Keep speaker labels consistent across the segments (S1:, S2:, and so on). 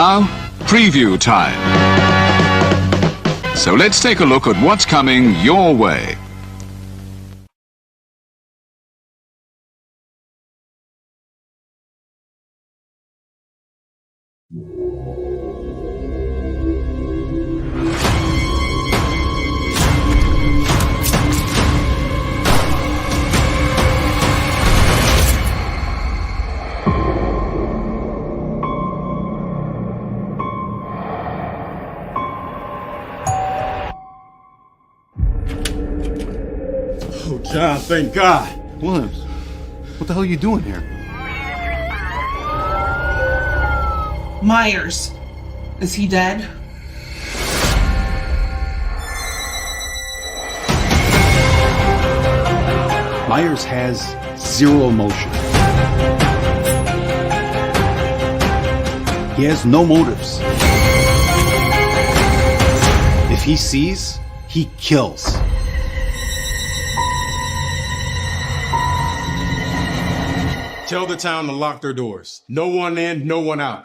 S1: now, preview time. So let's take a look at what's coming your way.
S2: Oh, John, thank God.
S3: Williams, what the hell are you doing here?
S4: Myers. Is he dead?
S3: Myers has zero emotion. He has no motives. If he sees, he kills.
S2: Tell the town to lock their doors. No one in, no one out.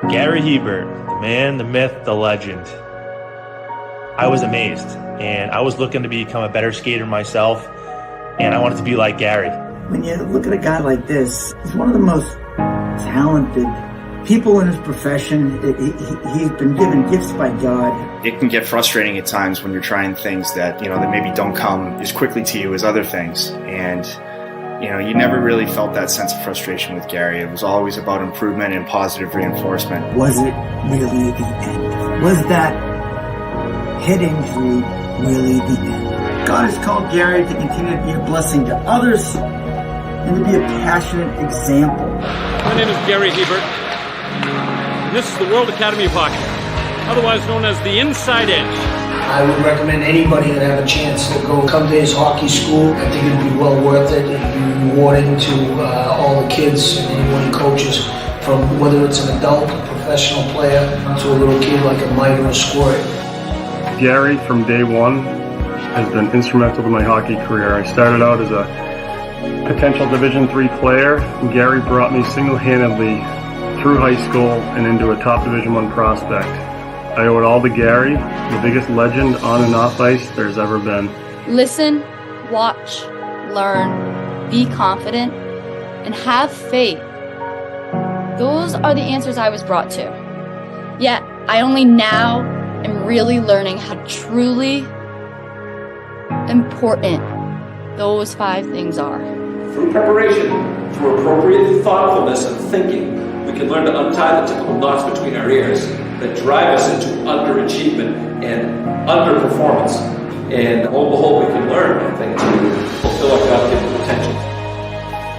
S5: Gary Hebert, the man, the myth, the legend. I was amazed, and I was looking to become a better skater myself, and I wanted to be like Gary.
S6: When you look at a guy like this, he's one of the most talented people in his profession. He's been given gifts by God.
S7: It can get frustrating at times when you're trying things that, that maybe don't come as quickly to you as other things. And you never really felt that sense of frustration with Gary. It was always about improvement and positive reinforcement.
S6: Was it really the end? Was that head injury really the end? God has called Gary to continue to be a blessing to others and to be a passionate example.
S8: My name is Gary Hebert, and this is the World Academy of Hockey, otherwise known as the Inside Edge.
S9: I would recommend anybody that have a chance to come to his hockey school. I think it would be well worth it. It would be rewarding to all the kids and anyone he coaches, from whether it's an adult, a professional player, to a little kid like a Mike or a Squirt.
S10: Gary, from day one, has been instrumental to my hockey career. I started out as a potential Division III player, and Gary brought me single-handedly through high school and into a top Division I prospect. I owe it all to Gary, the biggest legend on and off ice there's ever been.
S11: Listen, watch, learn, be confident, and have faith. Those are the answers I was brought to. Yet, I only now am really learning how truly important those 5 things are.
S12: Through preparation, through appropriate thoughtfulness and thinking, we can learn to untie the typical knots between our ears that drive us into underachievement and underperformance. And lo and behold, we can learn, I think, to fulfill our God-given potential.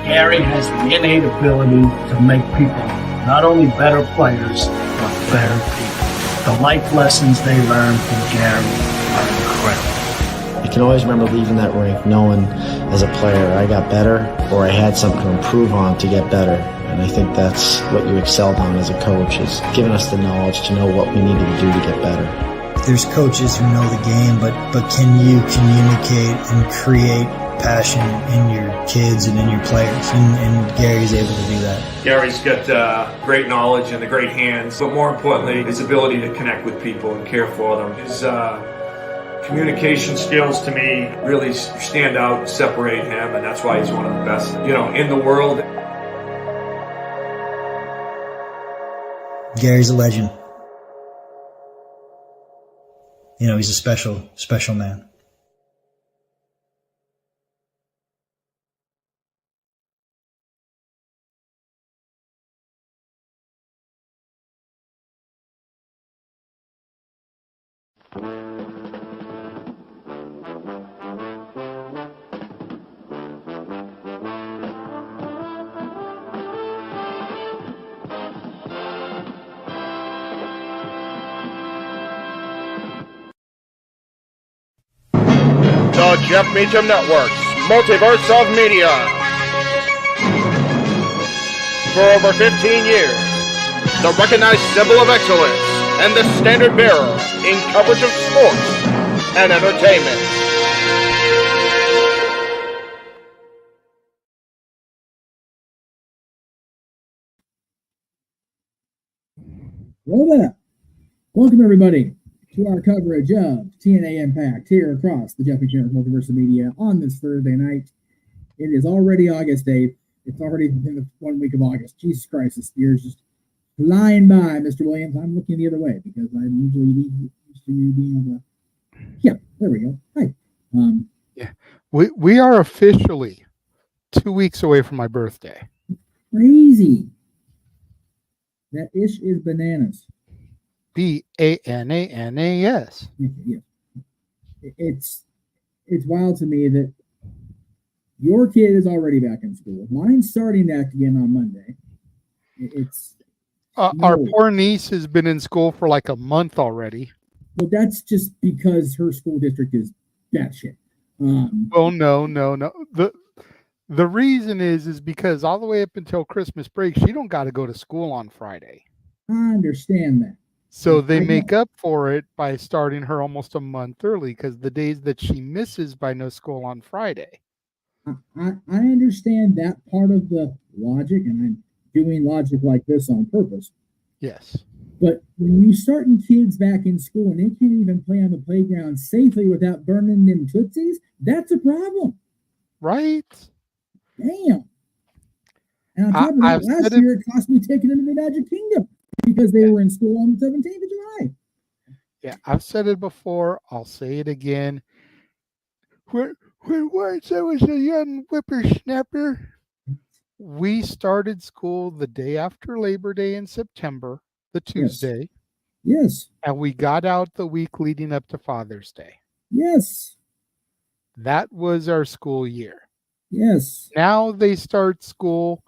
S9: Gary has the innate ability to make people not only better players, but better people. The life lessons they learn from Gary are incredible.
S13: I can always remember leaving that rink knowing as a player I got better, or I had something to improve on to get better. And I think that's what you excelled on as a coach, is giving us the knowledge to know what we needed to do to get better.
S14: There's coaches who know the game, but can you communicate and create passion in your kids and in your players? And Gary's able to do that.
S15: Gary's got great knowledge and the great hands, but more importantly, his ability to connect with people and care for them. His communication skills, to me, really stand out, separate him, and that's why he's one of the best, in the world.
S14: Gary's a legend. He's a special, special man.
S16: the Jeff Meacham Network's Multiverse of Media. For over 15 years, the recognized symbol of excellence and the standard bearer in coverage of sports and entertainment.
S17: Well there. Welcome everybody to our coverage of TNA Impact here across the Jeff McNair Multiverse of Media on this Thursday night. It is already August 8th. It's already been the 1 week of August. Jesus Christ, this year's just flying by, Mr. Williams. I'm looking the other way because I'm usually used to you being able to. Yeah, there we go. Hi.
S18: Yeah, we are officially 2 weeks away from my birthday.
S17: Crazy. That ish is bananas.
S18: BANANAS.
S17: Yeah. It's wild to me that your kid is already back in school. Mine's starting that again on Monday. It's
S18: our poor niece has been in school for like a month already.
S17: Well, that's just because her school district is batshit.
S18: Well, no. The reason is because all the way up until Christmas break, she don't got to go to school on Friday.
S17: I understand that.
S18: So they make up for it by starting her almost a month early because the days that she misses by no school on Friday.
S17: I understand that part of the logic, and I'm doing logic like this on purpose.
S18: Yes.
S17: But when you starting kids back in school and they can't even play on the playground safely without burning them tootsies, that's a problem.
S18: Right?
S17: Damn. And on top of that, last year it cost me taking them to the Magic Kingdom because they were in school on the 17th of July.
S18: Yeah, I've said it before. I'll say it again. Once I was a young whippersnapper, we started school the day after Labor Day in September, the Tuesday.
S17: Yes.
S18: And we got out the week leading up to Father's Day.
S17: Yes.
S18: That was our school year.
S17: Yes.
S18: Now they start school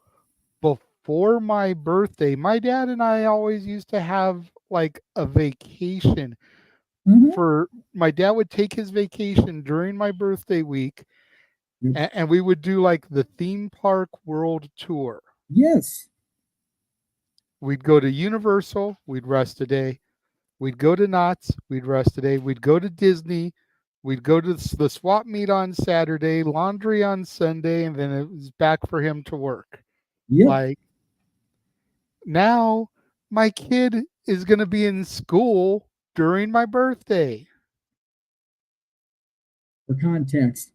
S18: before my birthday. My dad and I always used to have like a vacation. For my dad would take his vacation during my birthday week, and we would do like the theme park world tour.
S17: Yes.
S18: We'd go to Universal, we'd rest a day. We'd go to Knott's, we'd rest a day. We'd go to Disney, we'd go to the swap meet on Saturday, laundry on Sunday, and then it was back for him to work.
S17: Yep.
S18: Like now my kid is going to be in school during my birthday.
S17: For context,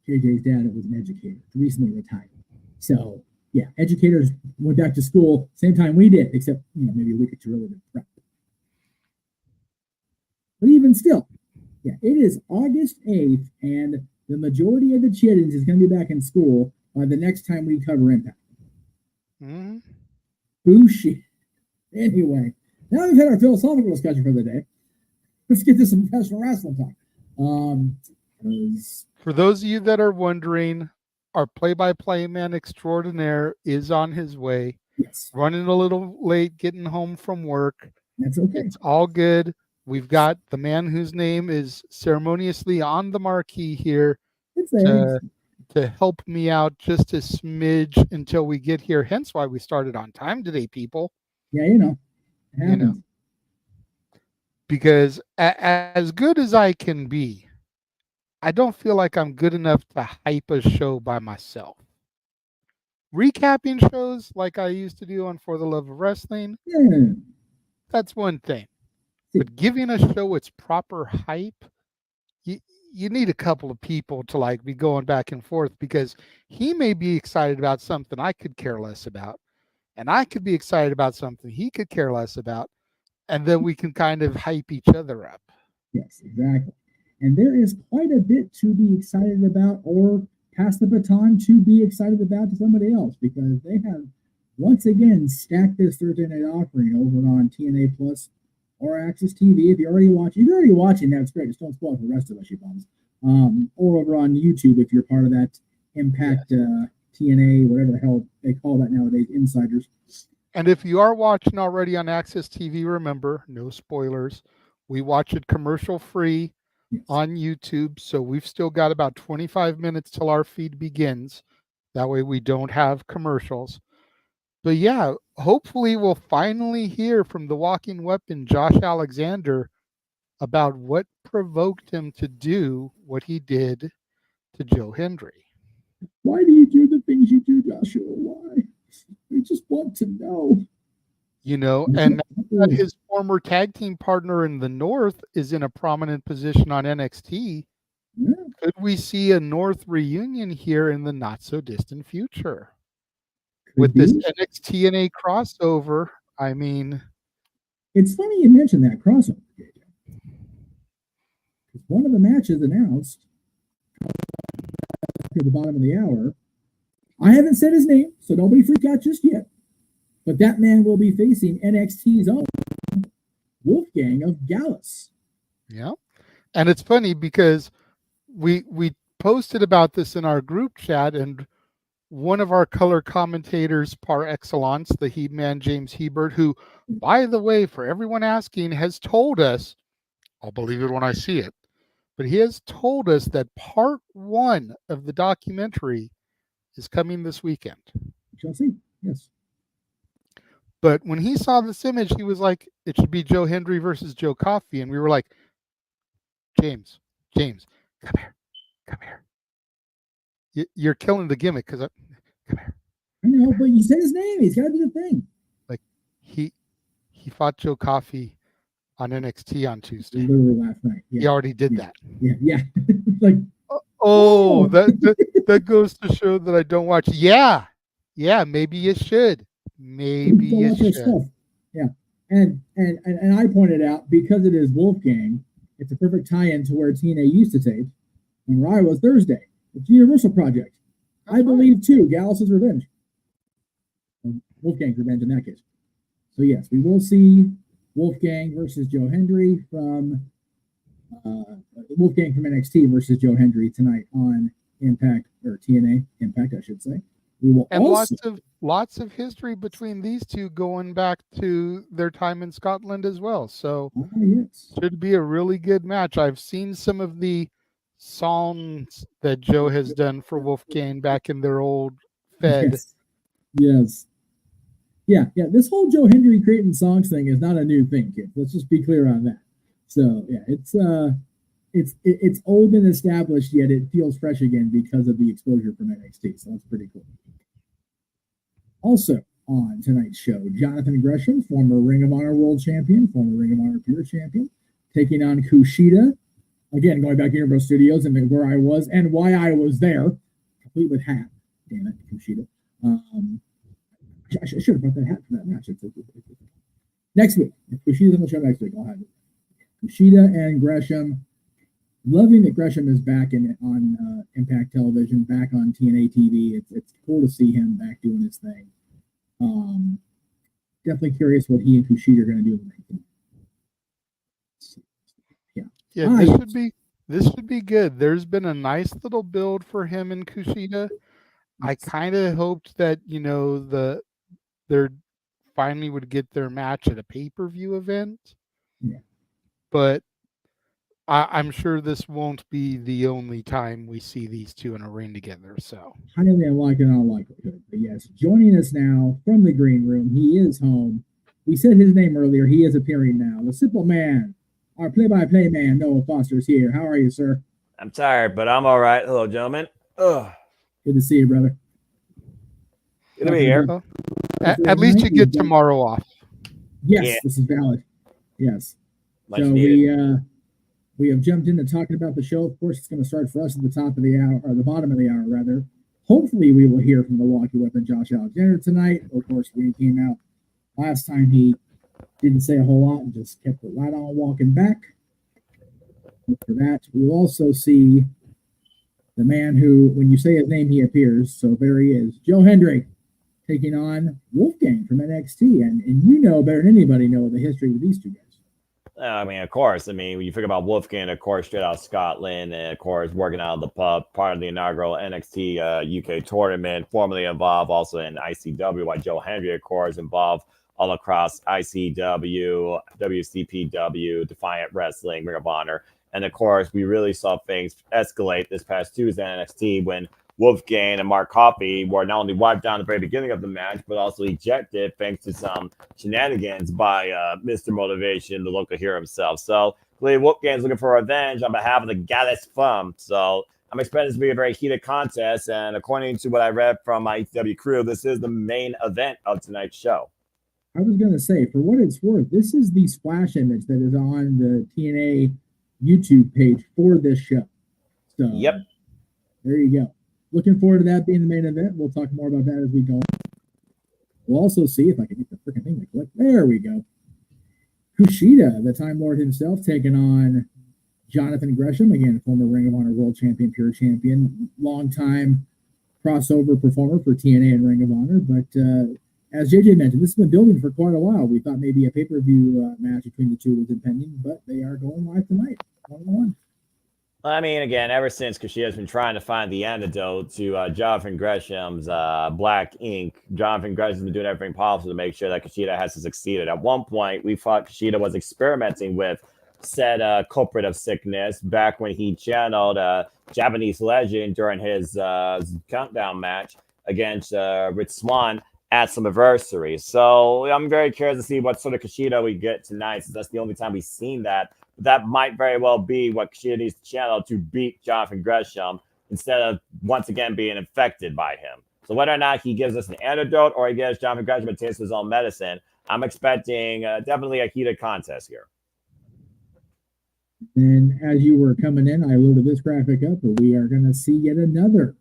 S17: JJ's dad was an educator, recently retired. So, yeah, educators went back to school same time we did, except maybe a week or two earlier to prep. But even still, yeah, it is August 8th, and the majority of the children is going to be back in school by the next time we cover Impact. Bullshit. Anyway, now we've had our philosophical discussion for the day. Let's get to some professional wrestling talk.
S18: For those of you that are wondering, our play-by-play man extraordinaire is on his way.
S17: Yes.
S18: Running a little late, getting home from work.
S17: That's okay.
S18: It's all good. We've got the man whose name is ceremoniously on the marquee here to help me out just a smidge until we get here. Hence why we started on time today, people.
S17: Yeah,
S18: because as good as I can be, I don't feel like I'm good enough to hype a show by myself. Recapping shows like I used to do on For the Love of Wrestling, that's one thing. But giving a show its proper hype, you need a couple of people to like be going back and forth because he may be excited about something I could care less about, and I could be excited about something he could care less about, and then we can kind of hype each other up.
S17: Yes, exactly. And there is quite a bit to be excited about or pass the baton to be excited about to somebody else because they have once again stacked this Thursday night offering over on TNA Plus or Access TV. If you're already watching, that's great. Just don't spoil it for the rest of us, you promise. Or over on YouTube if you're part of that Impact TNA, whatever the hell they call that nowadays, insiders.
S18: And if you are watching already on Access TV, remember, no spoilers. We watch it commercial free on YouTube. So we've still got about 25 minutes till our feed begins. That way we don't have commercials. But yeah, hopefully we'll finally hear from the walking weapon, Josh Alexander, about what provoked him to do what he did to Joe Hendry.
S17: Why do you do the things you do, Joshua? Why? We just want to know.
S18: You know, and his former tag team partner in the North is in a prominent position on NXT.
S17: Yeah.
S18: Could we see a North reunion here in the not so distant future? With this NXT TNA crossover, I mean,
S17: it's funny you mentioned that crossover, JJ. One of the matches announced at the bottom of the hour. I haven't said his name, so nobody freak out just yet. But that man will be facing NXT's own Wolfgang of Gallus.
S18: Yeah. And it's funny because we posted about this in our group chat, and one of our color commentators par excellence, the He-Man James Hebert, who, by the way, for everyone asking, has told us, I'll believe it when I see it, but he has told us that part 1 of the documentary is coming this weekend.
S17: Shall see. Yes.
S18: But when he saw this image, he was like, it should be Joe Hendry versus Joe Coffey. And we were like, James, come here. You're killing the gimmick because come here.
S17: I know, but you said his name. He's got to do the thing.
S18: Like he fought Joe Coffey on NXT on Tuesday.
S17: Literally last night. Yeah.
S18: He already did that.
S17: Yeah. Like,
S18: that goes to show that I don't watch. Yeah, maybe you should. Maybe you should.
S17: Stuff. Yeah, and I pointed out, because it is Wolfgang, it's a perfect tie-in to where TNA used to tape on Raw was Thursday. It's a Universal project. I believe too. Gallus' Revenge. Wolfgang's Revenge in that case. So yes, we will see Wolfgang versus Joe Hendry from Wolfgang from NXT versus Joe Hendry tonight on Impact, or TNA Impact, I should say. We will
S18: and
S17: also,
S18: lots of history between these two going back to their time in Scotland as well. So
S17: yes.
S18: Should be a really good match. I've seen some of the songs that Joe has done for Wolfgang back in their old Fed.
S17: Yes. Yeah. This whole Joe Hendry creating songs thing is not a new thing, kids. Let's just be clear on that. So yeah, it's old and established, yet it feels fresh again because of the exposure from NXT. So that's pretty cool. Also on tonight's show, Jonathan Gresham, former Ring of Honor World Champion, former Ring of Honor Pure Champion, taking on Kushida. Again, going back to Universal Studios and where I was and why I was there, complete with hat. Damn it, Kushida. I should have brought that hat for that match. Next week, if Kushida's on the show next week, I'll have it. Kushida and Gresham. Loving that Gresham is back on Impact Television, back on TNA TV. It's cool to see him back doing his thing. Definitely curious what he and Kushida are going to do in the next.
S18: Yeah, this should be good. There's been a nice little build for him and Kushida. I kind of hoped that they finally would get their match at a pay-per-view event.
S17: Yeah,
S18: but I'm sure this won't be the only time we see these two in a ring together. So
S17: highly unlikely in all likelihood. But yes, joining us now from the green room, he is home. We said his name earlier. He is appearing now. The Simple Man, our play-by-play man, Noah Foster, is here. How are you, sir?
S19: I'm tired, but I'm all right. Hello, gentlemen. Ugh.
S17: Good to see you, brother.
S19: Good to be here.
S18: At least you get tomorrow off.
S17: Yes, This is valid. Yes. So we have jumped into talking about the show. Of course, it's going to start for us at the top of the hour, or the bottom of the hour, rather. Hopefully, we will hear from the walkie weapon, Josh Alexander, tonight. Of course, when he came out last time, he didn't say a whole lot and just kept it right on walking back. For that, we will also see the man who, when you say his name, he appears. So there he is, Joe Hendry, taking on Wolfgang from NXT. And you know better than anybody know the history with these two guys.
S19: I mean, of course. I mean, when you think about Wolfgang, of course, straight out of Scotland, and of course, working out of the pub, part of the inaugural NXT UK tournament, formerly involved also in ICW, while Joe Hendry, of course, involved all across ICW, WCPW, Defiant Wrestling, Ring of Honor, And of course, we really saw things escalate this past Tuesday in NXT when Wolfgang and Mark Coffey were not only wiped down at the very beginning of the match, but also ejected thanks to some shenanigans by Mr. Motivation, the local hero himself. So clearly Wolfgang's looking for revenge on behalf of the Gallus Fum. So I'm expecting this to be a very heated contest. And according to what I read from my ECW crew, this is the main event of tonight's show.
S17: I was going to say, for what it's worth, this is the splash image that is on the TNA YouTube page for this show. So,
S19: yep.
S17: There you go. Looking forward to that being the main event. We'll talk more about that as we go on. We'll also see if I can get the freaking thing to click. There we go. Kushida, the Time Lord himself, taking on Jonathan Gresham, again, former Ring of Honor World Champion, Pure Champion, longtime crossover performer for TNA and Ring of Honor. But as JJ mentioned, this has been building for quite a while. We thought maybe a pay-per-view match between the two was impending, but they are going live tonight. 1-1.
S19: I mean, again, ever since Kushida's been trying to find the antidote to Jonathan Gresham's black ink, Jonathan Gresham's been doing everything possible to make sure that Kushida has to succeed. At one point, we thought Kushida was experimenting with said culprit of sickness back when he channeled Japanese Legend during his countdown match against Rich Swann at Slammiversary. So I'm very curious to see what sort of Kushida we get tonight, since that's the only time we've seen that. That might very well be what Kushida needs to channel to beat Jonathan Gresham instead of once again being infected by him. So whether or not he gives us an antidote or he gives Jonathan Gresham a taste of his own medicine, I'm expecting definitely a heated contest here.
S17: And as you were coming in, I loaded this graphic up, but we are going to see yet another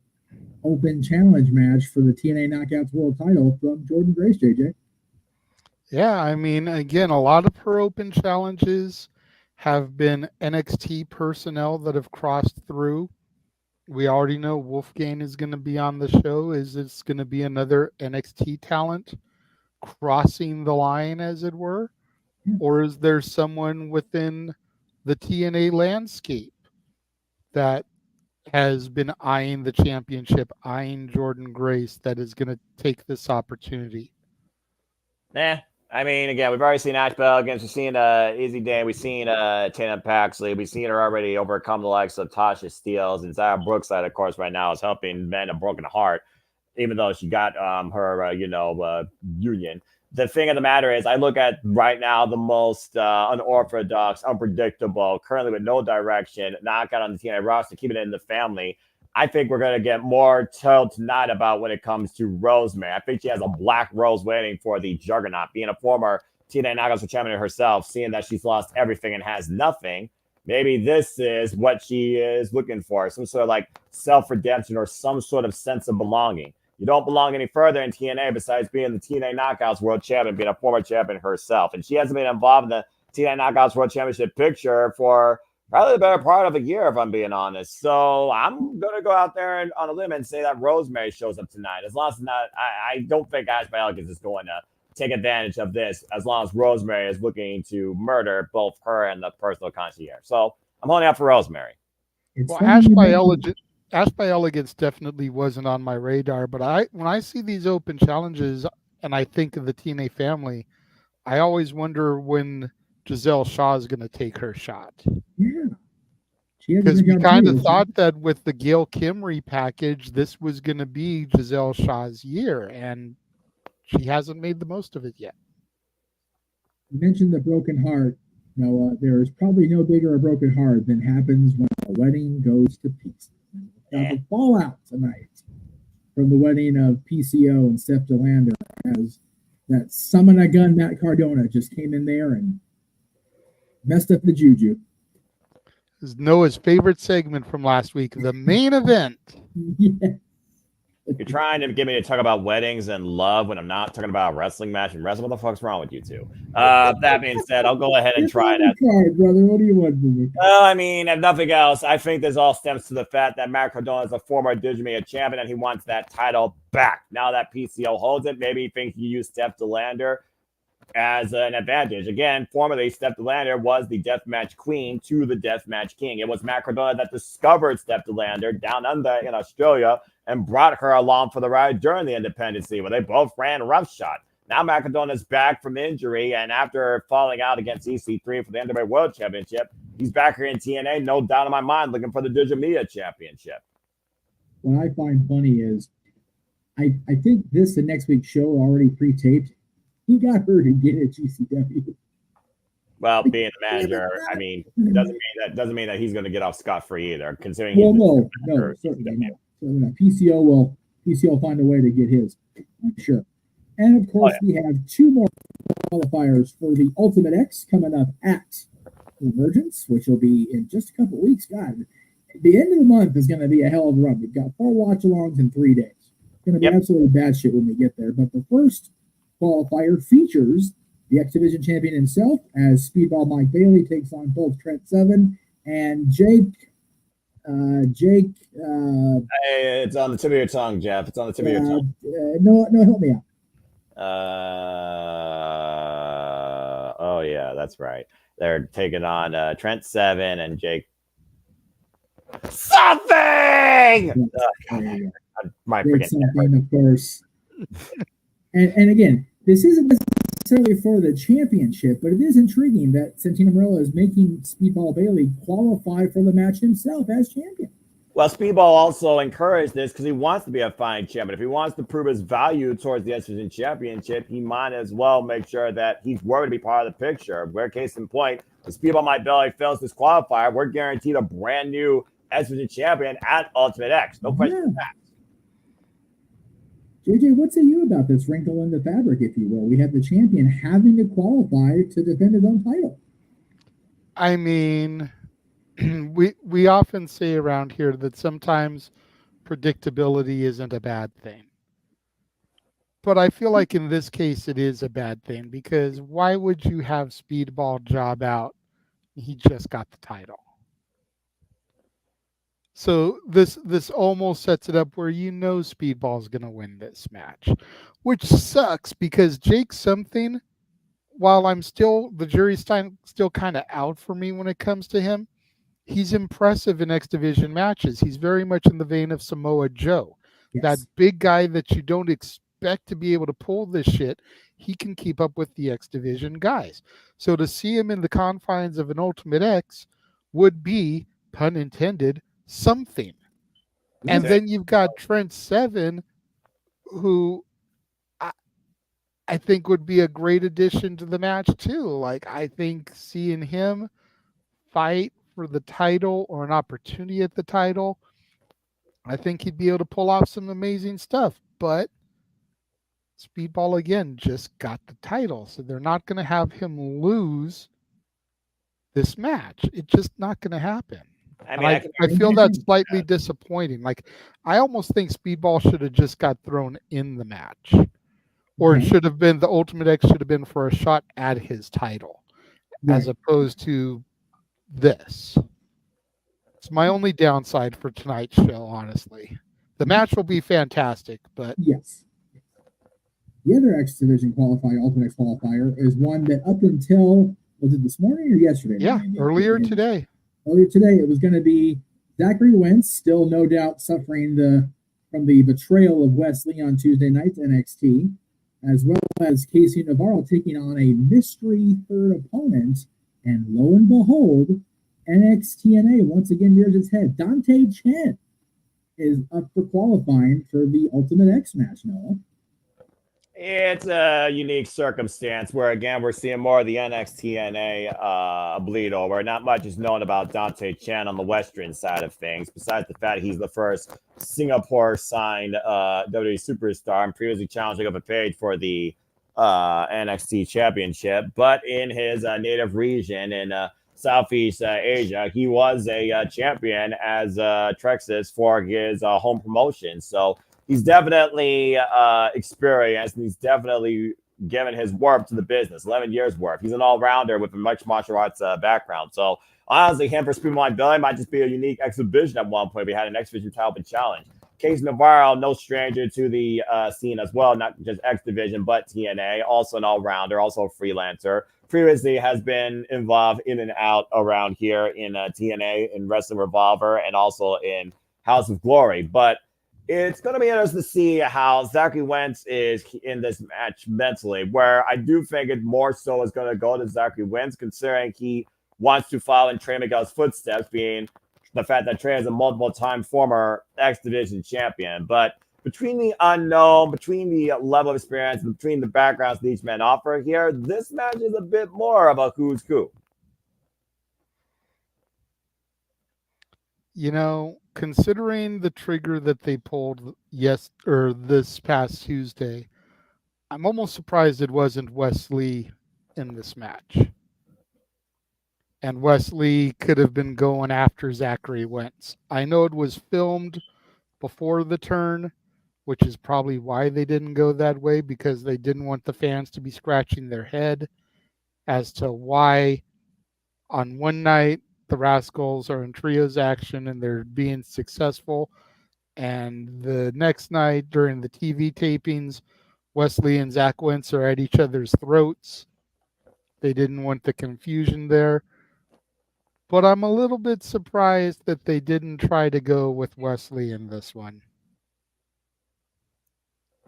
S17: open challenge match for the TNA Knockouts World title from Jordan Grace, JJ.
S18: Yeah, I mean, again, a lot of her open challenges have been NXT personnel that have crossed through. We already know Wolfgang is going to be on the show. Is this going to be another NXT talent crossing the line, as it were? Or is there someone within the TNA landscape that has been eyeing the championship, eyeing Jordan Grace, that is going to take this opportunity?
S19: I mean, again, we've already seen Ash Bell against, we've seen Izzy Dan, we've seen Tana Paxley, we've seen her already overcome the likes of Tasha Steeles, and Zara Brookside, of course, right now is helping men a broken heart, even though she got her, union. The thing of the matter is, I look at right now the most unorthodox, unpredictable, currently with no direction, knockout on the TNA roster, keeping it in the family. I think we're going to get more told tonight about when it comes to Rosemary. I think she has a black rose waiting for the juggernaut. Being a former TNA Knockouts champion herself, seeing that she's lost everything and has nothing, maybe this is what she is looking for, some sort of like self-redemption or some sort of sense of belonging. You don't belong any further in TNA besides being the TNA Knockouts World Champion, being a former champion herself. And she hasn't been involved in the TNA Knockouts World Championship picture for probably the better part of a year, if I'm being honest. So I'm going to go out there and on a limb and say that Rosemary shows up tonight. As long as not, I don't think Ash Biolicus is going to take advantage of this, as long as Rosemary is looking to murder both her and the personal concierge. So I'm holding out for Rosemary.
S18: Well, Ash by Elegance definitely wasn't on my radar, but when I see these open challenges and I think of the TNA family, I always wonder when Giselle Shaw is going to take her shot.
S17: Yeah.
S18: Because we kind of thought that with the Gail Kim repackage, this was going to be Giselle Shaw's year, and she hasn't made the most of it yet.
S17: You mentioned the broken heart. Noah, there is probably no bigger a broken heart than happens when a wedding goes to pieces. The fallout tonight from the wedding of PCO and Steph DeLander, as that summon a gun Matt Cardona just came in there and messed up the juju.
S18: This is Noah's favorite segment from last week, the main event.
S17: Yeah.
S19: You're trying to get me to talk about weddings and love when I'm not talking about a wrestling match and wrestling. What the fuck's wrong with you two? That being said, I'll go ahead and try that.
S17: Card, brother. What do you want from me?
S19: Well, I mean, if nothing else, I think this all stems to the fact that Matt Cardona is a former Digimania champion and he wants that title back. Now that PCO holds it, maybe he thinks he used Steph DeLander as an advantage. Again, formerly, Steph DeLander was the deathmatch queen to the deathmatch king. It was Matt Cardona that discovered Steph DeLander down under in Australia and brought her along for the ride during the independency, where they both ran roughshod. Now Matt Cardona is back from injury, and after falling out against EC3 for the NWA World Championship, he's back here in TNA, no doubt in my mind, looking for the Digital Media Championship.
S17: What I find funny is I think the next week's show already pre-taped. He got her to get at GCW.
S19: Well, being the manager, I mean, it doesn't mean that he's going to get off scot-free either, considering
S17: Well, no, certainly not. PCO will find a way to get his, I'm sure. And of course, we have 2 more qualifiers for the Ultimate X coming up at Emergence, which will be in just a couple weeks. God, the end of the month is going to be a hell of a run. We've got 4 watch-alongs in 3 days. It's going to be absolutely bad shit when we get there. But the first qualifier features the X Division champion himself, as Speedball Mike Bailey takes on both Trent Seven and Jake.
S19: Hey, it's on the tip of your tongue, Jeff. It's on the tip of your tongue.
S17: No, help me out.
S19: Oh yeah, that's right. They're taking on Trent Seven and Jake. Something. I might forget
S17: something, of course. and again, this isn't necessarily for the championship, but it is intriguing that Santino Marella is making Speedball Bailey qualify for the match himself as champion.
S19: Well, Speedball also encouraged this because he wants to be a fine champion. If he wants to prove his value towards the X Division Championship, he might as well make sure that he's worthy to be part of the picture. Where case in point, if Speedball Mike Bailey fails this qualifier, we're guaranteed a brand new X Division champion at Ultimate X. No question about that.
S17: JJ, what say you about this wrinkle in the fabric, if you will? We have the champion having to qualify to defend his own title.
S18: I mean, we often say around here that sometimes predictability isn't a bad thing. But I feel like in this case it is a bad thing, because why would you have Speedball job out? He just got the title. So this almost sets it up where Speedball's going to win this match, which sucks because Jake Something, while the jury's still kind of out for me when it comes to him, he's impressive in X Division matches. He's very much in the vein of Samoa Joe. Yes. That big guy that you don't expect to be able to pull this shit, he can keep up with the X Division guys. So to see him in the confines of an Ultimate X would be, pun intended, something. And then you've got Trent Seven, who I think would be a great addition to the match too. Like, I think seeing him fight for the title or an opportunity at the title, I think he'd be able to pull off some amazing stuff. But Speedball again just got the title, so they're not going to have him lose this match. It's just not going to happen. I feel that's slightly disappointing. Like, I almost think Speedball should have just got thrown in the match, or it should have been the Ultimate X should have been for a shot at his title, as opposed to this. It's my only downside for tonight's show, honestly. The match will be fantastic, but
S17: yes. The other X Division qualifier, Ultimate X qualifier, is one that up until, was it this morning or yesterday?
S18: Yeah, earlier today.
S17: Earlier today, it was going to be Zachary Wentz, still no doubt suffering from the betrayal of Wesley on Tuesday night's NXT, as well as Casey Navarro taking on a mystery third opponent. And lo and behold, TNA once again rears its head. Dante Chen is up for qualifying for the Ultimate X match, Noah.
S19: It's a unique circumstance where, again, we're seeing more of the NXT-TNA bleed over. Not much is known about Dante Chen on the Western side of things, besides the fact he's the first Singapore-signed WWE superstar and previously challenging up a page for the NXT Championship. But in his native region in Southeast Asia, he was a champion as Trexis for his home promotion. So he's definitely experienced, and he's definitely given his worth to the business, 11 years worth. He's an all-rounder with a much martial arts background. So honestly, him for Speedball Mike Bailey might just be a unique exhibition at one point. We had an X Division title challenge. Case Navarro, no stranger to the scene as well, not just X Division, but TNA, also an all-rounder, also a freelancer. Previously has been involved in and out around here in TNA, in Wrestling Revolver, and also in House of Glory. But it's going to be interesting to see how Zachary Wentz is in this match mentally, where I do think it more so is going to go to Zachary Wentz, considering he wants to follow in Trey Miguel's footsteps, being the fact that Trey is a multiple-time former X Division champion. But between the unknown, between the level of experience, between the backgrounds that each man offer here, this match is a bit more of a who's who.
S18: You know, considering the trigger that they pulled this past Tuesday, I'm almost surprised it wasn't Wesley in this match. And Wesley could have been going after Zachary Wentz. I know it was filmed before the turn, which is probably why they didn't go that way, because they didn't want the fans to be scratching their head as to why on one night the Rascals are in trios action and they're being successful, and the next night during the TV tapings, Wesley and Zach Wentz are at each other's throats. They didn't want the confusion there. But I'm a little bit surprised that they didn't try to go with Wesley in this one.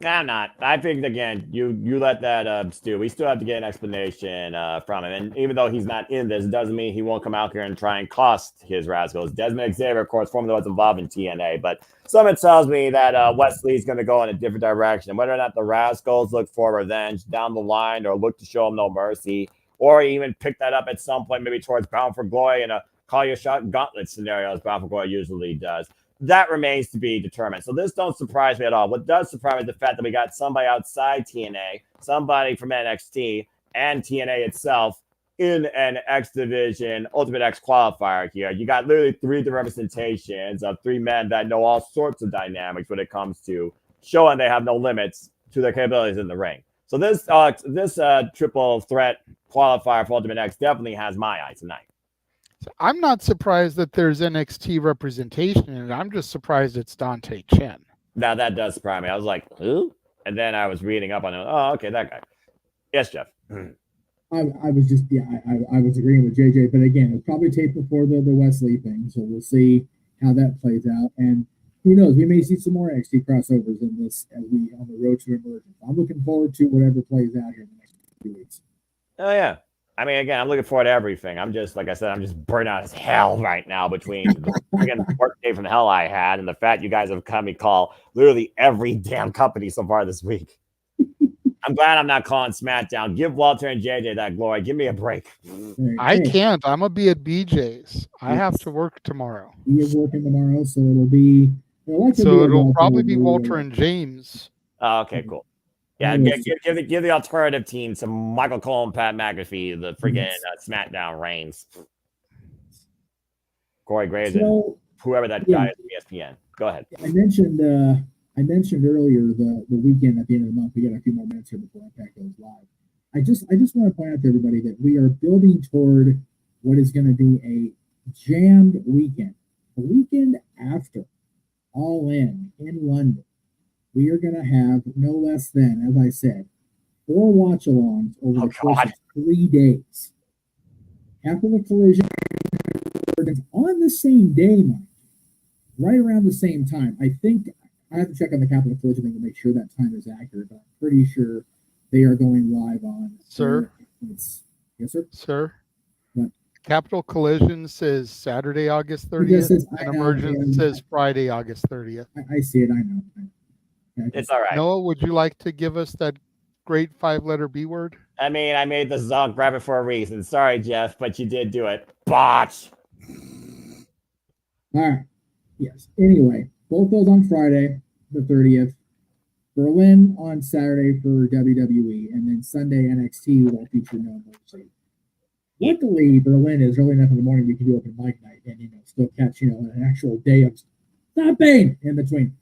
S19: I'm not. I think, again, you let that stew. We still have to get an explanation from him. And even though he's not in this, it doesn't mean he won't come out here and try and cost his Rascals. Desmond Xavier, of course, formerly was involved in TNA. But someone tells me that Wesley's going to go in a different direction. Whether or not the Rascals look for revenge down the line or look to show him no mercy, or even pick that up at some point, maybe towards Bound for Glory in a call your shot gauntlet scenario, as Bound for Glory usually does. That remains to be determined. So this don't surprise me at all. What does surprise me is the fact that we got somebody outside TNA, somebody from NXT and TNA itself in an X Division Ultimate X qualifier here. You got literally 3 representations of 3 men that know all sorts of dynamics when it comes to showing they have no limits to their capabilities in the ring. So this triple threat qualifier for Ultimate X definitely has my eye tonight.
S18: I'm not surprised that there's NXT representation in it. I'm just surprised it's Dante Chen.
S19: Now, that does surprise me. I was like, who? And then I was reading up on it. Oh, okay, that guy. Yes, Jeff.
S17: I was just, I was agreeing with JJ, but again, it's probably taped before the Wesley thing, so we'll see how that plays out. And who knows, we may see some more NXT crossovers in this as we on the road to emergence. I'm looking forward to whatever plays out here in the next few weeks.
S19: Oh, yeah. I mean, again, I'm looking forward to everything. I'm just, like I said, I'm just burnt out as hell right now between the work day from hell I had and the fact you guys have come and call literally every damn company so far this week. I'm glad I'm not calling SmackDown. Give Walter and JJ that glory. Give me a break.
S18: I can't. I'm going to be at BJ's. I have to work tomorrow.
S17: He is working tomorrow, so it'll be...
S18: it'll probably be Walter and James.
S19: Oh, okay, cool. Yeah, give the alternative team some Michael Cole and Pat McAfee, the freaking SmackDown reigns. Corey Graves and whoever that guy is at ESPN. Go ahead.
S17: I mentioned earlier the weekend at the end of the month. We got a few more minutes here before iMPACT goes live. I just want to point out to everybody that we are building toward what is going to be a jammed weekend. The weekend after All In London. We are going to have no less than, as I said, 4 watch-alongs over the course of 3 days. Capital Collision on the same day, Mike, right around the same time. I think I have to check on the Capital Collision thing to make sure that time is accurate, but I'm pretty sure they are going live on.
S18: Sir?
S17: Yes, sir?
S18: Sir?
S17: What?
S18: Capital Collision says Saturday, August 30th, and Emergence says Friday, August 30th.
S17: I see it. I know.
S19: It's all right.
S18: Noah, would you like to give us that great 5-letter B word?
S19: I mean, I made the song grab it for a reason. Sorry, Jeff, but you did do it. Botch.
S17: All right. Yes. Anyway, both those on Friday, the 30th. Berlin on Saturday for WWE, and then Sunday NXT will feature no mercy. Luckily, Berlin is early enough in the morning we can do open mic night and still catch an actual day of stopping in between.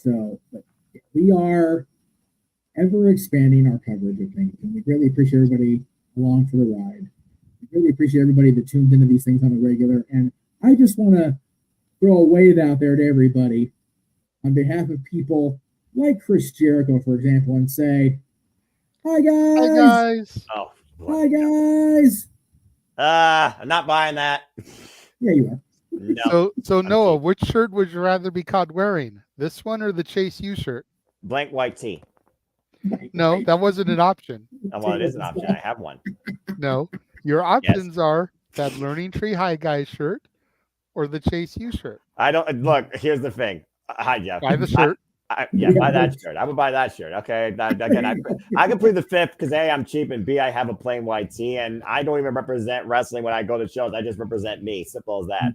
S17: But we are ever expanding our coverage of things, and we really appreciate everybody along for the ride. We really appreciate everybody that tunes into these things on a regular. And I just want to throw a wave out there to everybody on behalf of people like Chris Jericho, for example, and say, "Hi guys!
S18: Hi guys!
S19: Oh,
S17: hi guys!"
S19: I'm not buying that.
S17: Yeah, you are.
S19: No.
S18: So Noah, which shirt would you rather be caught wearing? This one or the Chase U shirt?
S19: Blank white tee.
S18: No, that wasn't an option.
S19: Well, it is an option. I have one.
S18: No, Your options are that Learning Tree High Guy shirt or the Chase U shirt.
S19: I don't look. Here's the thing. Hi, Jeff.
S18: Buy the shirt.
S19: Buy that shirt. I would buy that shirt. Okay. Again, I can plead the fifth because A, I'm cheap, and B, I have a plain white tee, and I don't even represent wrestling when I go to shows. I just represent me. Simple as that.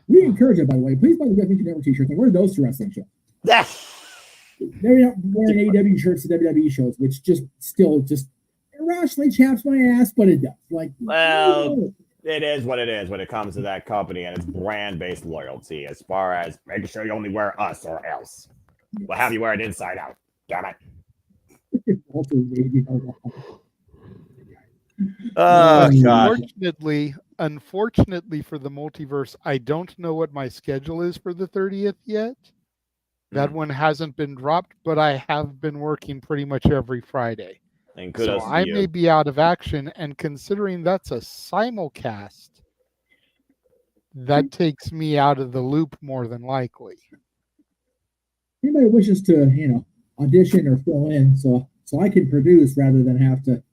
S17: We encourage it, by the way. Please buy the Definition Network t-shirts and wear those to wrestling shows. They're not wearing AEW shirts to WWE shows, which just irrationally chaps my ass, but it does.
S19: It is what it is when it comes to that company and its brand-based loyalty, as far as making sure you only wear us or else. We'll have you wear it inside out. Damn it. Oh, God.
S18: Unfortunately for the multiverse, I don't know what my schedule is for the 30th yet. That one hasn't been dropped, but I have been working pretty much every Friday.
S19: And
S18: so I may be out of action, and considering that's a simulcast, that takes me out of the loop more than likely.
S17: Anybody wishes to, audition or fill in, so I can produce rather than have to,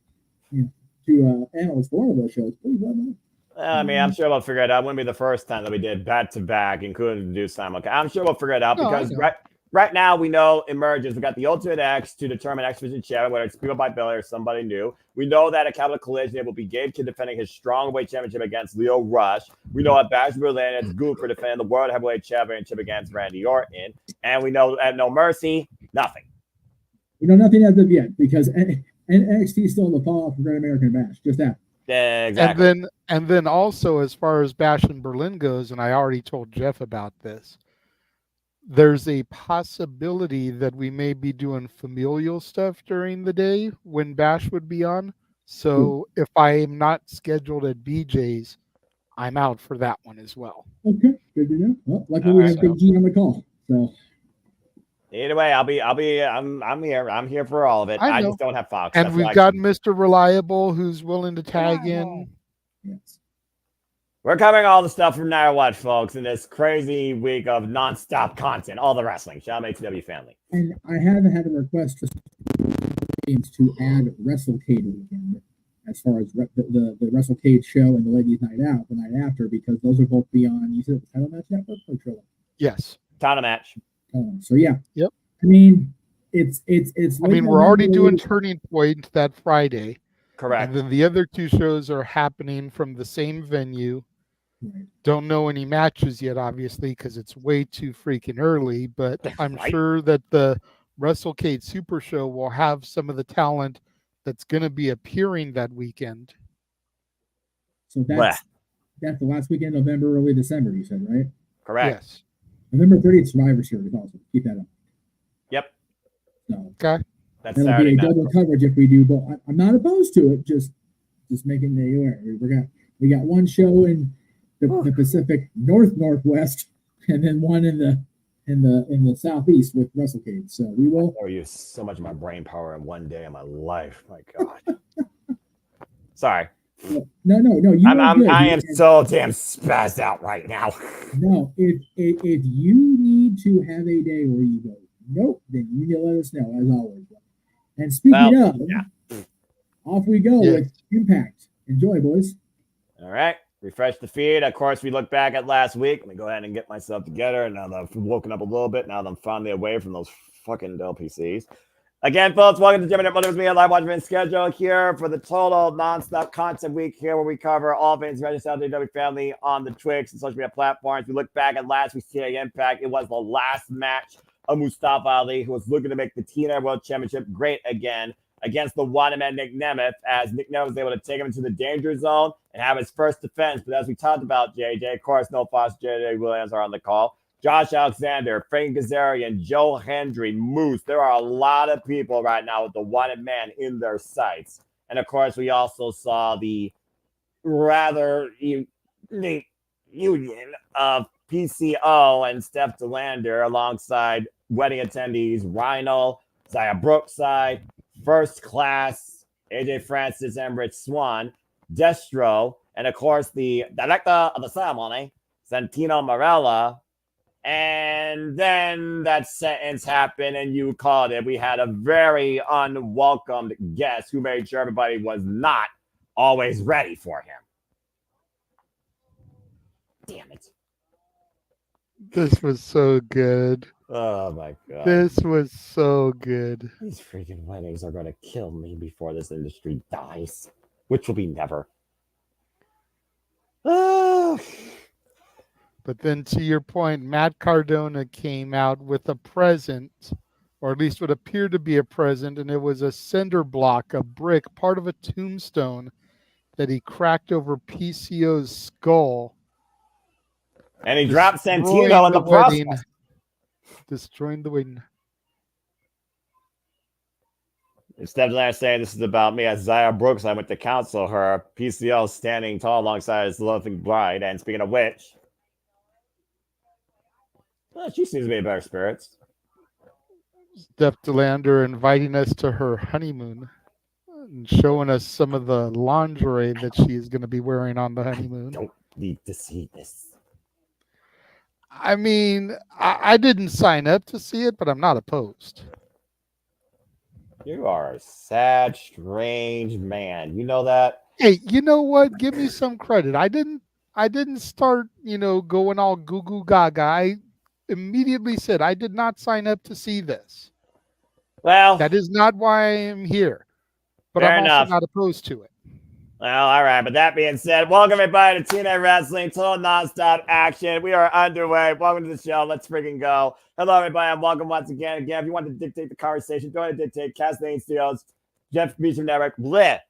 S17: do analysts for one of those shows, please let me know.
S19: I mean, I'm sure we'll figure it out. It wouldn't be the first time that we did back-to-back and couldn't do simulcast. I'm sure we'll figure it out because right now we know emerges. We got the Ultimate X to determine X Division champion, whether it's People by Billy or somebody new. We know that at Capital Collision it will be Gabe Kidd defending his strawweight championship against Leo Rush. We know at Bash Berlin it's Goop for defending the World Heavyweight Championship against Randy Orton. And we know at No Mercy, nothing.
S17: We know nothing as of yet because NXT is still in the fall for Great American Bash. Just that.
S19: Yeah, exactly.
S18: And then also, as far as Bash in Berlin goes, and I already told Jeff about this, there's a possibility that we may be doing familial stuff during the day when Bash would be on. So if I am not scheduled at BJ's, I'm out for that one as well.
S17: Okay, good to know. Well, luckily we have Big G on the call. So
S19: either way, I'm here. I'm here for all of it. I just don't have Fox.
S18: And we've got Mr. Reliable who's willing to tag in.
S17: Yes.
S19: We're covering all the stuff from now what, folks, in this crazy week of nonstop content, all the wrestling. Shout out HW family.
S17: And I haven't had a request to add WrestleCade weekend as far as the WrestleCade show and the Ladies Night Out the night after, because those are both beyond. You said the Title Match Network or Triller?
S18: Yes.
S19: Title match.
S17: So yeah.
S18: Yep.
S17: I mean, it's.
S18: I mean, we're already doing Turning Point that Friday.
S19: Correct.
S18: And then the other two shows are happening from the same venue.
S17: Right.
S18: Don't know any matches yet, obviously, because it's way too freaking early. But I'm sure that the WrestleCade Super Show will have some of the talent that's going to be appearing that weekend.
S17: So that's the last weekend of November, early December, you said, right?
S19: Correct.
S18: Yes.
S17: November 30th, Survivor Series also. Keep that up.
S19: Yep.
S17: So
S18: okay.
S19: That's
S17: that'll be a double coverage if we do, but I'm not opposed to it. Just making the aware. We got one show in the Pacific Northwest, and then one in the Southeast with WrestleCade. So we will.
S19: I use so much of my brain power in one day of my life. My God. Sorry.
S17: No.
S19: I am so damn spazzed out right now.
S17: No, if you need to have a day where you go, nope, then you need to let us know as always. And speaking of, off we go with Impact. Enjoy, boys.
S19: All right. Refresh the feed. Of course, we look back at last week. Let me go ahead and get myself together. Now that I've woken up a little bit, now that I'm finally away from those fucking Dell PCs. Again, folks, welcome to JMN Multiverse of Media live watching schedule here for the total nonstop content week here where we cover all things registered JW family on the Twix and social media platforms. We look back at last week's TNA Impact. It was the last match of Mustafa Ali, who was looking to make the TNA World Championship great again against the one-man Nick Nemeth, as Nick Nemeth was able to take him into the danger zone and have his first defense. But as we talked about, JJ, of course, no Fox, JJ Williams are on the call. Josh Alexander, Frank Kazarian, Joe Hendry, Moose. There are a lot of people right now with the one-man in their sights. And, of course, we also saw the rather unique union of PCO and Steph DeLander alongside wedding attendees Rhino, Zaya Brookside, First Class, AJ Francis, and Rich Swan, Destro, and of course the director of the ceremony, Santino Marella, And then that sentence happened and you called it. We had a very unwelcomed guest who made sure everybody was not always ready for him. Damn it.
S18: This was so good.
S19: Oh my God.
S18: This was so good.
S19: These freaking weddings are going to kill me before this industry dies, which will be never.
S18: But then to your point, Matt Cardona came out with a present, or at least what appeared to be a present, and it was a cinder block, a brick, part of a tombstone that he cracked over PCO's skull.
S19: And he dropped Santino in the process.
S18: Destroying the wedding.
S19: Instead of saying this is about me, as Zaya Brooks, I went to counsel her. PCO standing tall alongside his loving bride. And speaking of which, well, she seems to be in better spirits.
S18: Steph DeLander inviting us to her honeymoon and showing us some of the lingerie that she is going to be wearing on the honeymoon.
S19: Don't need to see this.
S18: I mean, I didn't sign up to see it, but I'm not opposed.
S19: You are a sad, strange man. You know that?
S18: Hey, you know what? Give me some credit. I didn't start, going all goo goo gaga. I immediately said I did not sign up to see this.
S19: Well,
S18: that is not why I am here. But
S19: fair
S18: I'm
S19: enough.
S18: also not opposed to it.
S19: Well, all right. But that being said, welcome everybody to TNA Wrestling, total nonstop action. We are underway. Welcome to the show. Let's freaking go. Hello, everybody, and welcome once again. Again, if you want to dictate the conversation, go ahead and dictate. Castlane Studios, Jeff Beecham Network, bleh,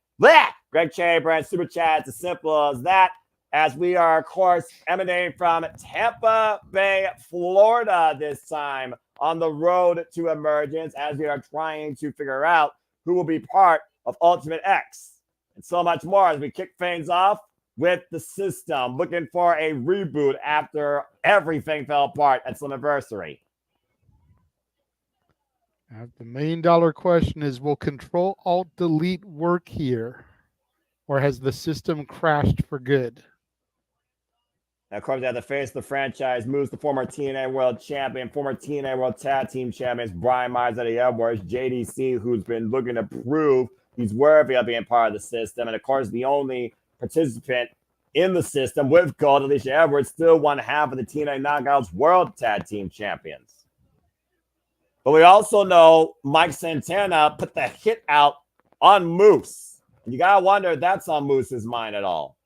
S19: Greg Chamberlain, Super Chat. It's as simple as that. As we are, of course, emanating from Tampa Bay, Florida this time on the road to emergence as we are trying to figure out who will be part of Ultimate X. And so much more as we kick things off with the system, looking for a reboot after everything fell apart at Slammiversary.
S18: Now, the $1 million question is, will Control-Alt-Delete work here? Or has the system crashed for good?
S19: Now, of course, at the face of the franchise moves the former TNA World Champion, former TNA World Tag Team Champions, Brian Myers Eddie Edwards, JDC, who's been looking to prove he's worthy of being part of the system. And, of course, the only participant in the system with gold, Alicia Edwards, still one half of the TNA Knockouts World Tag Team Champions. But we also know Mike Santana put the hit out on Moose. You got to wonder if that's on Moose's mind at all.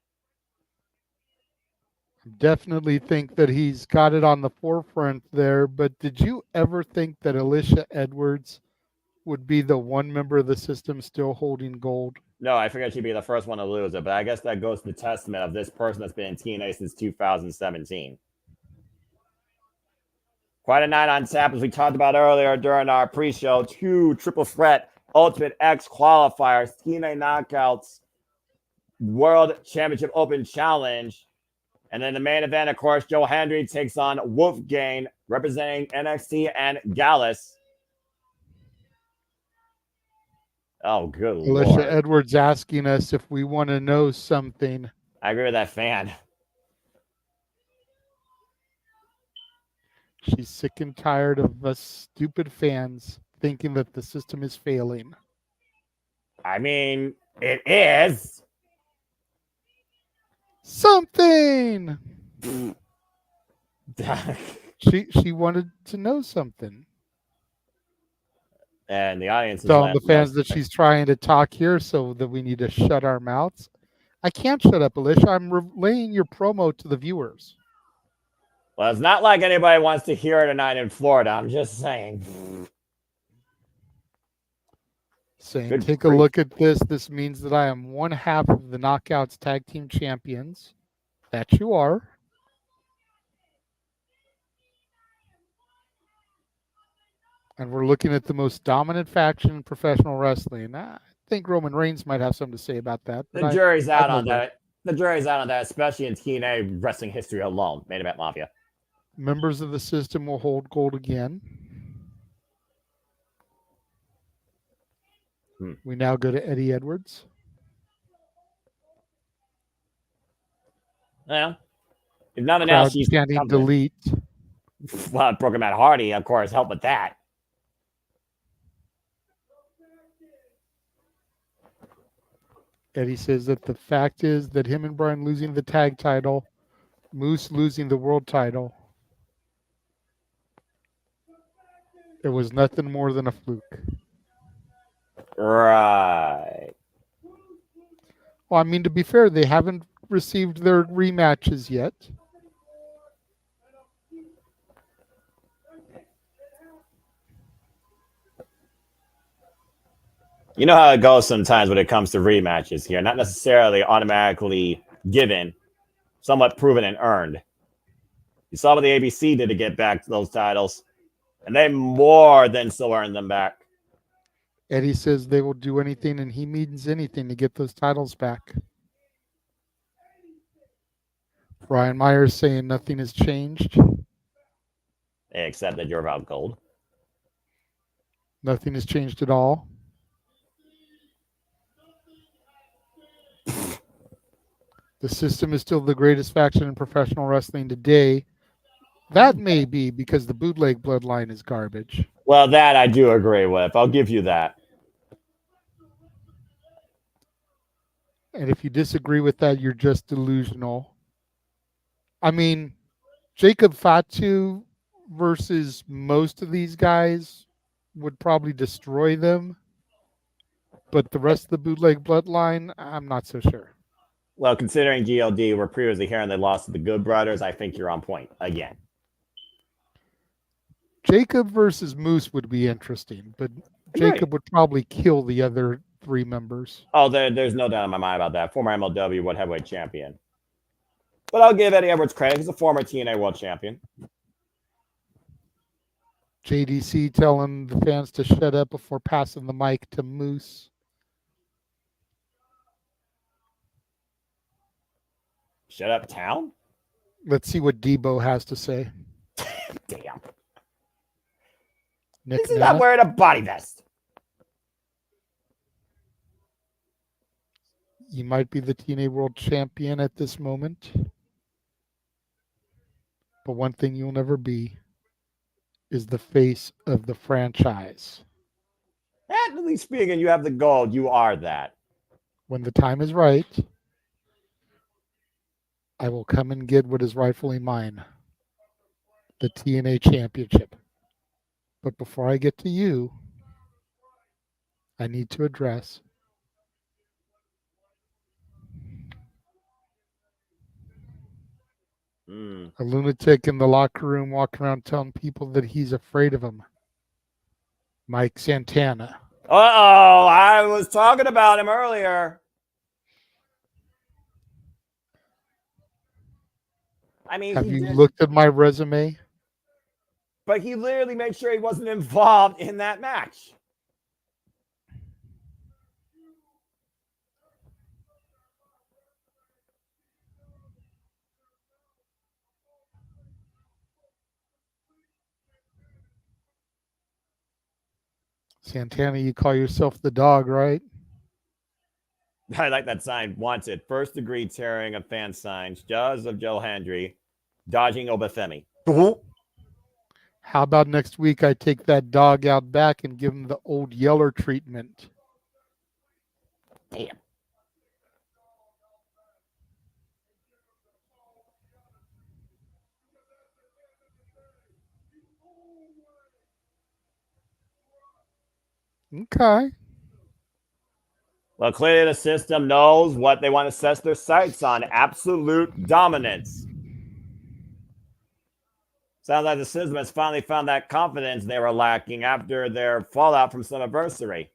S18: Definitely think that he's got it on the forefront there, but did you ever think that Alicia Edwards would be the one member of the system still holding gold?
S19: No, I figured she'd be the first one to lose it, but I guess that goes to the testament of this person that's been in TNA since 2017. Quite a night on tap, as we talked about earlier during our pre-show. 2 triple threat Ultimate X qualifiers, TNA Knockouts World Championship Open Challenge. And then the main event, of course, Joe Hendry takes on Wolfgang, representing NXT and Gallus. Oh, good Lord.
S18: Alicia Edwards asking us if we want to know something.
S19: I agree with that fan.
S18: She's sick and tired of us stupid fans thinking that the system is failing.
S19: I mean, it is.
S18: Something. she wanted to know something.
S19: And the audience is
S18: telling the fans that she's trying to talk here, so that we need to shut our mouths. I can't shut up, Alicia. I'm relaying your promo to the viewers.
S19: Well, it's not like anybody wants to hear it tonight in Florida. I'm just saying.
S18: Saying, take a look at this. This means that I am one half of the Knockouts Tag Team Champions. That you are. And we're looking at the most dominant faction in professional wrestling. I think Roman Reigns might have something to say about that.
S19: The jury's out on that. The jury's out on that, especially in TNA wrestling history alone. Main Event Mafia.
S18: Members of the system will hold gold again. We now go to Eddie Edwards.
S19: Yeah. If nothing
S18: Crowd
S19: else, she's
S18: standing delete.
S19: Well, Brooker Matt Hardy, of course, helped with that.
S18: Eddie says that the fact is that him and Brian losing the tag title, Moose losing the world title, it was nothing more than a fluke.
S19: Right.
S18: Well, I mean, to be fair, they haven't received their rematches yet.
S19: You know how it goes sometimes when it comes to rematches here. Not necessarily automatically given, somewhat proven and earned. You saw what the ABC did to get back those titles, and they more than so earned them back.
S18: Eddie says they will do anything, and he means anything to get those titles back. Brian Myers saying nothing has changed.
S19: Except that you're about gold.
S18: Nothing has changed at all. The system is still the greatest faction in professional wrestling today. That may be because the bootleg bloodline is garbage.
S19: Well, that I do agree with. I'll give you that.
S18: And if you disagree with that, you're just delusional. I mean, Jacob Fatu versus most of these guys would probably destroy them. But the rest of the bootleg bloodline, I'm not so sure.
S19: Well, considering GLD were previously here and they lost to the Good Brothers, I think you're on point again.
S18: Jacob versus Moose would be interesting, but Jacob would probably kill the other three members.
S19: Oh, there's no doubt in my mind about that. Former MLW World Heavyweight Champion. But I'll give Eddie Edwards credit. He's a former TNA World Champion.
S18: JDC telling the fans to shut up before passing the mic to Moose.
S19: Shut up, town?
S18: Let's see what Debo has to say.
S19: Damn.
S18: Nick
S19: This is not wearing a body vest.
S18: You might be the TNA World Champion at this moment. But one thing you'll never be is the face of the franchise.
S19: At least speaking, you have the gold. You are that.
S18: When the time is right, I will come and get what is rightfully mine. The TNA Championship. But before I get to you, I need to address a lunatic in the locker room walking around telling people that he's afraid of him. Mike Santana.
S19: Uh-oh, I was talking about him earlier. I mean,
S18: have you looked at my resume?
S19: But he literally made sure he wasn't involved in that match.
S18: Santana, you call yourself the dog, right?
S19: I like that sign. Wanted. First degree tearing of fan signs. Jaws of Joe Hendry. Dodging Obafemi.
S18: How about next week I take that dog out back and give him the old Yeller treatment?
S19: Damn.
S18: Okay.
S19: Well, clearly the system knows what they want to set their sights on. Absolute dominance. Sounds like the system has finally found that confidence they were lacking after their fallout from Slammiversary.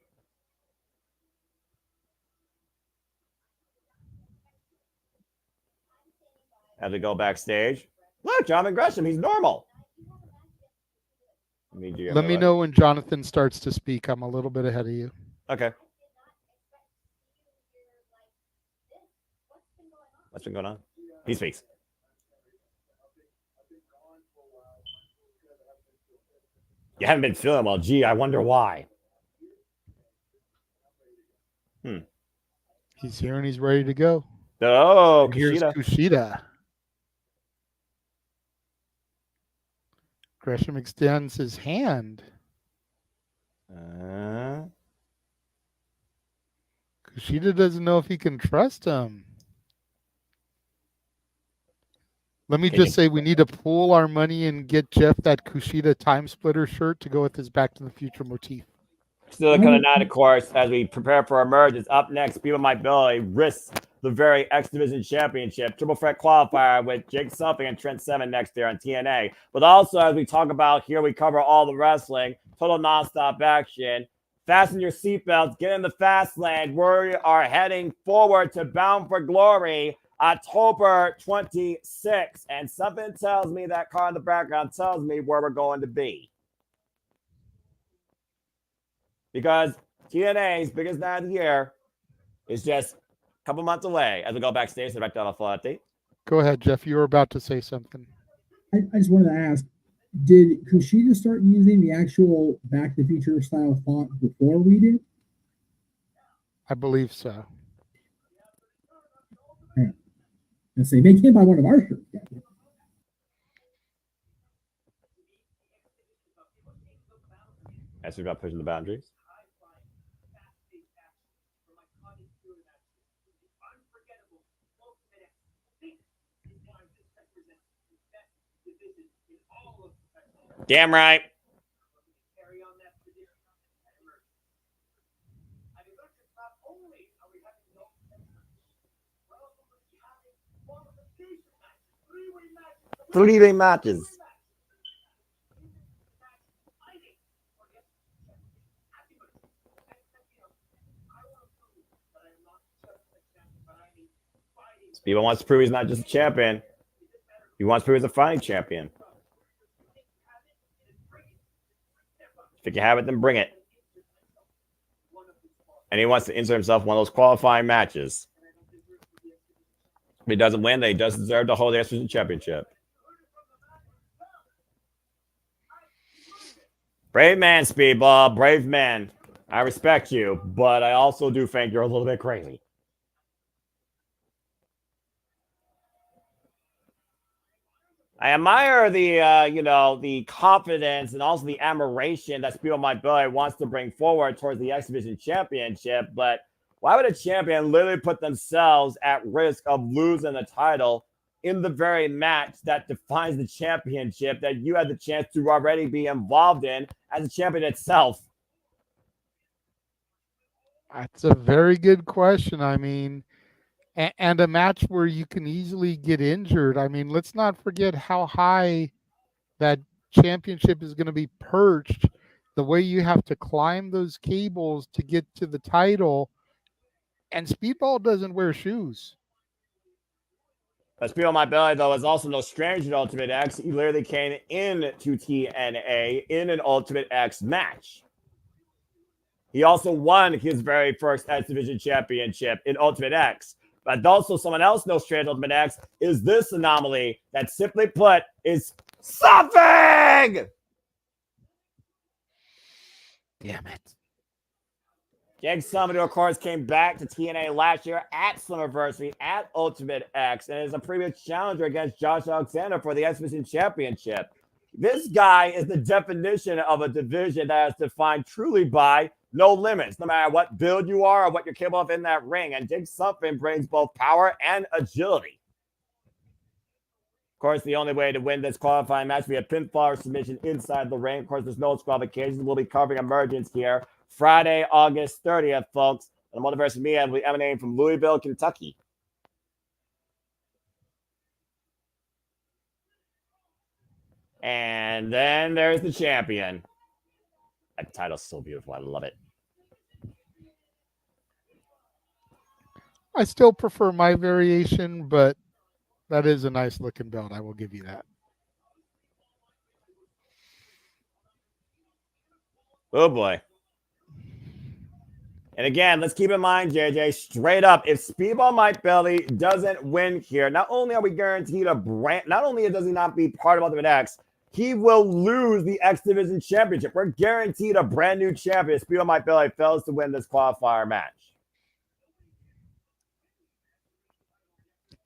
S19: As we go backstage. Look, Jonathan Gresham, he's normal.
S18: Let me know when Jonathan starts to speak. I'm a little bit ahead of you.
S19: Okay. What's been going on? He speaks. You haven't been feeling well. Gee, I wonder why.
S18: He's here and he's ready to go.
S19: Oh,
S18: and here's
S19: Kushida.
S18: Kushida. Gresham extends his hand. Kushida doesn't know if he can trust him. Let me just say we need to pool our money and get Jeff that Kushida time splitter shirt to go with his Back to the Future motif.
S19: Still coming out, of course, as we prepare for emergence. Up next, People Might Billy risks the very X Division Championship. Triple threat qualifier with Jake Something and Trent Seven next there on TNA. But also, as we talk about here, we cover all the wrestling, total nonstop action. Fasten your seatbelts, get in the fast lane. We are heading forward to Bound for Glory, October 26th. And something tells me, that car in the background tells me where we're going to be. Because TNA's biggest night of the year is just a couple months away as we go backstage to back down a full update.
S18: Go ahead, Jeff. You were about to say something.
S17: I just wanted to ask, did Kushida start using the actual Back to the Future style font before we did?
S18: I believe so.
S17: Yeah. And say, they came by one of our shirts. Yeah.
S19: As we got pushing the boundaries. Damn right. Three-way matches. Speedball wants to prove he's not just a champion. He wants to prove he's a fighting champion. If you have it, then bring it. And he wants to insert himself in one of those qualifying matches. If he doesn't win, then he does deserve to hold the X Division Championship. Brave man, Speedball. Brave man. I respect you, but I also do think you're a little bit crazy. I admire the, the confidence and also the admiration that Speedball Mike Billy wants to bring forward towards the X Division Championship. But why would a champion literally put themselves at risk of losing the title in the very match that defines the championship that you had the chance to already be involved in as a champion itself?
S18: That's a very good question. I mean, and a match where you can easily get injured. I mean, let's not forget how high that championship is going to be perched. The way you have to climb those cables to get to the title. And Speedball doesn't wear shoes.
S19: But Speedball My Belly, though, is also no stranger to Ultimate X. He literally came into TNA in an Ultimate X match. He also won his very first X Division Championship in Ultimate X. But also someone else no stranger to Ultimate X is this anomaly that, simply put, is something!
S18: Damn it.
S19: Jake Summit, of course, came back to TNA last year at Summerversary at Ultimate X and is a previous challenger against Josh Alexander for the X Division Championship. This guy is the definition of a division that is defined truly by no limits, no matter what build you are or what you're capable of in that ring. And Jake Something brings both power and agility. Of course, the only way to win this qualifying match will be a pinfall or submission inside the ring. Of course, there's no disqualifications. We'll be covering emergence here Friday, August 30th, folks. And the Multiverse of Media will be emanating from Louisville, Kentucky. And then there's the champion. That title's so beautiful. I love it.
S18: I still prefer my variation, but that is a nice looking belt. I will give you that.
S19: Oh, boy. And again, let's keep in mind, JJ, straight up, if Speedball Mike Belly doesn't win here, not only are we guaranteed a brand, not only does he not be part of Ultimate X, he will lose the X Division Championship. We're guaranteed a brand new champion. Speedball Mike Belly fails to win this qualifier match.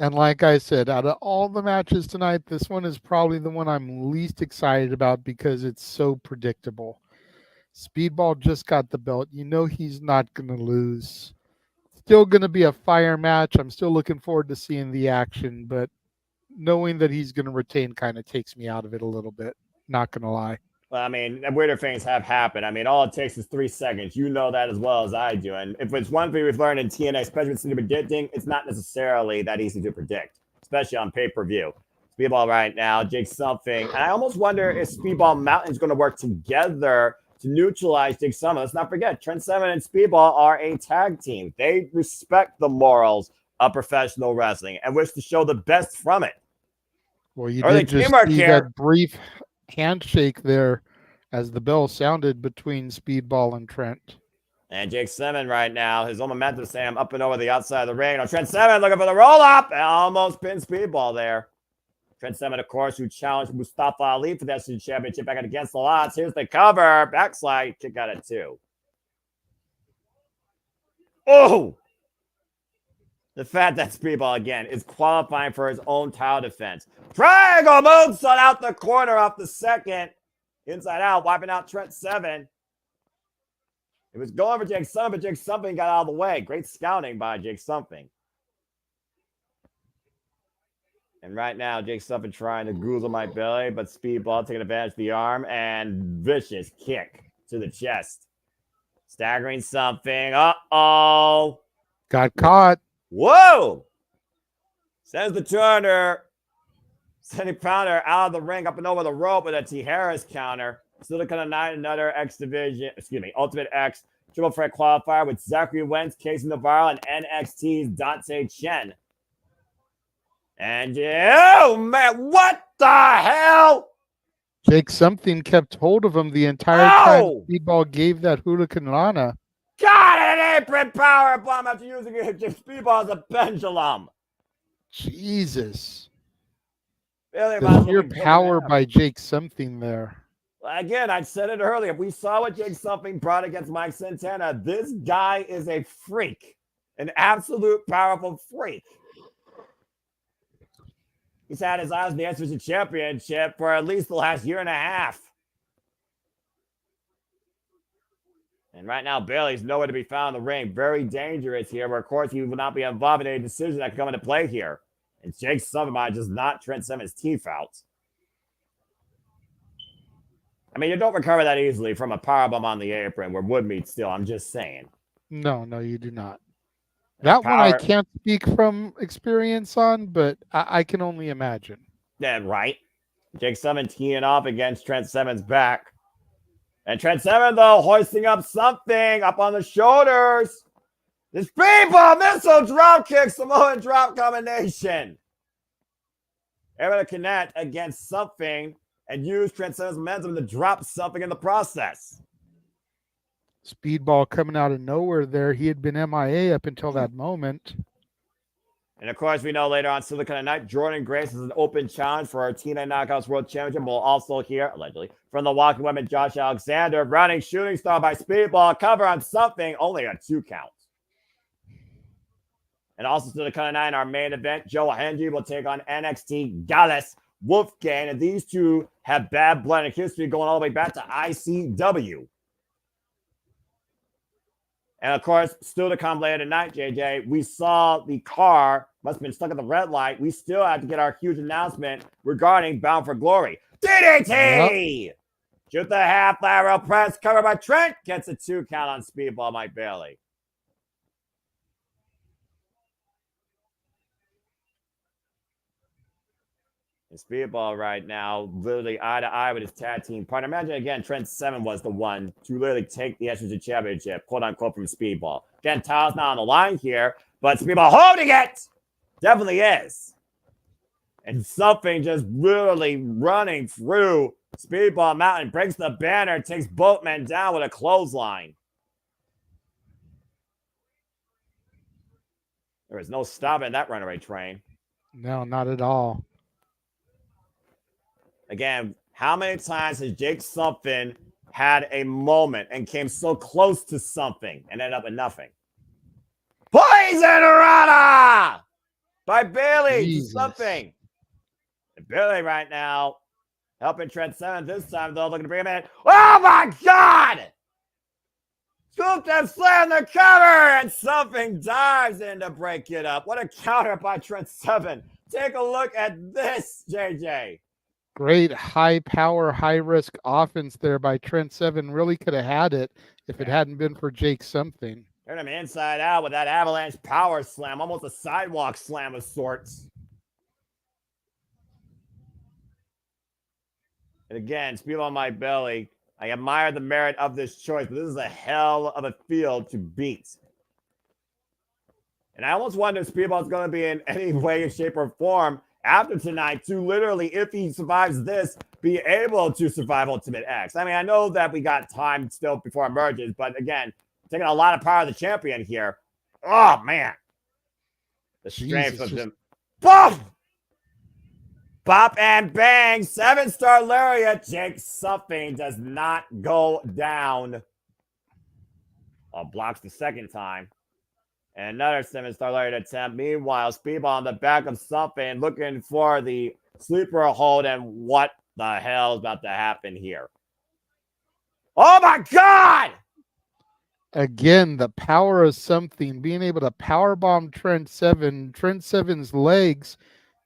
S18: And like I said, out of all the matches tonight, this one is probably the one I'm least excited about because it's so predictable. Speedball just got the belt. You know he's not going to lose. Still going to be a fire match. I'm still looking forward to seeing the action, but knowing that he's going to retain kind of takes me out of it a little bit. Not going to lie.
S19: Well, I mean, weirder things have happened. I mean, all it takes is 3 seconds. You know that as well as I do. And if it's one thing we've learned in TNA, especially with predicting, it's not necessarily that easy to predict, especially on pay-per-view. Speedball right now, Jake something. And I almost wonder if Speedball Mountain's going to work together to neutralize Jake Summit. Let's not forget, Trent Seven and Speedball are a tag team. They respect the morals of professional wrestling and wish to show the best from it.
S18: Well, you did just see that brief handshake there as the bell sounded between Speedball and Trent.
S19: And Jake Seven right now, his own momentum Sam up and over the outside of the ring. Now Trent Seven looking for the roll-up and almost pinned Speedball there. Trent Seven, of course, who challenged Mustafa Ali for the SC Championship back against the odds. Here's the cover. Backslide. Kick out at 2. Oh! The fact that Speedball, again, is qualifying for his own title defense. Triangle moonsault out the corner off the second. Inside out, wiping out Trent Seven. It was going for Jake Something, but Jake Something got out of the way. Great scouting by Jake Something. And right now, Jake Something trying to goozle my belly, but Speedball taking advantage of the arm and vicious kick to the chest. Staggering Something. Uh-oh.
S18: Got caught.
S19: Whoa! Sends the Turner. Sending Pounder out of the ring up and over the rope with a T. Harris counter. Still kind of nine, another Ultimate X triple threat qualifier with Zachary Wentz, Casey Navarro, and NXT's Dante Chen. And oh man, what the hell?
S18: Jake Something kept hold of him the entire time Speedball gave that Hurricane Rana.
S19: Got an apron power bomb after using it. Speedball as a pendulum.
S18: Jesus.
S19: Really,
S18: the sheer power by Jake Something there.
S19: Again, I said it earlier. We saw what Jake Something brought against Mike Santana. This guy is a freak. An absolute powerful freak. He's had his eyes on the SWC Championship for at least the last year and a half. And right now, Bailey's nowhere to be found in the ring. Very dangerous here, where, of course, he will not be involved in any decision that could come into play here. And Jake Something might just not Trent Seven's teeth out. I mean, you don't recover that easily from a powerbomb on the apron where wood meets steel. I'm just saying.
S18: No, you do not. That one I can't speak from experience on, but I can only imagine.
S19: Yeah, right. Jake Something teeing off against Trent Seven's back. And Trent Seven, though, hoisting up something up on the shoulders. This people missile drop kick, Samoan drop combination. Able to connect against Something and use Trent Seven's momentum to drop Something in the process.
S18: Speedball coming out of nowhere there. He had been MIA up until that moment.
S19: And, of course, we know later on Silicon Night, Jordan Grace is an open challenge for our TNA Knockouts World Championship. We'll also hear, allegedly, from the walking women, Josh Alexander, running shooting star by Speedball, cover on Something, only a 2 count. And also Silicon Night, our main event, Joe Hendry will take on NXT Gallus Wolfgang. And these two have bad blood and history going all the way back to ICW. And, of course, still to come later tonight, JJ, we saw the car must have been stuck at the red light. We still have to get our huge announcement regarding Bound for Glory. DDT! Yep. Shoot the half lateral press, covered by Trent. Gets a 2 count on Speedball, Mike Bailey. And Speedball right now, literally eye to eye with his tag team partner. Imagine again, Trent Seven was the one to literally take the SWC Championship, quote unquote, from Speedball. Again, title's not on the line here, but Speedball holding it! Definitely is. And Something just literally running through Speedball Mountain, breaks the banner, takes both men down with a clothesline. There is no stopping that runaway train.
S18: No, not at all.
S19: Again, how many times has Jake Something had a moment and came so close to something and ended up with nothing? Poison Rana! by Bailey
S18: Jesus.
S19: to something. And Bailey right now helping Trent Seven this time, though, looking to bring him in. Oh, my God! Scooped and slammed the cover, and something dives in to break it up. What a counter by Trent Seven. Take a look at this, JJ.
S18: Great high power, high risk offense there by Trent Seven. Really could have had it if it hadn't been for Jake something.
S19: Turn him inside out with that avalanche power slam, almost a sidewalk slam of sorts. And again, Speed on my belly. I admire the merit of this choice, but this is a hell of a field to beat. And I almost wonder if Speedball is going to be in any way, shape, or form after tonight to literally, if he survives this, be able to survive Ultimate X. I mean, I know that we got time still before it merges, but again, taking a lot of power of the champion here. Oh, man. The strength of him. Boom! Bop and bang. 7-star lariat. Jake something does not go down. Oh, blocks the second time. And another 7-star lariat attempt. Meanwhile, Speedball on the back of something looking for the sleeper hold. And what the hell is about to happen here? Oh, my God!
S18: Again, the power of something. Being able to powerbomb Trent Seven. Trent Seven's legs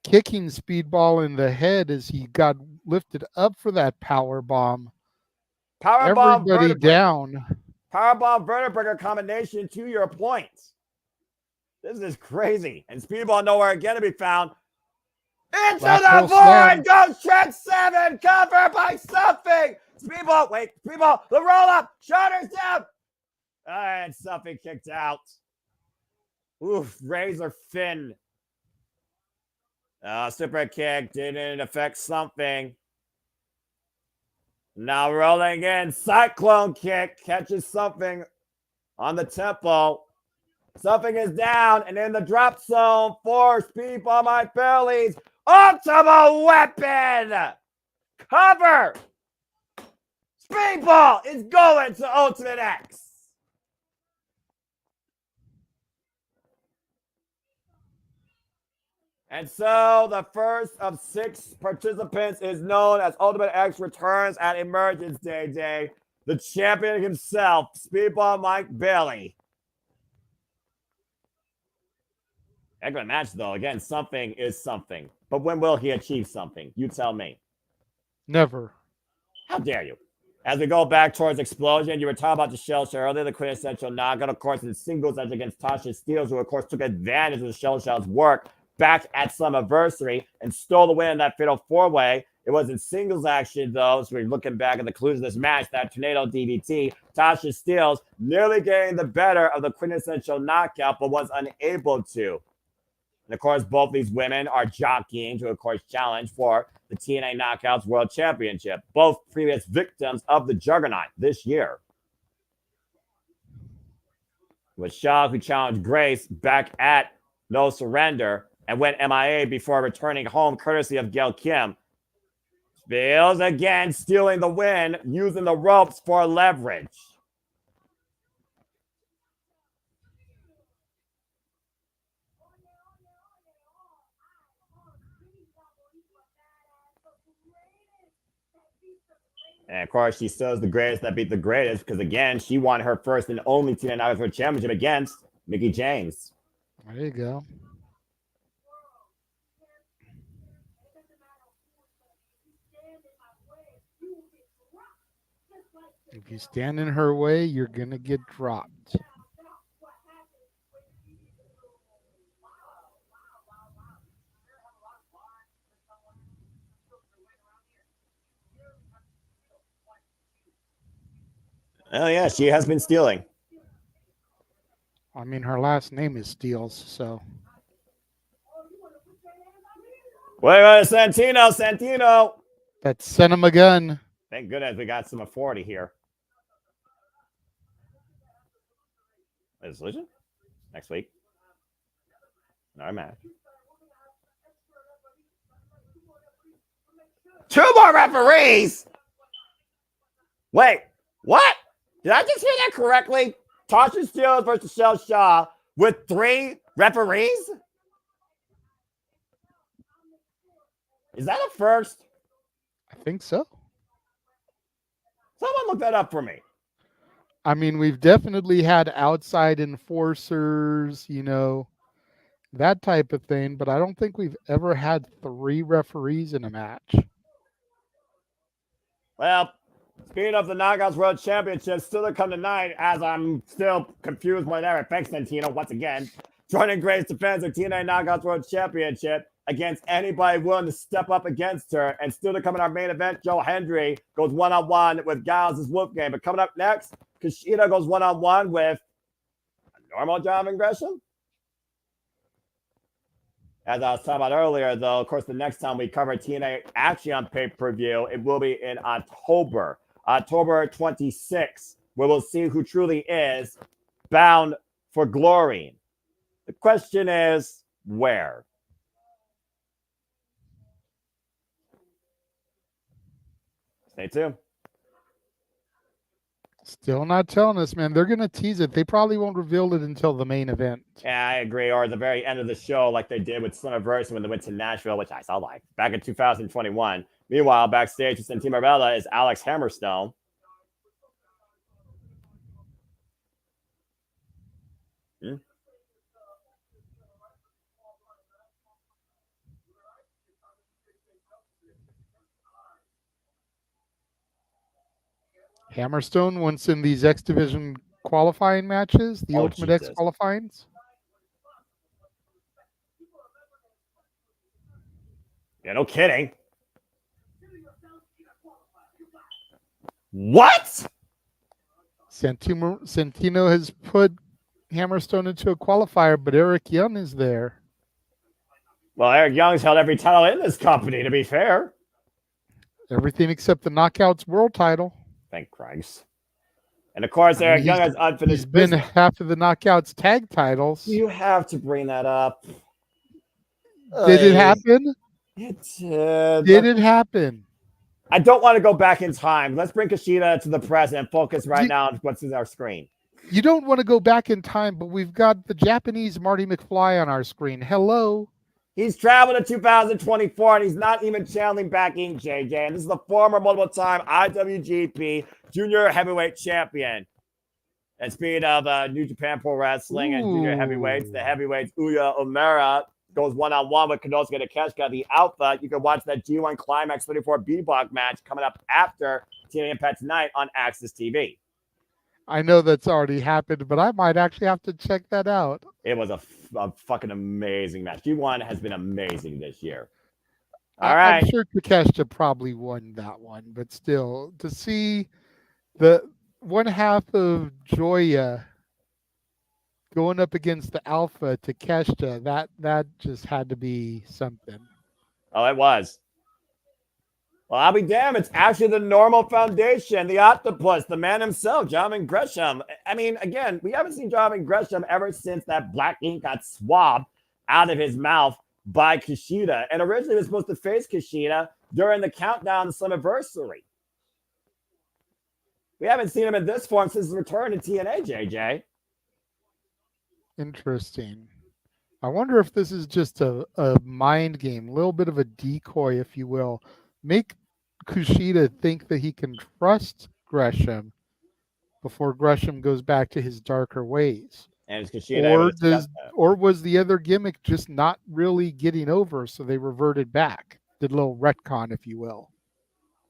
S18: kicking Speedball in the head as he got lifted up for that power bomb. Everybody down.
S19: Powerbomb vertebrae combination to your point. This is crazy. And Speedball nowhere again to be found. Into the void goes Trent Seven. Cover by something. Speedball, wait. Speedball, the roll up. Shoulders down. And something kicked out. Oof, razor thin. Super kick didn't affect something. Now rolling in. Cyclone kick catches something on the tempo. Something is down and in the drop zone for Speedball my bellies. Ultimate weapon. Cover. Speedball is going to Ultimate X. And so the first of 6 participants is known as Ultimate X returns at Emergence Day. The champion himself, Speedball Mike Bailey. Excellent match, though. Again, something is something. But when will he achieve something? You tell me.
S18: Never.
S19: How dare you? As we go back towards Explosion, you were talking about the Shell Show earlier, the quintessential knockout, of course, in singles match against Tasha Steelz, who, of course, took advantage of the Shell Show's work back at Slammiversary and stole the win in that fatal 4-way. It was in singles action, though, so we're looking back at the clues of this match, that Tornado DVT. Tasha Steelz nearly getting the better of the quintessential knockout, but was unable to. And, of course, both these women are jockeying to, of course, challenge for the TNA Knockouts World Championship. Both previous victims of the Juggernaut this year. With Shaw, who challenged Grace back at No Surrender and went MIA before returning home courtesy of Gail Kim. Steelz again stealing the win, using the ropes for leverage. And, of course, she still is the greatest that beat the greatest because, again, she won her first and only TNA Knockouts World Championship against Mickie James.
S18: There you go. If you stand in her way, you're going to get dropped.
S19: Oh, yeah, she has been stealing.
S18: I mean, her last name is Steelz, so.
S19: Wait, Santino.
S18: That's send him a gun.
S19: Thank goodness we got some authority here. Resolution? Next week. Another match. 2 more referees? Wait, what? Did I just hear that correctly? Tasha Steelz versus Shell Shaw with 3 referees? Is that a first?
S18: I think so.
S19: Someone look that up for me.
S18: I mean, we've definitely had outside enforcers, that type of thing, but I don't think we've ever had 3 referees in a match.
S19: Well, speaking of the Knockouts World Championship, still to come tonight, as I'm still confused by that. Thanks, Santino, once again. Jordan Grace defends her TNA Knockouts World Championship against anybody willing to step up against her. And still to come in our main event, Joe Hendry goes one-on-one with Giles' Wolfgang. But coming up next, Kushida goes one-on-one with a normal Jonathan Gresham. As I was talking about earlier, though, of course, the next time we cover TNA actually on pay-per-view, it will be in October 26th, where we'll see who truly is bound for glory. The question is, where? Stay tuned.
S18: Still not telling us, man. They're going to tease it. They probably won't reveal it until the main event.
S19: Yeah, I agree. Or at the very end of the show, like they did with Slammiversary when they went to Nashville, which I saw live back in 2021. Meanwhile, backstage with Santino Marella is Alex Hammerstone.
S18: Hammerstone once in these X Division qualifying matches, the Ultimate X qualifyings.
S19: Yeah, no kidding. What?
S18: Santino has put Hammerstone into a qualifier, but Eric Young is there.
S19: Well, Eric Young's held every title in this company, to be fair.
S18: Everything except the Knockouts World title.
S19: Thank Christ. And of course, Eric Young has unfinished
S18: He's been
S19: business.
S18: half of the Knockouts tag titles.
S19: You have to bring that up.
S18: Did it happen?
S19: It did.
S18: Did it happen?
S19: I don't want to go back in time. Let's bring Kushida to the present and focus right now on what's in our screen.
S18: You don't want to go back in time, but we've got the Japanese Marty McFly on our screen. Hello.
S19: He's traveled to 2024, and he's not even channeling back in, JJ. And this is the former multiple-time IWGP Junior Heavyweight Champion. And speaking of New Japan Pro Wrestling and Junior Heavyweights, the heavyweights Uya Umera goes one-on-one with Konosuke Takeshita, the Alpha. You can watch that G1 Climax 34 B-Block match coming up after TNA Impact tonight on Access TV.
S18: I know that's already happened, but I might actually have to check that out.
S19: It was a fucking amazing match. G1 has been amazing this year. All right.
S18: I'm sure Takeshita probably won that one, but still, to see the one half of Joya going up against the Alpha Takeshita, that just had to be something.
S19: Oh, it was. Well, I'll be damned. It's actually the Normal Foundation, the Octopus, the man himself, Jonathan Gresham. I mean, again, we haven't seen Jonathan Gresham ever since that black ink got swabbed out of his mouth by Kushida. And originally he was supposed to face Kushida during the countdown to Slammiversary. We haven't seen him in this form since his return to TNA, JJ.
S18: Interesting. I wonder if this is just a mind game, a little bit of a decoy, if you will. Make Kushida think that he can trust Gresham before Gresham goes back to his darker ways.
S19: And Kushida
S18: or was the other gimmick just not really getting over, so they reverted back? Did a little retcon, if you will.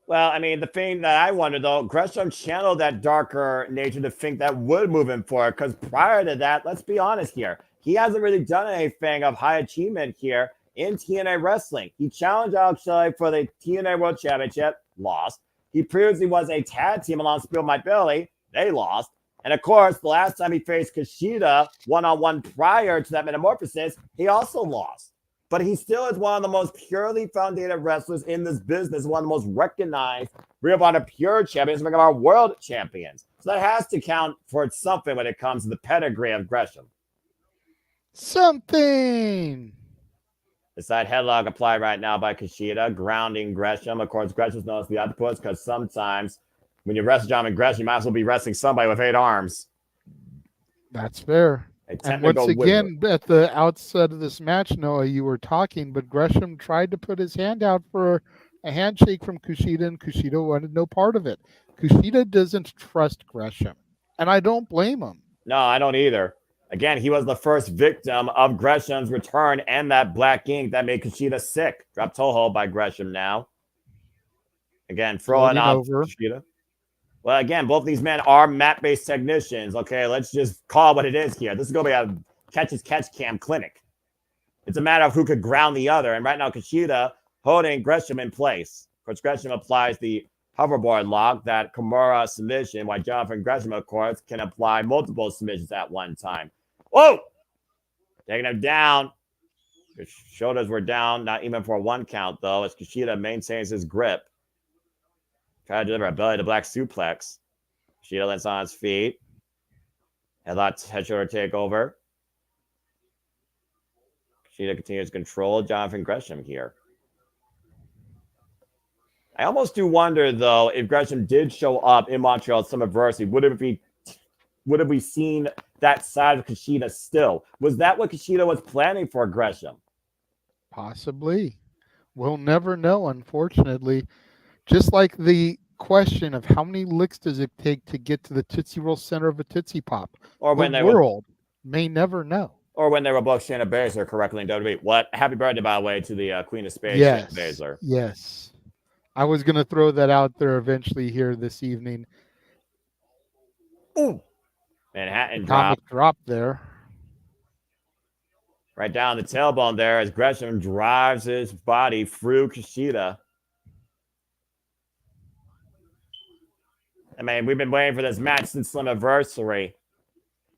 S19: Well, I mean, the thing that I wonder, though, Gresham channeled that darker nature to think that would move him forward, because prior to that, let's be honest here, he hasn't really done anything of high achievement here in TNA wrestling. He challenged Alex Shelley for the TNA World Championship, lost. He previously was a tag team along Spill My Billy, they lost. And of course, the last time he faced Kushida one-on-one prior to that metamorphosis, he also lost. But he still is one of the most purely founded wrestlers in this business, one of the most recognized Ring of Honor pure champions, Ring of Honor world champions. So that has to count for something when it comes to the pedigree of Gresham.
S18: Something.
S19: The side headlock applied right now by Kushida, grounding Gresham. Of course, Gresham's known as the octopus because sometimes when you wrestle Jonathan Gresham, you might as well be wrestling somebody with 8 arms.
S18: That's fair. And once again, at the outset of this match, Noah, you were talking, but Gresham tried to put his hand out for a handshake from Kushida, and Kushida wanted no part of it. Kushida doesn't trust Gresham, and I don't blame him.
S19: No, I don't either. Again, he was the first victim of Gresham's return and that black ink that made Kushida sick. Drop toe hold by Gresham now. Again, throwing off Kushida. Well, again, both of these men are mat-based technicians. Okay, let's just call it what it is here. This is going to be a catch-as-catch cam clinic. It's a matter of who could ground the other. And right now, Kushida holding Gresham in place. Of course, Gresham applies the hoverboard lock, that Kimura submission, while Jonathan Gresham, of course, can apply multiple submissions at one time. Whoa! Taking him down. His shoulders were down, not even for one count, though, as Kushida maintains his grip. Try to deliver a belly to black suplex. Kushida lands on his feet. Headlock, head shoulder takeover. Kushida continues to control Jonathan Gresham here. I almost do wonder, though, if Gresham did show up in Montreal Summerversary, would have we seen that side of Kushida still? Was that what Kushida was planning for Gresham?
S18: Possibly. We'll never know, unfortunately. Just like the question of how many licks does it take to get to the Tootsie Roll center of a Tootsie Pop?
S19: Or when
S18: the world may never know.
S19: Or when they were both Shayna Baszler correctly in WWE. What? Happy birthday, by the way, to the Queen of Spades,
S18: yes,
S19: Shayna Baszler.
S18: Yes. I was going to throw that out there eventually here this evening.
S19: Ooh. Manhattan
S18: drop there.
S19: Right down the tailbone there as Gresham drives his body through Kushida. I mean, we've been waiting for this match since Slammiversary.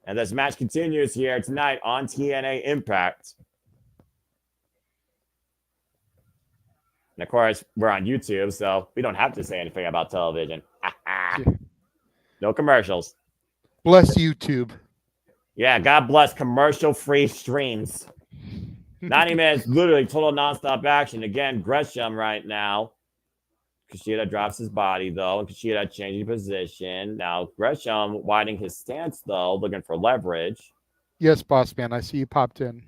S19: And this match continues here tonight on TNA Impact. And of course, we're on YouTube, so we don't have to say anything about television. No commercials.
S18: Bless YouTube.
S19: Yeah, God bless commercial-free streams. 90 minutes, literally total nonstop action. Again, Gresham right now. Kushida drops his body, though, and Kushida changing position. Now, Gresham widening his stance, though, looking for leverage.
S18: Yes, boss man, I see you popped in.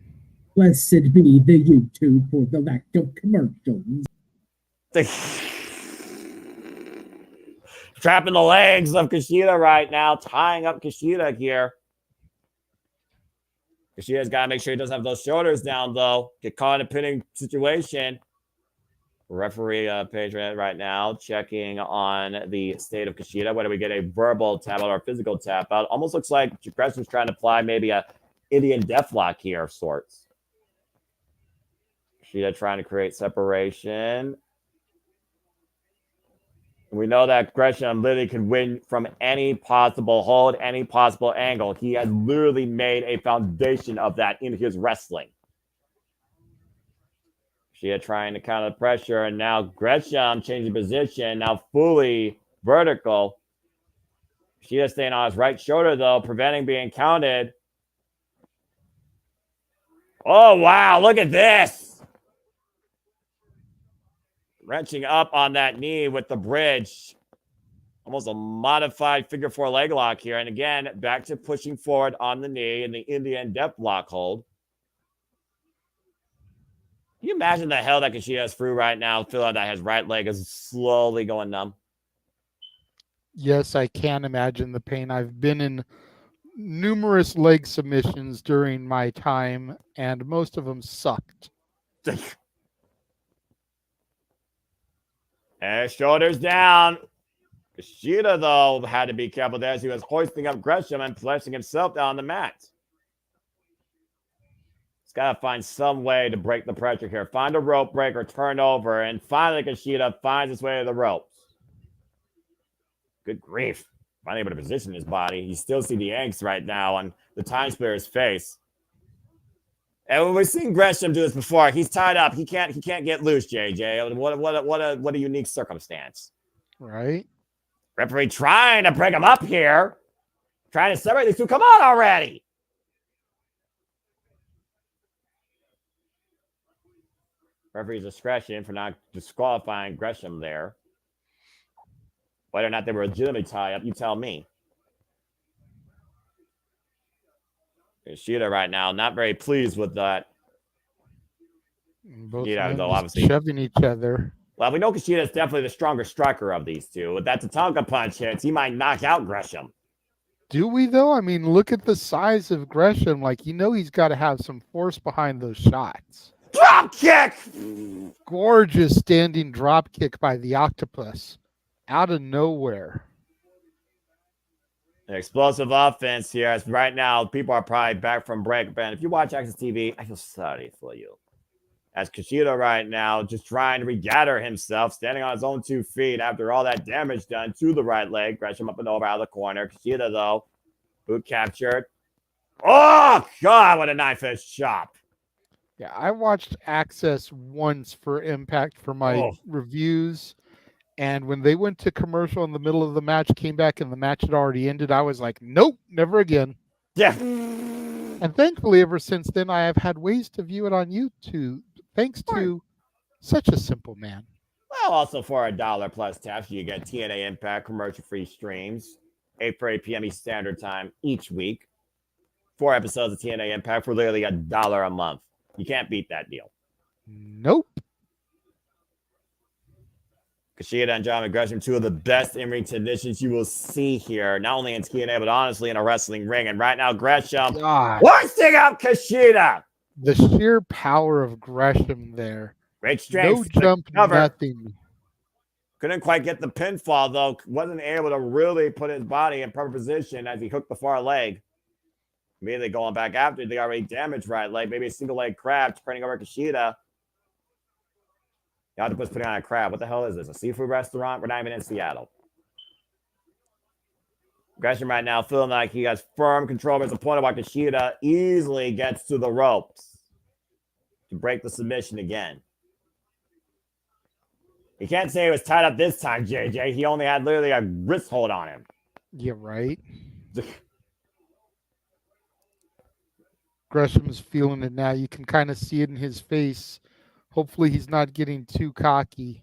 S17: Blessed be the YouTube for the lack of commercials.
S19: Trapping the legs of Kushida right now, tying up Kushida here. Kushida's got to make sure he doesn't have those shoulders down, though. Get caught in a pinning situation. Referee page right now checking on the state of Kushida. Whether we get a verbal tap out or a physical tap out. Almost looks like Gresham's trying to apply maybe a Indian deathlock here of sorts. Kushida trying to create separation. We know that Gresham literally can win from any possible hold, any possible angle. He has literally made a foundation of that in his wrestling. Kushida trying to counter the pressure, and now Gresham changing position, now fully vertical. Kushida staying on his right shoulder, though, preventing being counted. Oh, wow, look at this. Wrenching up on that knee with the bridge. Almost a modified figure four leg lock here. And again, back to pushing forward on the knee in the Indian death block hold. Can you imagine the hell that Kushida is through right now, feeling that his right leg is slowly going numb?
S18: Yes, I can imagine the pain. I've been in numerous leg submissions during my time, and most of them sucked.
S19: And shoulders down. Kushida, though, had to be careful there as he was hoisting up Gresham and placing himself down the mat. He's got to find some way to break the pressure here. Find a rope break or turn over. And finally, Kushida finds his way to the ropes. Good grief. Finally able to position his body. You still see the angst right now on the Time Splitter's face. And when we've seen Gresham do this before, he's tied up. He can't get loose, JJ. What a unique circumstance.
S18: Right.
S19: Referee trying to break him up here. Trying to separate these two. Come on already. Referee's discretion for not disqualifying Gresham there. Whether or not they were legitimately tied up, you tell me. Kushida right now, not very pleased with that.
S18: Both
S19: Kushida,
S18: men
S19: though,
S18: just
S19: obviously
S18: shoving each other.
S19: Well, we know Kushida is definitely the stronger striker of these two. If that Tatanka punch hits, he might knock out Gresham.
S18: Do we, though? I mean, look at the size of Gresham. Like, he's got to have some force behind those shots.
S19: Drop kick!
S18: Gorgeous standing drop kick by the Octopus. Out of nowhere.
S19: An explosive offense here. As right now, people are probably back from break. Ben, if you watch Access TV, I feel sorry for you. As Kushida right now just trying to regather himself, standing on his own 2 feet after all that damage done to the right leg. Gresham up and over out of the corner. Kushida, though, boot captured. Oh, God, what a knife-edge chop.
S18: Yeah, I watched Access once for Impact for my reviews. And when they went to commercial in the middle of the match, came back and the match had already ended, I was like, nope, never again.
S19: Yeah.
S18: And thankfully, ever since then, I have had ways to view it on YouTube, thanks to such a simple man.
S19: Well, also for $1 plus tax, you get TNA Impact commercial-free streams, 8:30 p.m. Eastern Standard Time each week. 4 episodes of TNA Impact for literally $1 a month. You can't beat that deal.
S18: Nope.
S19: Kushida and John Gresham, 2 of the best in-ring technicians you will see here, not only in TNA, but honestly in a wrestling ring. And right now, Gresham hoisting up Kushida.
S18: The sheer power of Gresham there.
S19: Great strength.
S18: No jump, nothing.
S19: Couldn't quite get the pinfall, though. Wasn't able to really put his body in proper position as he hooked the far leg. Immediately going back after the already damaged right leg. Maybe a single leg crab turning over Kushida. The Octopus putting on a crab. What the hell is this? A seafood restaurant? We're not even in Seattle. Gresham right now feeling like he has firm control of his opponent while Kushida easily gets to the ropes to break the submission again. You can't say it was tied up this time, JJ. He only had literally a wrist hold on him.
S18: Yeah, right. Gresham's feeling it now. You can kind of see it in his face. Hopefully he's not getting too cocky.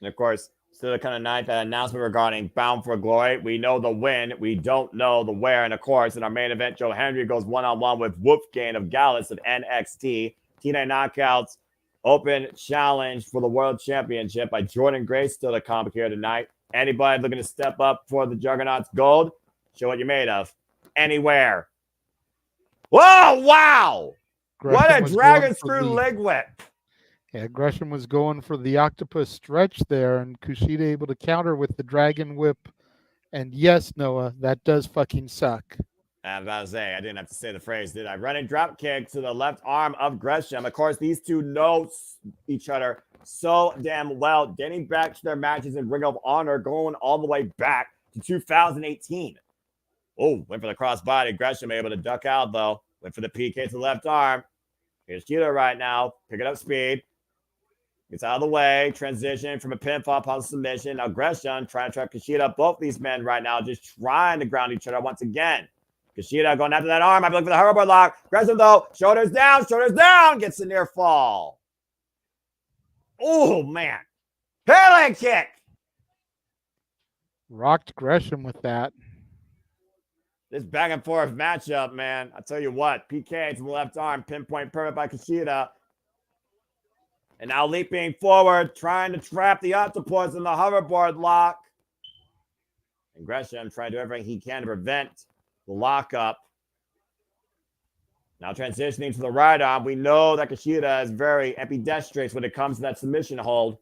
S19: And of course, still the kind of night that announcement regarding Bound for Glory. We know the when. We don't know the where. And of course, in our main event, Joe Hendry goes one-on-one with Wolfgang of Gallus of NXT. TNA Knockouts Open Challenge for the World Championship by Jordan Grace still to come here tonight. Anybody looking to step up for the Juggernaut's gold? Show what you're made of. Anywhere. Whoa, wow!
S18: Gresham
S19: what a dragon screw leg whip.
S18: Yeah, Gresham was going for the octopus stretch there, and Kushida able to counter with the dragon whip. And yes, Noah, that does fucking suck.
S19: I was about to say, I didn't have to say the phrase, did I? Running drop kick to the left arm of Gresham. Of course, these two know each other so damn well, dating back to their matches in Ring of Honor, going all the way back to 2018. Oh, went for the crossbody. Gresham able to duck out, though. Went for the PK to the left arm. Here's Kushida right now, picking up speed. Gets out of the way. Transition from a pinfall upon submission. Now Gresham trying to trap Kushida. Both these men right now just trying to ground each other once again. Kushida going after that arm. I'm looking for the hoverboard lock. Gresham, though, shoulders down, gets the near fall. Oh, man. Parallel kick.
S18: Rocked Gresham with that.
S19: This back and forth matchup, man. I tell you what, PK to the left arm, pinpoint perfect by Kushida. And now leaping forward, trying to trap the octopus in the hoverboard lock. And Gresham trying to do everything he can to prevent the lockup. Now transitioning to the right arm. We know that Kushida is very ambidextrous when it comes to that submission hold.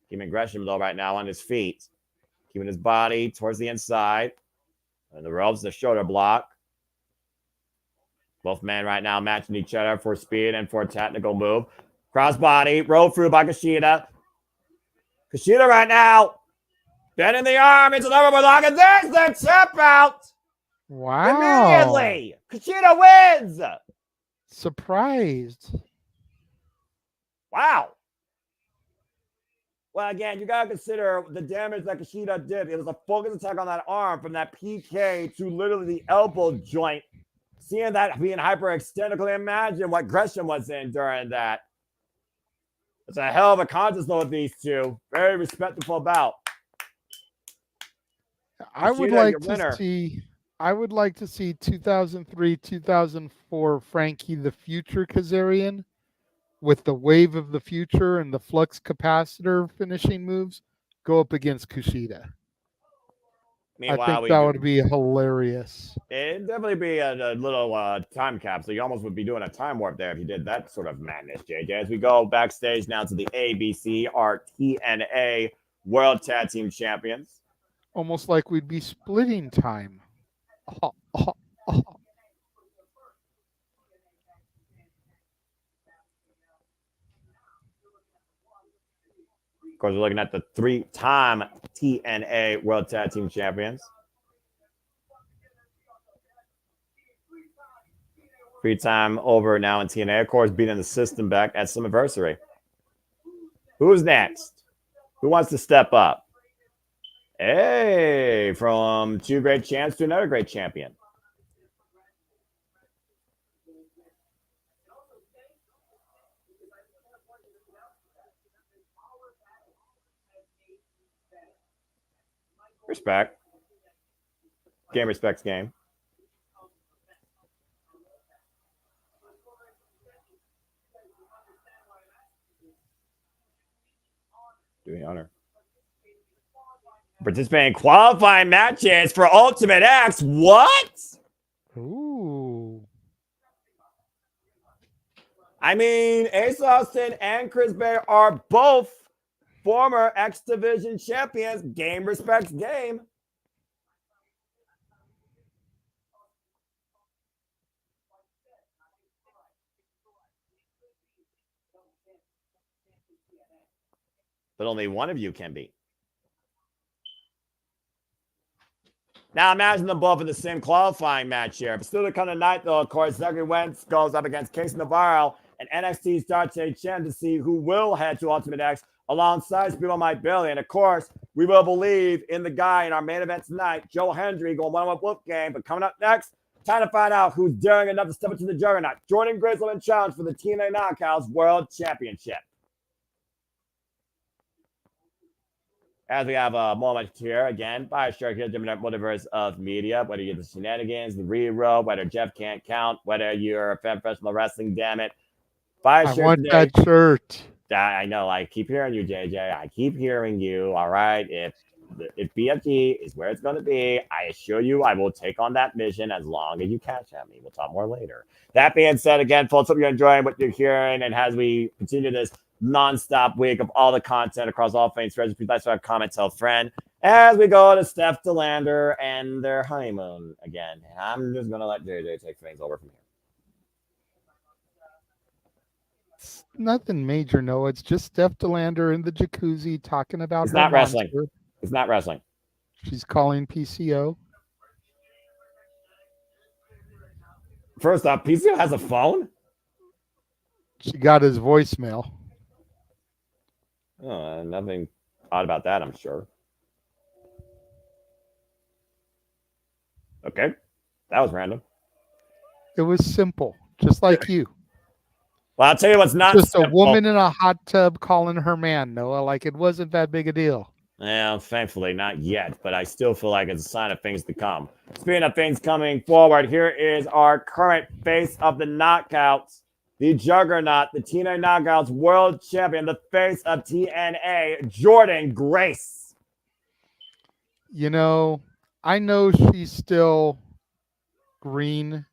S19: Keeping Gresham, though, right now on his feet. Keeping his body towards the inside. And the ropes, the shoulder block. Both men right now matching each other for speed and for a technical move. Crossbody, roll through by Kushida. Kushida right now. Bending the arm into the overboard lock. And there's the tap out.
S18: Wow.
S19: Immediately. Kushida wins.
S18: Surprised.
S19: Wow. Well, again, you got to consider the damage that Kushida did. It was a focus attack on that arm from that PK to literally the elbow joint. Seeing that being hyperextended, can imagine what Gresham was in during that. It's a hell of a contest though with these two. Very respectful bout.
S18: I would like to see I would like to see 2003, 2004 Frankie the Future Kazarian with the Wave of the Future and the Flux Capacitor finishing moves go up against Kushida. I
S19: Meanwhile,
S18: think that would be hilarious.
S19: It'd definitely be a little time capsule. You almost would be doing a time warp there if you did that sort of madness, JJ. As we go backstage now to the ABC, our TNA World Tag Team Champions.
S18: Almost like we'd be splitting time.
S19: Of course, we're looking at the 3-time TNA World Tag Team Champions. 3-time over now in TNA. Of course, beating the system back at Summerversary. Who's next? Who wants to step up? Hey, from 2 great champs to another great champion. Respect. Game respects game. Doing honor. Participating in qualifying matches for Ultimate X. What?
S18: Ooh.
S19: I mean, Ace Austin and Chris Bay are both former X Division champions. Game respects game. But only one of you can be. Now imagine them both in the same qualifying match here. But still to come tonight, though, of course, Zachary Wentz goes up against Casey Navarro and NXT Star Trade Champ to see who will head to Ultimate X alongside Speedo Mike Bailey. And of course, we will believe in the guy in our main event tonight, Joe Hendry, going one-on-one Wolfgang. But coming up next, time to find out who's daring enough to step into the juggernaut. Jordan Grizzleman challenge for the TNA Knockouts World Championship. As we have a moment here, again, by Shark here, JMN Multiverse of Media, whether you get the shenanigans, the reroll, whether Jeff can't count, whether you're a fan of professional wrestling, damn it. Buy a shirt
S18: I want
S19: today.
S18: that shirt.
S19: I know, I keep hearing you, JJ. I keep hearing you, all right? If BFG is where it's going to be, I assure you I will take on that mission as long as you catch at me. We'll talk more later. That being said, again, folks, hope you're enjoying what you're hearing, and as we continue this non-stop week of all the content across all things strategy, please like, subscribe, comment, tell a friend. As we go to Steph DeLander and their honeymoon again. I'm just going to let JJ take things over from here.
S18: It's nothing major, no. It's just Steph DeLander in the jacuzzi talking about
S19: It's
S18: her
S19: not
S18: monster.
S19: wrestling. It's not wrestling.
S18: She's calling PCO.
S19: First off, PCO has a phone?
S18: She got his voicemail.
S19: Oh, nothing odd about that, I'm sure. Okay. That was random.
S18: It was simple, just like you.
S19: Well, I'll tell you what's not
S18: just
S19: simple.
S18: A woman in a hot tub calling her man, Noah. Like it wasn't that big a deal.
S19: Well, thankfully, not yet, but I still feel like it's a sign of things to come. Speaking of things coming forward, here is our current face of the Knockouts, the Juggernaut, the TNA Knockouts World Champion, the face of TNA, Jordan Grace.
S18: You know, I know she's still green,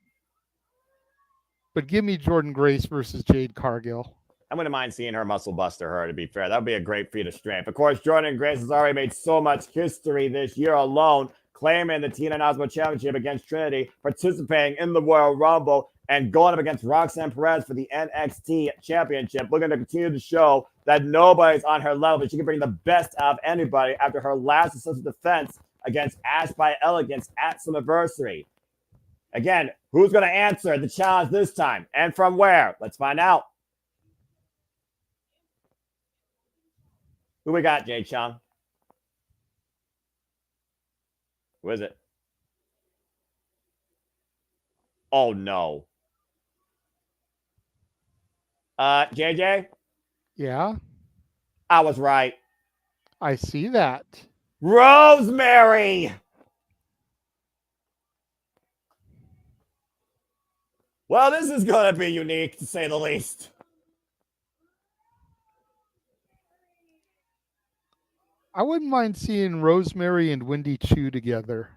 S18: but give me Jordan Grace versus Jade Cargill.
S19: I wouldn't mind seeing her muscle buster her, to be fair. That would be a great feat of strength. Of course, Jordan Grace has already made so much history this year alone, claiming the TNA Knockouts Championship against Trinity, participating in the Royal Rumble, and going up against Roxanne Perez for the NXT Championship, looking to continue to show that nobody's on her level, but she can bring the best out of anybody after her last successful defense against Ash by Elegance at Summerversary. Again, who's going to answer the challenge this time, and from where? Let's find out. Who we got, Jay Chung? Who is it? Oh, no. JJ?
S18: Yeah?
S19: I was right.
S18: I see that.
S19: Rosemary! Well, this is going to be unique, to say the least.
S18: I wouldn't mind seeing Rosemary and Wendy Chu together.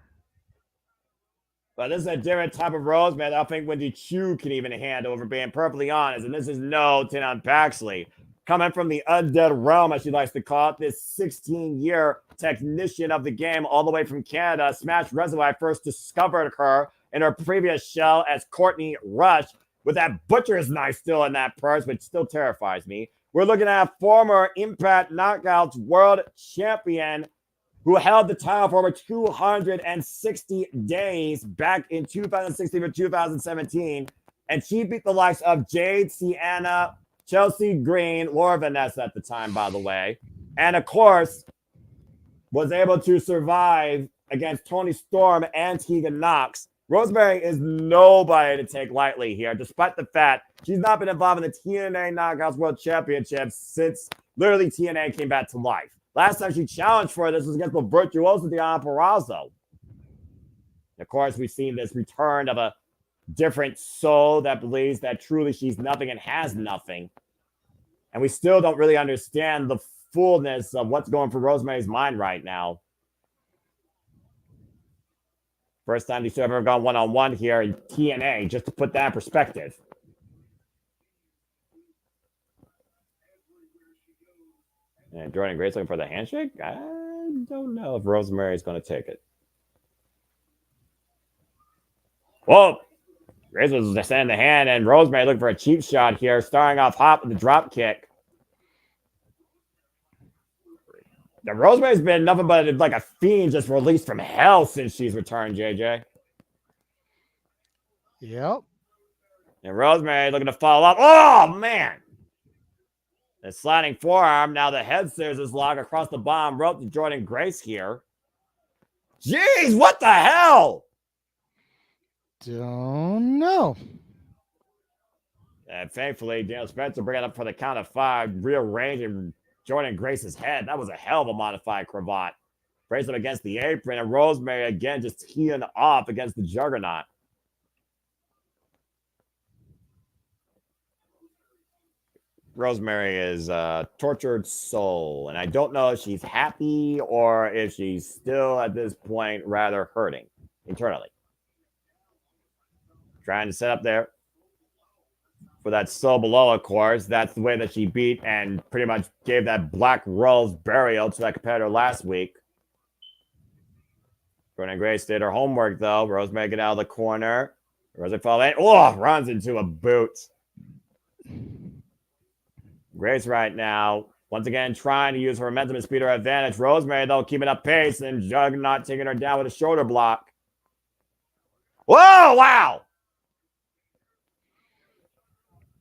S19: But this is a different type of Rosemary that I think Wendy Chu can even handle, for being perfectly honest. And this is no Tin Paxley. Coming from the undead realm, as she likes to call it, this 16-year technician of the game, all the way from Canada. Smash Reservoir, I first discovered her in her previous show as Courtney Rush, with that butcher's knife still in that purse, which still terrifies me. We're looking at former Impact Knockouts World Champion, who held the title for over 260 days back in 2016 or 2017. And she beat the likes of Jade, Sienna, Chelsea Green, Laura Vanessa at the time, by the way. And of course, was able to survive against Toni Storm and Tegan Knox. Rosemary is nobody to take lightly here, despite the fact she's not been involved in the TNA Knockouts World Championship since literally TNA came back to life. Last time she challenged for this was against the virtuoso Deonna Purrazzo. Of course, we've seen this return of a different soul that believes that truly she's nothing and has nothing. And we still don't really understand the fullness of what's going through Rosemary's mind right now. First time these two have ever gone one-on-one here in TNA, just to put that in perspective. And Jordan Grace looking for the handshake? I don't know if Rosemary is going to take it. Whoa! Grace was sending the hand, and Rosemary looking for a cheap shot here, starting off hot with the drop kick. Now, Rosemary's been nothing but like a fiend just released from hell since she's returned, JJ.
S18: Yep.
S19: And Rosemary looking to follow up. Oh, man! The sliding forearm. Now the head scissors lock across the bottom rope to Jordan Grace here. Jeez, what the hell?
S18: Don't know.
S19: And thankfully, Daniel Spencer bringing it up for the count of 5, rearranging Jordan Grace's head. That was a hell of a modified cravat. Brace him against the apron, and Rosemary again just teeing off against the Juggernaut. Rosemary is a tortured soul, and I don't know if she's happy or if she's still at this point rather hurting internally. Trying to set up there for that soul below, of course. That's the way that she beat and pretty much gave that Black Rose burial to that competitor last week. Jordan Grace did her homework, though. Rosemary get out of the corner. Rosemary falls in. Oh, runs into a boot. Grace right now, once again, trying to use her momentum and speed to her advantage. Rosemary, though, keeping up pace, and Juggernaut taking her down with a shoulder block. Whoa, wow!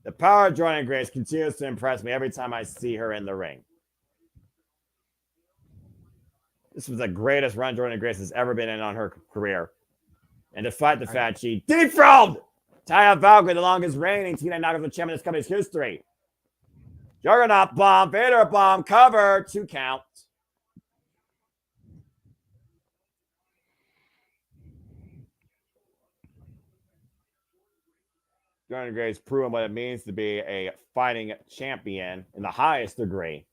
S19: The power of Jordan Grace continues to impress me every time I see her in the ring. This was the greatest run Jordan Grace has ever been in on her career. And despite the fact she dethroned Taya Valkyrie, the longest reigning TNA Knockouts champion in this company's history. Juggernaut bomb, Vader bomb, cover, 2 count. Jordan Grace proving what it means to be a fighting champion in the highest degree.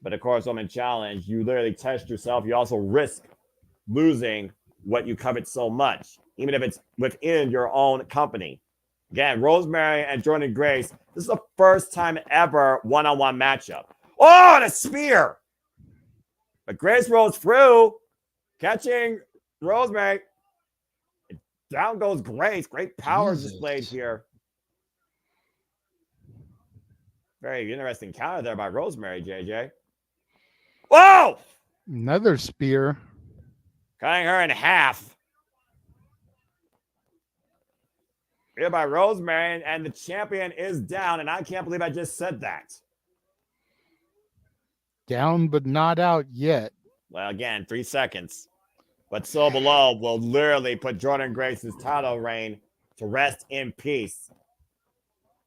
S19: But of course, Woman Challenge, you literally test yourself. You also risk losing what you covet so much, even if it's within your own company. Again, Rosemary and Jordan Grace, this is the first time ever one-on-one matchup. Oh, and a spear! But Grace rolls through, catching Rosemary. Down goes Grace. Great power displayed here. Very interesting counter there by Rosemary, JJ. Whoa!
S18: Another spear.
S19: Cutting her in half. Here by Rosemary, and the champion is down, and I can't believe I just said that.
S18: Down but not out yet.
S19: Well, again, 3 seconds. But So Below will literally put Jordan Grace's title reign to rest in peace.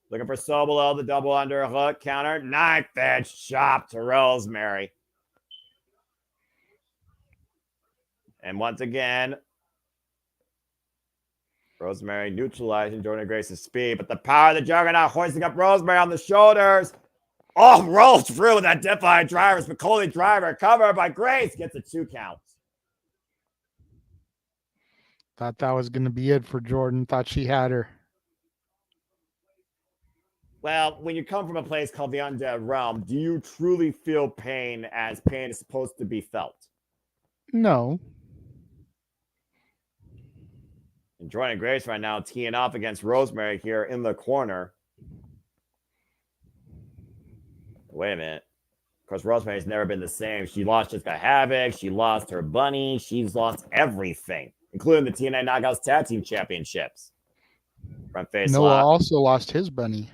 S19: Looking for So Below, the double underhook counter. Knife edge chop to Rosemary. And once again, Rosemary neutralizing Jordan Grace's speed, but the power of the Juggernaut hoisting up Rosemary on the shoulders. Oh, rolls through with that Defiant driver. Spicoli driver covered by Grace gets a 2 count.
S18: Thought that was going to be it for Jordan. Thought she had her.
S19: Well, when you come from a place called the Undead Realm, do you truly feel pain as pain is supposed to be felt?
S18: No.
S19: And Jordan Grace right now teeing off against Rosemary here in the corner. Wait a minute. Of course, Rosemary's never been the same. She lost Jessica Havoc. She lost her bunny. She's lost everything, including the TNA Knockouts Tag Team Championships. Front face
S18: Noah
S19: lock.
S18: also lost his bunny.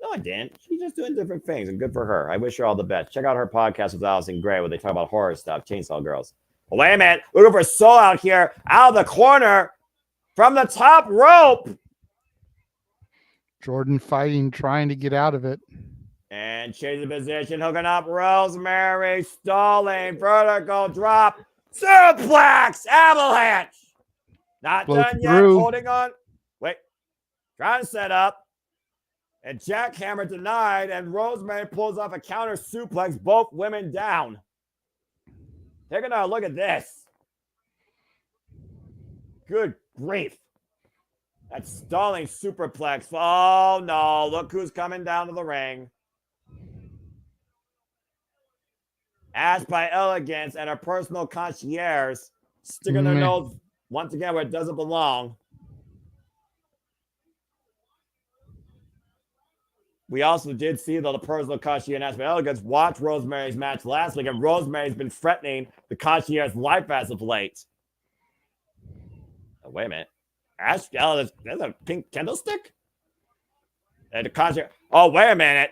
S19: No, I didn't. She's just doing different things, and good for her. I wish her all the best. Check out her podcast with Allison Gray where they talk about horror stuff, Chainsaw Girls. But wait a minute. Looking for Soul out here, out of the corner, from the top rope.
S18: Jordan fighting, trying to get out of it.
S19: And changing position, hooking up Rosemary, stalling, vertical drop, suplex, avalanche. Not done yet, holding on. Wait, trying to set up. And jackhammer denied, and Rosemary pulls off a counter suplex, both women down. Take another look at this. Good grief. That stalling superplex. Oh, no. Look who's coming down to the ring. Asked by Elegance and her personal concierge, sticking their nose once again where it doesn't belong. We also did see, though, the personal concierge asked by Elegance watch Rosemary's match last week, and Rosemary's been threatening the concierge's life as of late. Oh, wait a minute. Ash, oh, there's a pink candlestick? And the concierge, oh, wait a minute.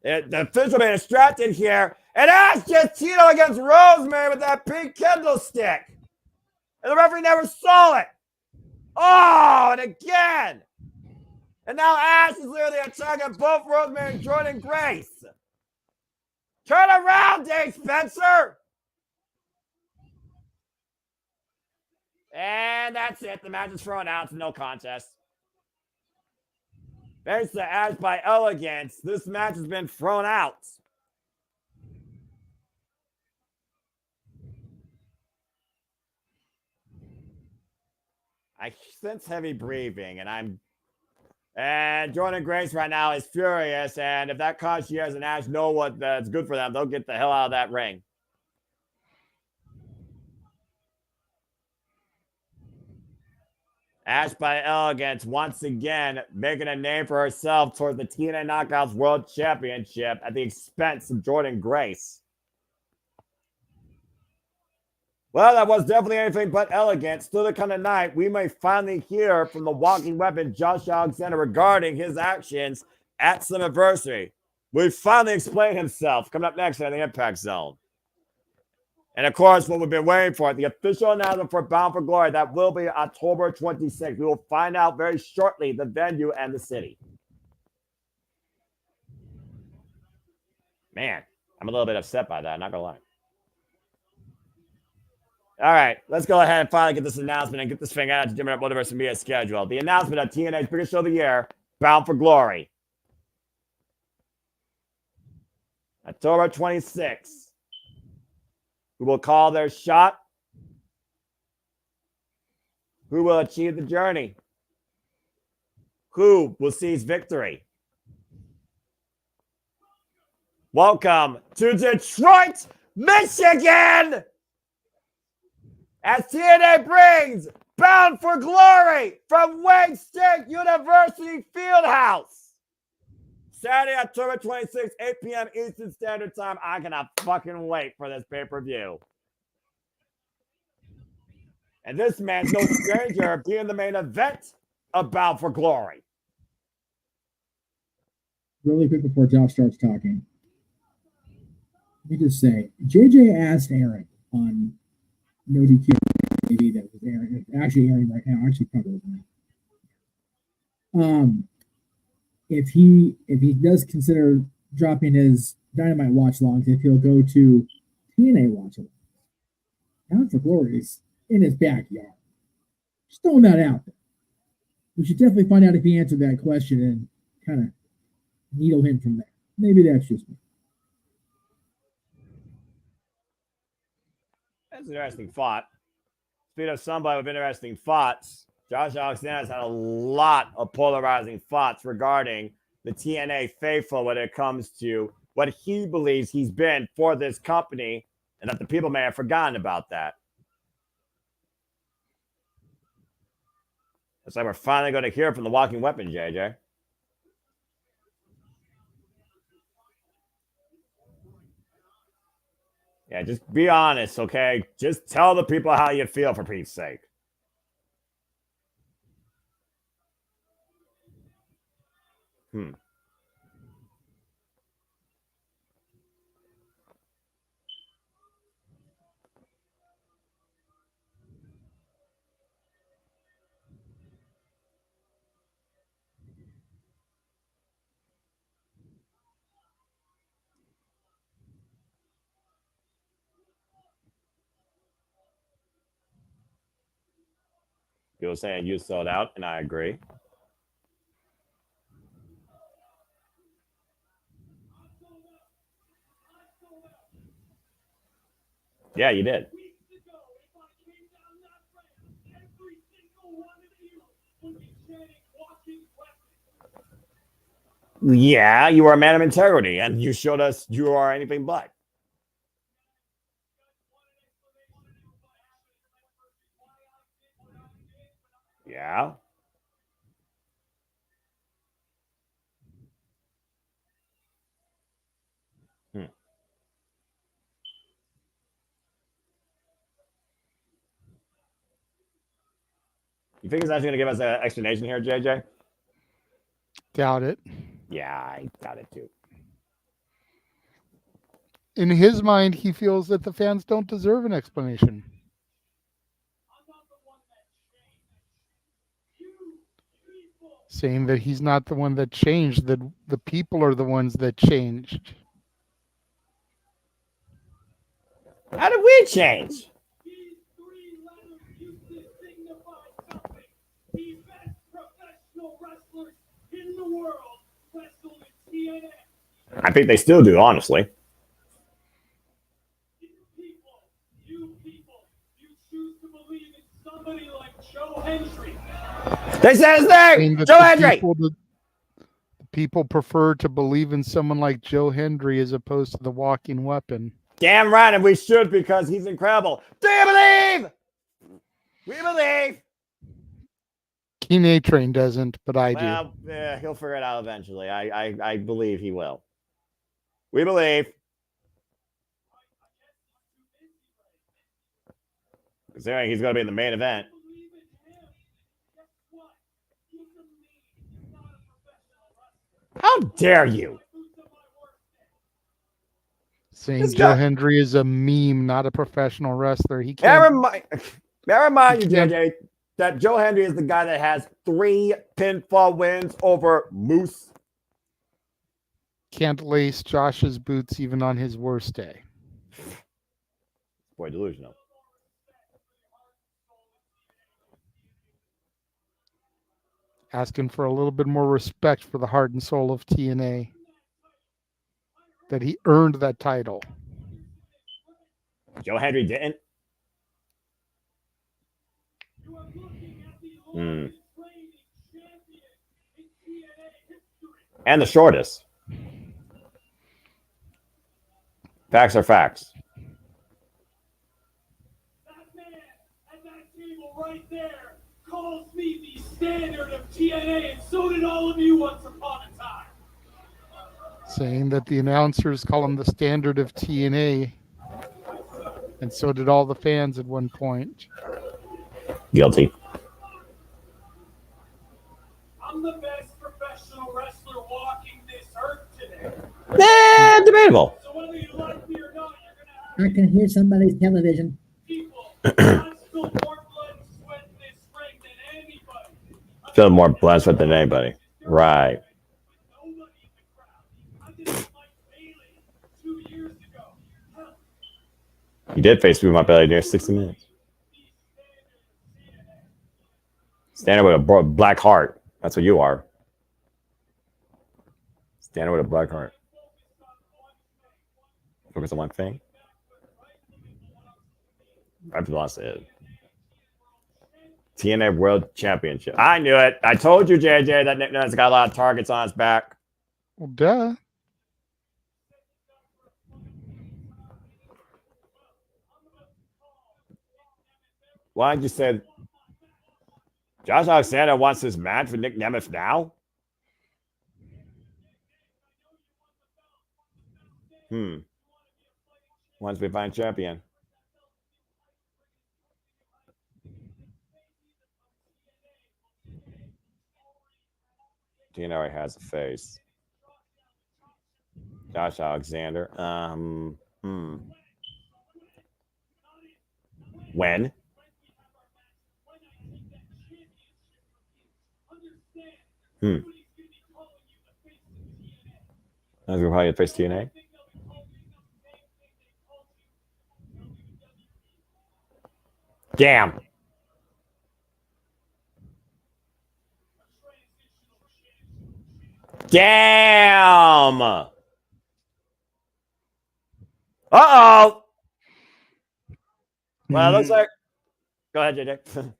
S19: The fisherman is distracted here, and Ash gets Tito against Rosemary with that pink candlestick. And the referee never saw it. Oh, and again. And now Ash is literally attacking both Rosemary and Jordan Grace. Turn around, Dave Spencer. And that's it. The match is thrown out. It's no contest. There's the Ash by Elegance. This match has been thrown out. I sense heavy breathing, and Jordan Grace right now is furious, and if that concierge and Ash know what that's good for them, they'll get the hell out of that ring. Ash by Elegance once again making a name for herself towards the TNA Knockouts World Championship at the expense of Jordan Grace. Well, that was definitely anything but elegant. Still to come tonight, we may finally hear from the walking weapon, Josh Alexander, regarding his actions at Slammiversary. We finally explained himself. Coming up next in the Impact Zone. And of course, what we've been waiting for, the official announcement for Bound for Glory, that will be October 26th. We will find out very shortly the venue and the city. Man, I'm a little bit upset by that, not gonna lie. All right, let's go ahead and finally get this announcement and get this thing out to JMN Multiverse of Media schedule. The announcement of TNA's biggest show of the year, Bound for Glory. October 26th. Who will call their shot? Who will achieve the journey? Who will seize victory? Welcome to Detroit, Michigan! As TNA brings Bound for Glory from Wayne State University Fieldhouse. Saturday, October 26th, 8 p.m. Eastern Standard Time. I cannot fucking wait for this pay-per-view. And this man's no stranger being the main event of Bound for Glory.
S17: Really quick before Josh starts talking, let me just say, JJ asked Aaron on No DQ TV that was airing, actually airing right now, actually probably now. If he does consider dropping his Dynamite watch longs, if he'll go to TNA watch alongs. Bound for Glory is in his backyard. Just throwing that out there. we should definitely find out if he answered that question and kind of needle him from there. Maybe that's just me.
S19: That's an interesting thought. Speaking of somebody with interesting thoughts, Josh Alexander has had a lot of polarizing thoughts regarding the TNA faithful when it comes to what he believes he's been for this company, and that the people may have forgotten about that. It's like we're finally going to hear from the walking weapon, JJ. Yeah, just be honest, okay? Just tell the people how you feel, for Pete's sake. People saying you sold out, and I agree. Yeah, you did. Yeah, you are a man of integrity, and you showed us you are anything but. Yeah. You think he's actually going to give us an explanation here, JJ?
S18: Doubt it.
S19: Yeah, I doubt it too.
S18: In his mind, he feels that the fans don't deserve an explanation. Saying that he's not the one that changed, that the people are the ones that changed.
S19: How did we change? I think they still do, honestly. They said his name, Joe Hendry.
S18: People prefer to believe in someone like Joe Hendry as opposed to the walking weapon.
S19: Damn right, and we should, because he's incredible. Do you believe? We believe.
S18: King A-Train doesn't, but I do.
S19: Well, yeah, he'll figure it out eventually. I believe he will. We believe. Considering he's going to be in the main event. How dare you?
S18: Saying Joe Hendry is a meme, not a professional wrestler. He can't.
S19: Bear in mind, you, JJ, that Joe Hendry is the guy that has 3 pinfall wins over Moose.
S18: Can't lace Josh's boots even on his worst day.
S19: Boy, delusional.
S18: Asking for a little bit more respect for the heart and soul of TNA. That he earned that title.
S19: Joe Hendry didn't. And the shortest. Facts are facts.
S20: That man at that table right there calls me the standard of TNA, and so did all of you once upon a time.
S18: Saying that the announcers call him the standard of TNA, and so did all the fans at one point.
S19: Guilty.
S20: I'm the best professional wrestler walking this earth today.
S19: Debatable.
S20: So whether you like me or not,
S17: I can hear somebody's television.
S19: Feel more blood sweat than anybody. Right. You did face through my belly near 60 minutes. Standing with a black heart. That's what you are. Standing with a black heart. Focus on one thing. I've lost it. TNA World Championship. I knew it. I told you, JJ, that Nick Nunes got a lot of targets on his back.
S18: Well, duh.
S19: Why did you say Josh Alexander wants this match with Nick Nemeth now? Once we find champion. TNA already has a face. Josh Alexander. When? I was probably face TNA. Damn. Damn. Uh-oh. Well, it looks like. Go ahead, JJ.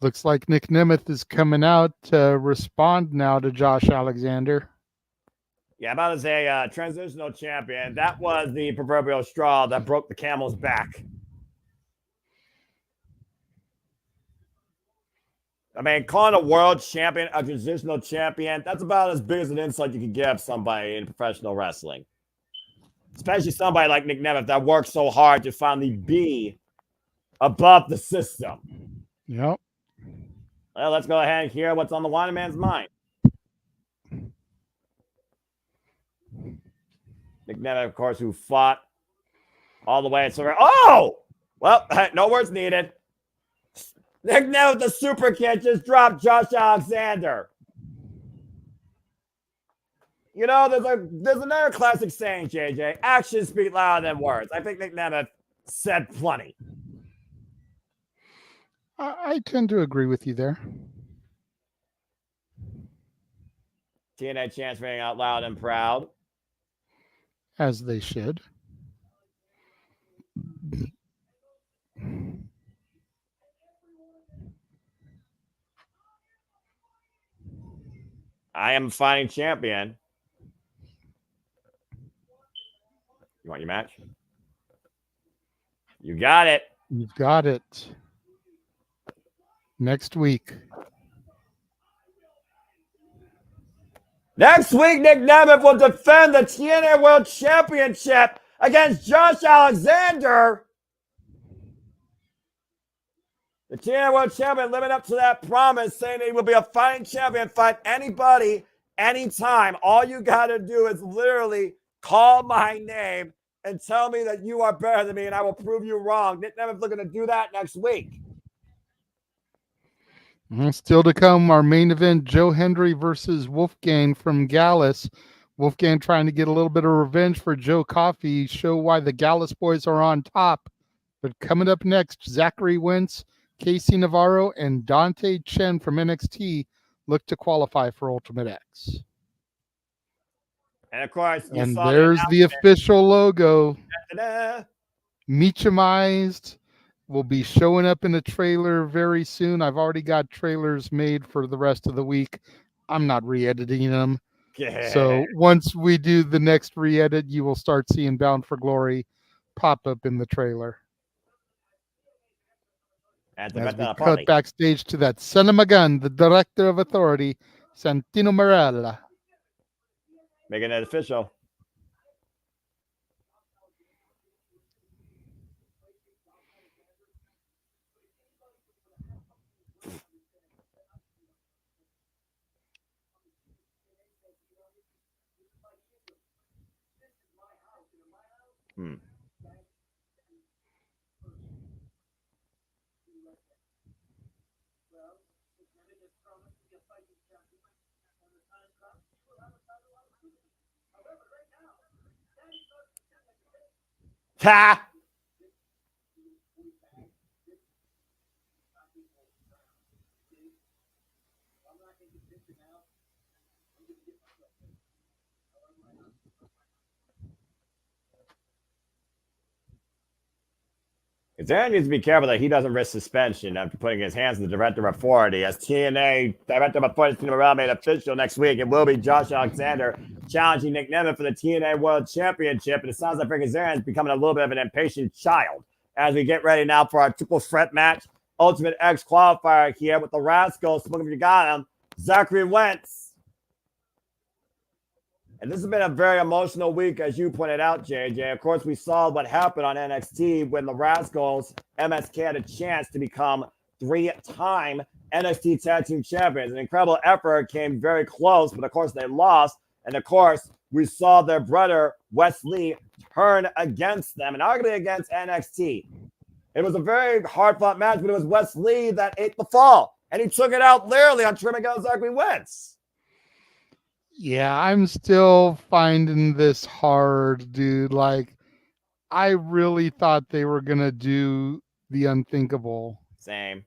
S18: Looks like Nick Nemeth is coming out to respond now to Josh Alexander.
S19: Yeah, about to say transitional champion. That was the proverbial straw that broke the camel's back. I mean, calling a world champion a transitional champion, that's about as big as an insult you can give somebody in professional wrestling. Especially somebody like Nick Nemeth that worked so hard to finally be above the system.
S18: Yep.
S19: Well, let's go ahead and hear what's on the wanted man's mind. Nick Nemeth, of course, who fought all the way. Oh! Well, no words needed. Nick Nemeth, the super kid, just dropped Josh Alexander. You know, there's another classic saying, JJ. Actions speak louder than words. I think Nick Nemeth said plenty.
S18: I tend to agree with you there.
S19: TNA chants ringing out loud and proud.
S18: As they should.
S19: I am fighting champion. You want your match? You got it.
S18: You've got it. Next week.
S19: Next week, Nick Nemeth will defend the TNA World Championship against Josh Alexander. The TNA World Champion living up to that promise, saying that he will be a fighting champion, fight anybody, anytime. All you got to do is literally call my name and tell me that you are better than me, and I will prove you wrong. Nick Nemeth looking to do that next week.
S18: Still to come, our main event, Joe Hendry versus Wolfgang from Gallus. Wolfgang trying to get a little bit of revenge for Joe Coffey, show why the Gallus boys are on top. But coming up next, Zachary Wentz, Casey Navarro, and Dante Chen from NXT look to qualify for Ultimate X.
S19: And of course,
S18: and there's the official logo. Meachamized will be showing up in a trailer very soon. I've already got trailers made for the rest of the week. I'm not re-editing them.
S19: Yeah.
S18: So once we do the next re-edit, you will start seeing Bound for Glory pop up in the trailer. As we cut backstage to that son of a gun, the director of authority, Santino Marella.
S19: Making it official. Ha! Kazarian needs to be careful that he doesn't risk suspension after putting his hands on the director of authority. As TNA director of authority Tina Morrell made official next week, it will be Josh Alexander challenging Nick Nemeth for the TNA World Championship. And it sounds like Kazarian is becoming a little bit of an impatient child as we get ready now for our triple threat match. Ultimate X qualifier here with the Rascals. Smoking if you got him. Zachary Wentz. And this has been a very emotional week, as you pointed out, JJ. Of course, we saw what happened on NXT when the Rascals, MSK, had a chance to become 3-time NXT Tag Team Champions. An incredible effort, came very close, but of course they lost. And of course, we saw their brother, Wes Lee, turn against them and arguably against NXT. It was a very hard-fought match, but it was Wes Lee that ate the fall. And he took it out literally on Trim against Zachary Wentz.
S18: Yeah, I'm still finding this hard, dude. Like, I really thought they were going to do the unthinkable.
S19: Same.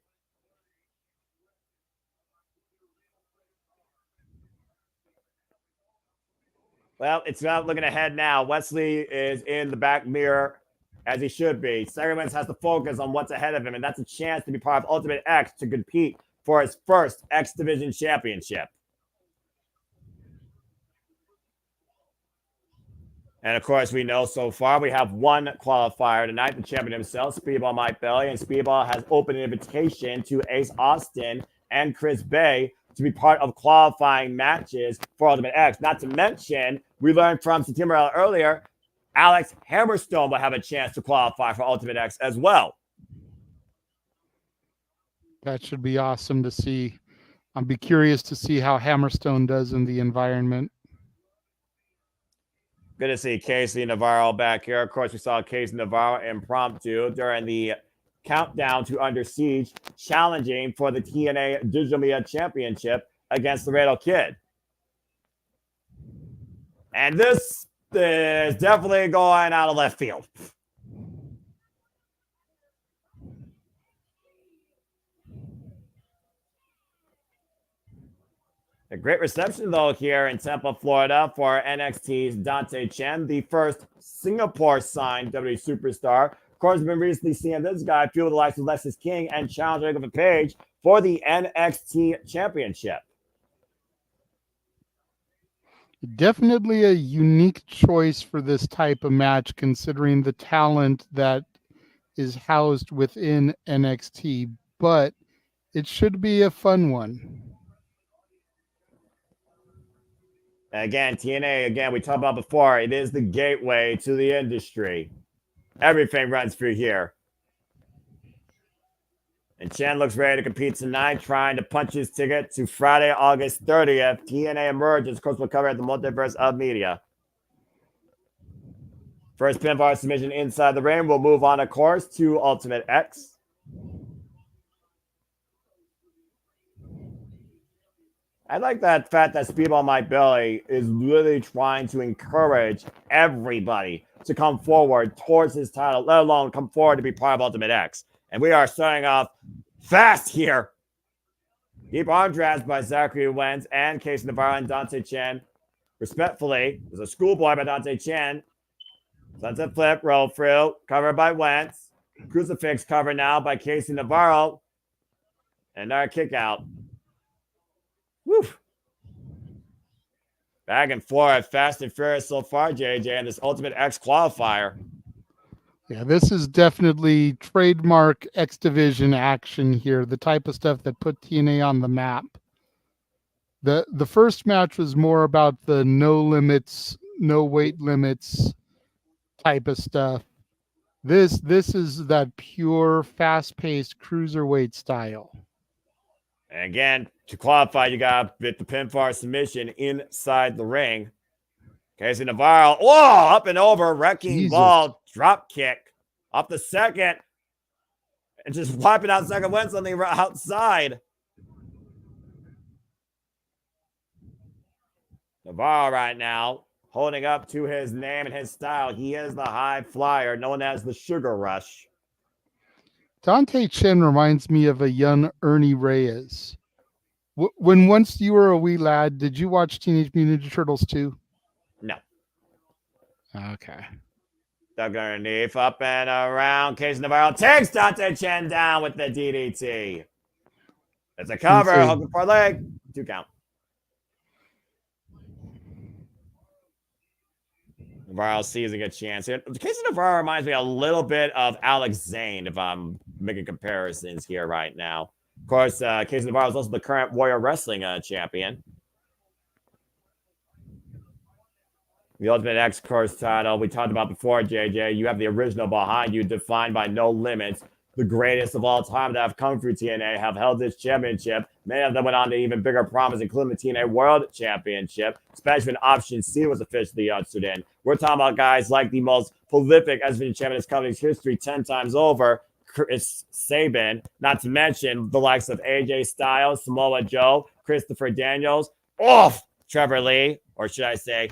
S19: Well, it's not looking ahead now. Wesley is in the back mirror, as he should be. Zachary Wentz has to focus on what's ahead of him, and that's a chance to be part of Ultimate X to compete for his first X Division championship. And, of course, we know so far we have one qualifier tonight, the champion himself, Speedball Mike Bailey. And Speedball has opened an invitation to Ace Austin and Chris Bay to be part of qualifying matches for Ultimate X. Not to mention, we learned from Satim Morel earlier, Alex Hammerstone will have a chance to qualify for Ultimate X as well.
S18: That should be awesome to see. I'll be curious to see how Hammerstone does in the environment.
S19: Good to see Casey Navarro back here. Of course, we saw Casey Navarro impromptu during the countdown to Under Siege, challenging for the TNA Digital Media Championship against the Laredo Kid. And this is definitely going out of left field. A great reception, though, here in Tampa, Florida for NXT's Dante Chen, the first Singapore-signed WWE superstar. Of course, we've been recently seeing this guy fuel the likes of Lexis King and challenge Ringo Page for the NXT Championship.
S18: Definitely a unique choice for this type of match, considering the talent that is housed within NXT, but it should be a fun one.
S19: Again, TNA, we talked about before, it is the gateway to the industry. Everything runs through here. And Chen looks ready to compete tonight, trying to punch his ticket to Friday, August 30th. TNA emerges. Of course, we'll cover at the Multiverse of Media. First pinfall submission inside the ring. We'll move on, of course, to Ultimate X. I like that fact that Speedball Mike Bailey is really trying to encourage everybody to come forward towards his title, let alone come forward to be part of Ultimate X. And we are starting off fast here. Deep arm drafts by Zachary Wentz and Casey Navarro and Dante Chen. Respectfully, there's a schoolboy by Dante Chen. Sunset flip, roll through, covered by Wentz. Crucifix cover now by Casey Navarro. And our kick out. Woo. Back and forth, fast and furious so far, JJ, and this Ultimate X qualifier.
S18: Yeah, this is definitely trademark X Division action here, the type of stuff that put TNA on the map. The first match was more about the no limits, no weight limits type of stuff. This is that pure, fast-paced cruiserweight style.
S19: And again, to qualify, you got to get the pinfall submission inside the ring. Casey Navarro, up and over, wrecking ball, drop kick off the second, and just wiping out second Wentz on the outside. Navarro right now holding up to his name and his style. He is the high flyer known as the Sugar Rush.
S18: Dante Chen reminds me of a young Ernie Reyes. When once you were a wee lad, did you watch Teenage Mutant Ninja Turtles 2?
S19: No.
S18: Okay.
S19: Dug underneath, up and around. Casey Navarro takes Dante Chen down with the DDT. It's a cover, hooking for leg. 2 count. Navarro seizing a chance here. Casey Navarro reminds me a little bit of Alex Zane, if I'm making comparisons here right now. Of course, Casey Navarro is also the current Warrior Wrestling champion. The Ultimate X Course title we talked about before, JJ. You have the original behind you, defined by No Limits. The greatest of all time that have come through TNA have held this championship. Many of them went on to even bigger promise, including the TNA World Championship, especially when Option C was officially ushered in. We're talking about guys like the most prolific X Division champion in this company's history 10 times over, Chris Sabin, not to mention the likes of AJ Styles, Samoa Joe, Christopher Daniels, Trevor Lee, or should I say,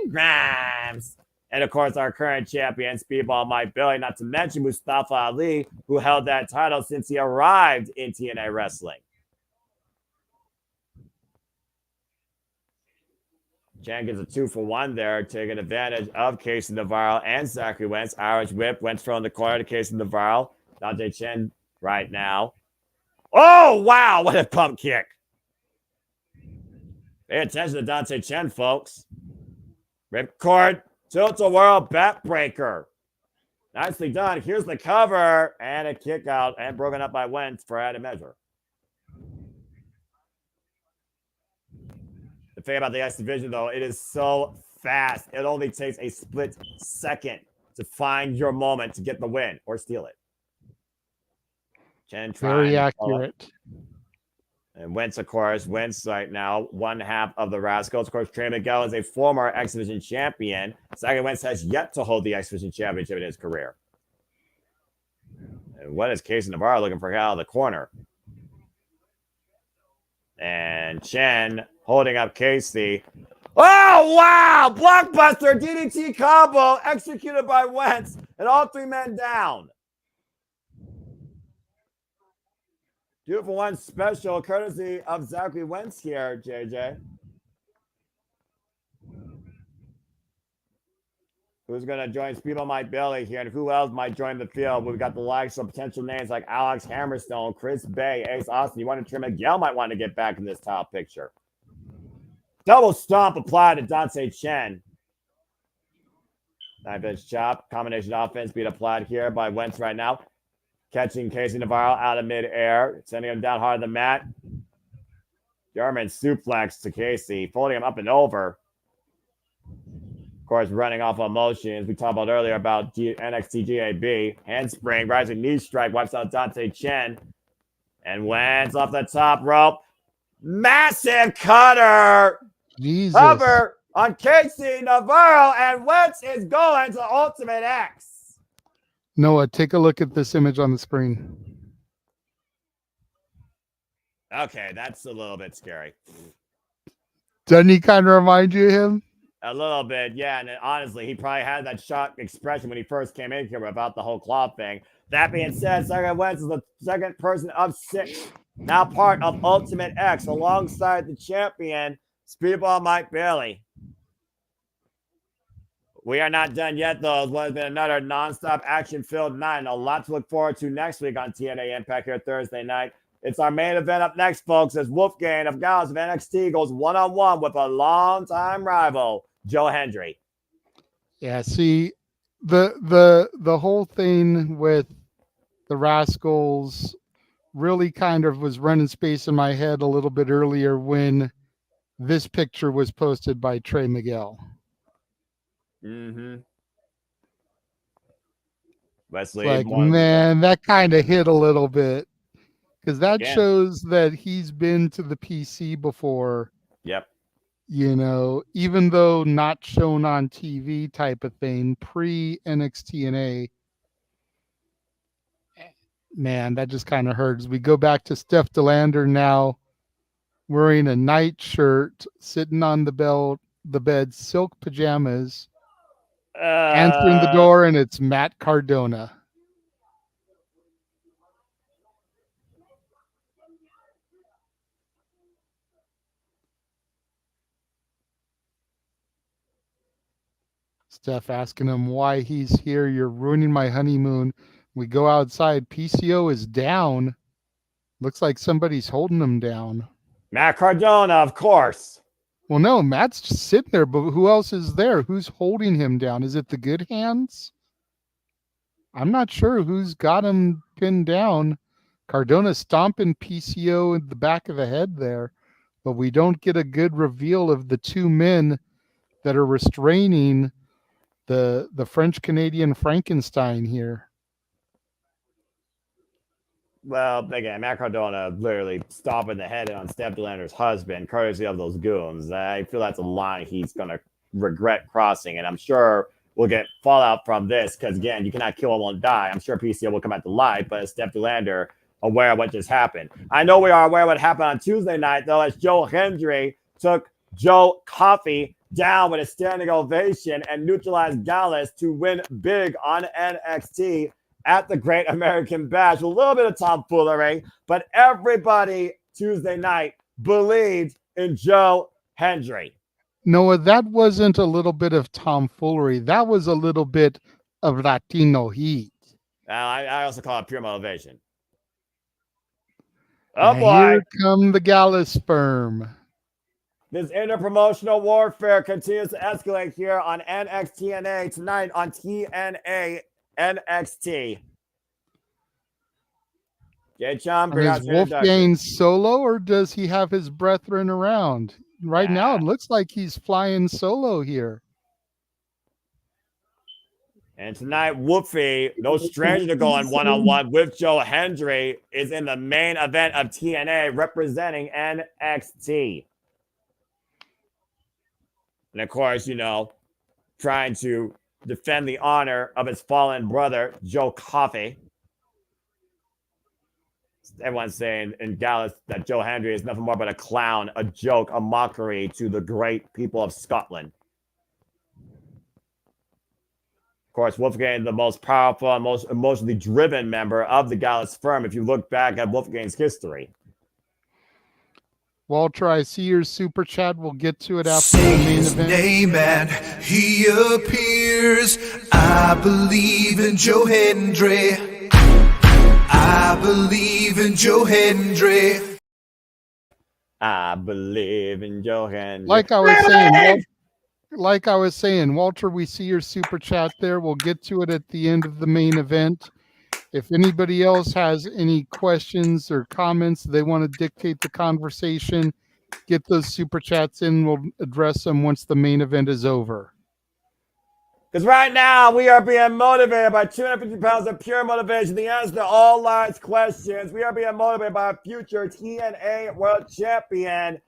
S19: Grimes. And of course, our current champion, Speedball Mike Bailey, not to mention Mustafa Ali, who held that title since he arrived in TNA Wrestling. Chen gets a 2-for-1 there, taking advantage of Casey Navarro and Zachary Wentz. Irish whip, Wentz throwing the corner to Casey Navarro. Dante Chen right now. Oh, wow, what a pump kick. Pay attention to Dante Chen, folks. Ripcord, tilt-a-whirl, backbreaker. Nicely done. Here's the cover and a kick out and broken up by Wentz for added measure. The thing about the X Division, though, it is so fast. It only takes a split second to find your moment to get the win or steal it. Chen
S18: Very accurate.
S19: And Wentz, of course, right now, one half of the Rascals. Of course, Trey Miguel is a former X Division champion. Zachary Wentz has yet to hold the X Division championship in his career. And what is Casey Navarro looking for out of the corner? And Chen holding up Casey. Oh, wow! Blockbuster DDT combo executed by Wentz, and all 3 men down. Beautiful one special, courtesy of Zachary Wentz here, JJ. Who's going to join Speedball Mike Bailey here, and who else might join the field? We've got the likes of potential names like Alex Hammerstone, Chris Bay, Ace Austin. You want to trim Miguel might want to get back in this top picture. Double stomp applied to Dante Chen. Knife edge chop, combination offense being applied here by Wentz right now. Catching Casey Navarro out of midair, sending him down hard on the mat. German suplex to Casey, folding him up and over. Of course, running off emotions. We talked about earlier about NXT GAB. Handspring, rising knee strike, wipes out Dante Chen. And Wentz off the top rope. Massive cutter.
S18: Jesus.
S19: Cover on Casey Navarro, and Wentz is going to Ultimate X.
S18: Noah, take a look at this image on the screen.
S19: Okay, that's a little bit scary.
S18: Doesn't he kind of remind you of him?
S19: A little bit, yeah. And honestly, he probably had that shocked expression when he first came in here about the whole claw thing. That being said, Zachary Wentz is the second person of 6, now part of Ultimate X, alongside the champion, Speedball Mike Bailey. We are not done yet, though. It's been another nonstop action-filled night, and a lot to look forward to next week on TNA Impact here Thursday night. It's our main event up next, folks, as Wolfgang of Gals of NXT goes one-on-one with a longtime rival, Joe Hendry.
S18: Yeah, see, the whole thing with the Rascals really kind of was running space in my head a little bit earlier when this picture was posted by Trey Miguel.
S19: Mm-hmm. Wesley,
S18: like, man, that kind of hit a little bit because that shows that he's been to the PC before.
S19: Yep.
S18: You know, even though not shown on TV type of thing, pre NXT. Man, that just kind of hurts. We go back to Steph DeLander now wearing a night shirt, sitting on the bed, silk pajamas, answering the door, and it's Matt Cardona. Steph asking him why he's here. You're ruining my honeymoon. We go outside. PCO is down. Looks like somebody's holding him down.
S19: Matt Cardona, of course.
S18: Well, no, Matt's just sitting there, but who else is there? Who's holding him down? Is it the good hands? I'm not sure who's got him pinned down. Cardona stomping PCO in the back of the head there, but we don't get a good reveal of the two men that are restraining the French-Canadian Frankenstein here.
S19: Well, again, Matt Cardona literally stomping the head on Steph DeLander's husband, courtesy of those goons. I feel that's a line he's going to regret crossing, and I'm sure we'll get fallout from this because, again, you cannot kill and won't die. I'm sure PCO will come out to light, but is Steph DeLander aware of what just happened? I know we are aware of what happened on Tuesday night, though, as Joe Hendry took Joe Coffey down with a standing ovation and neutralized Gallus to win big on NXT at the Great American Bash. A little bit of tomfoolery, but everybody Tuesday night believed in Joe Hendry.
S18: Noah, that wasn't a little bit of tomfoolery. That was a little bit of Latino heat.
S19: I also call it pure motivation. Oh,
S18: And
S19: boy.
S18: Here come the Gallus sperm.
S19: This interpromotional warfare continues to escalate here on NXT tonight on TNA NXT. Jay Chum, bring out
S18: Is
S19: your introduction.
S18: Wolfgang solo, or does he have his brethren around? Right now, it looks like he's flying solo here.
S19: And tonight, Wolfie, no stranger to going one-on-one with Joe Hendry, is in the main event of TNA representing NXT. And of course, you know, trying to defend the honor of his fallen brother, Joe Coffey. Everyone's saying in Dallas that Joe Hendry is nothing more but a clown, a joke, a mockery to the great people of Scotland. Of course, Wolfgang, the most powerful and most emotionally driven member of the Gallus firm, if you look back at Wolfgang's history.
S18: Walter, I see your super chat. We'll get to it after the main event.
S21: Name and he appears. I believe in Joe Hendry. I believe in Joe Hendry.
S19: I believe in Joe Hendry.
S18: Like I was saying, Walter, we see your super chat there. We'll get to it at the end of the main event. If anybody else has any questions or comments, they want to dictate the conversation, get those super chats in. We'll address them once the main event is over.
S19: Because right now, we are being motivated by 250 pounds of pure motivation. The answer to all life's questions. We are being motivated by a future TNA World Champion,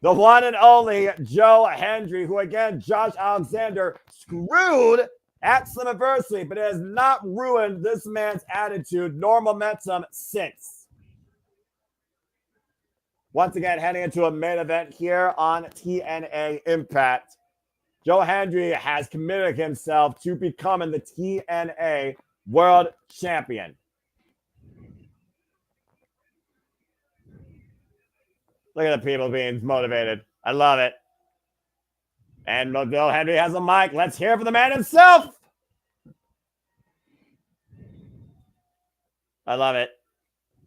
S19: the one and only Joe Hendry, who, again, Josh Alexander screwed at Slammiversary, but it has not ruined this man's attitude nor momentum since. Once again, heading into a main event here on TNA Impact. Joe Hendry has committed himself to becoming the TNA World Champion. Look at the people being motivated. I love it. And Joe Hendry has a mic. Let's hear from the man himself. I love it.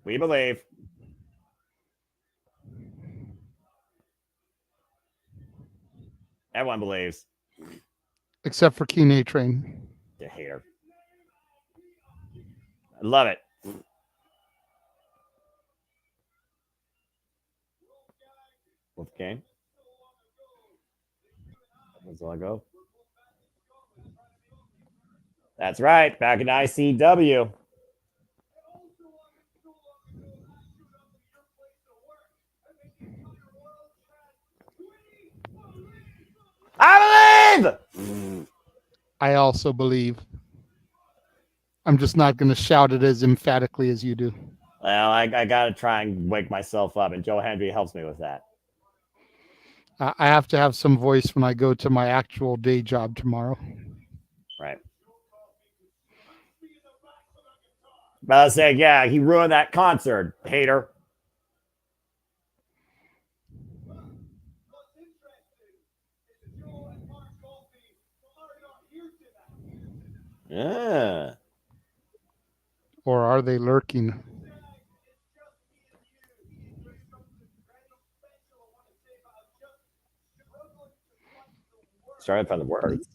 S19: We believe. Everyone believes.
S18: Except for Keen A-Train.
S19: You hater. I love it. Wolfgang. That's all I go. That's right. Back in ICW. I believe!
S18: I also believe. I'm just not going to shout it as emphatically as you do.
S19: Well, I got to try and wake myself up, and Joe Hendry helps me with that.
S18: I have to have some voice when I go to my actual day job tomorrow.
S19: Right. But I say, yeah, he ruined that concert, hater. Yeah.
S18: Or are they lurking?
S19: Trying to find the words.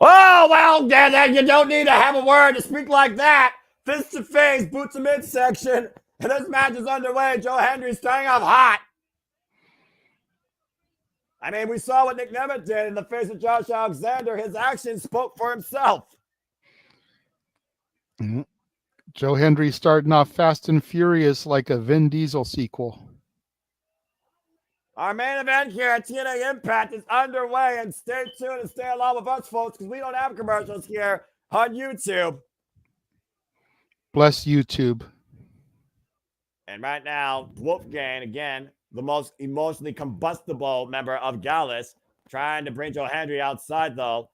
S19: Oh, well, then you don't need to have a word to speak like that. Fist to face, boots to midsection. And this match is underway. Joe Hendry's starting off hot. I mean, we saw what Nick Nemeth did in the face of Josh Alexander. His actions spoke for himself.
S18: Mm-hmm. Joe Hendry starting off fast and furious like a Vin Diesel sequel.
S19: Our main event here at TNA Impact is underway, and stay tuned and stay along with us, folks, because we don't have commercials here on YouTube.
S18: Bless YouTube.
S19: And right now, Wolfgang, again, the most emotionally combustible member of Gallus, trying to bring Joe Hendry outside, though.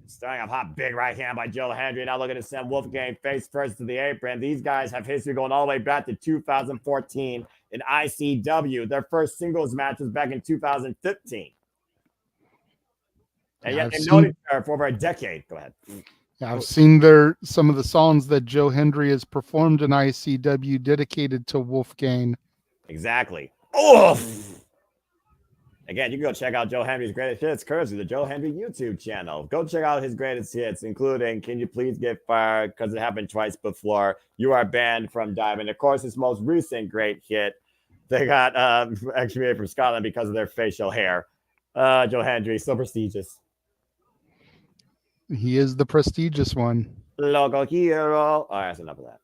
S19: Starting off hot, big right hand by Joe Hendry. Now looking to send Wolfgang face first to the apron. These guys have history going all the way back to 2014 in ICW. Their first singles match was back in 2015. And yet they've known each other for over a decade. Go ahead.
S18: Yeah, I've seen some of the songs that Joe Hendry has performed in ICW dedicated to Wolfgang.
S19: Exactly. Oof! Again, you can go check out Joe Hendry's greatest hits, courtesy of the Joe Hendry YouTube channel. Go check out his greatest hits, including Can You Please Get Fired? Because it happened twice before. You Are Banned from Diamond. Of course, his most recent great hit, they got actually made from Scotland because of their facial hair. Joe Hendry, so prestigious.
S18: He is the prestigious one.
S19: Local hero. All right, that's enough of that.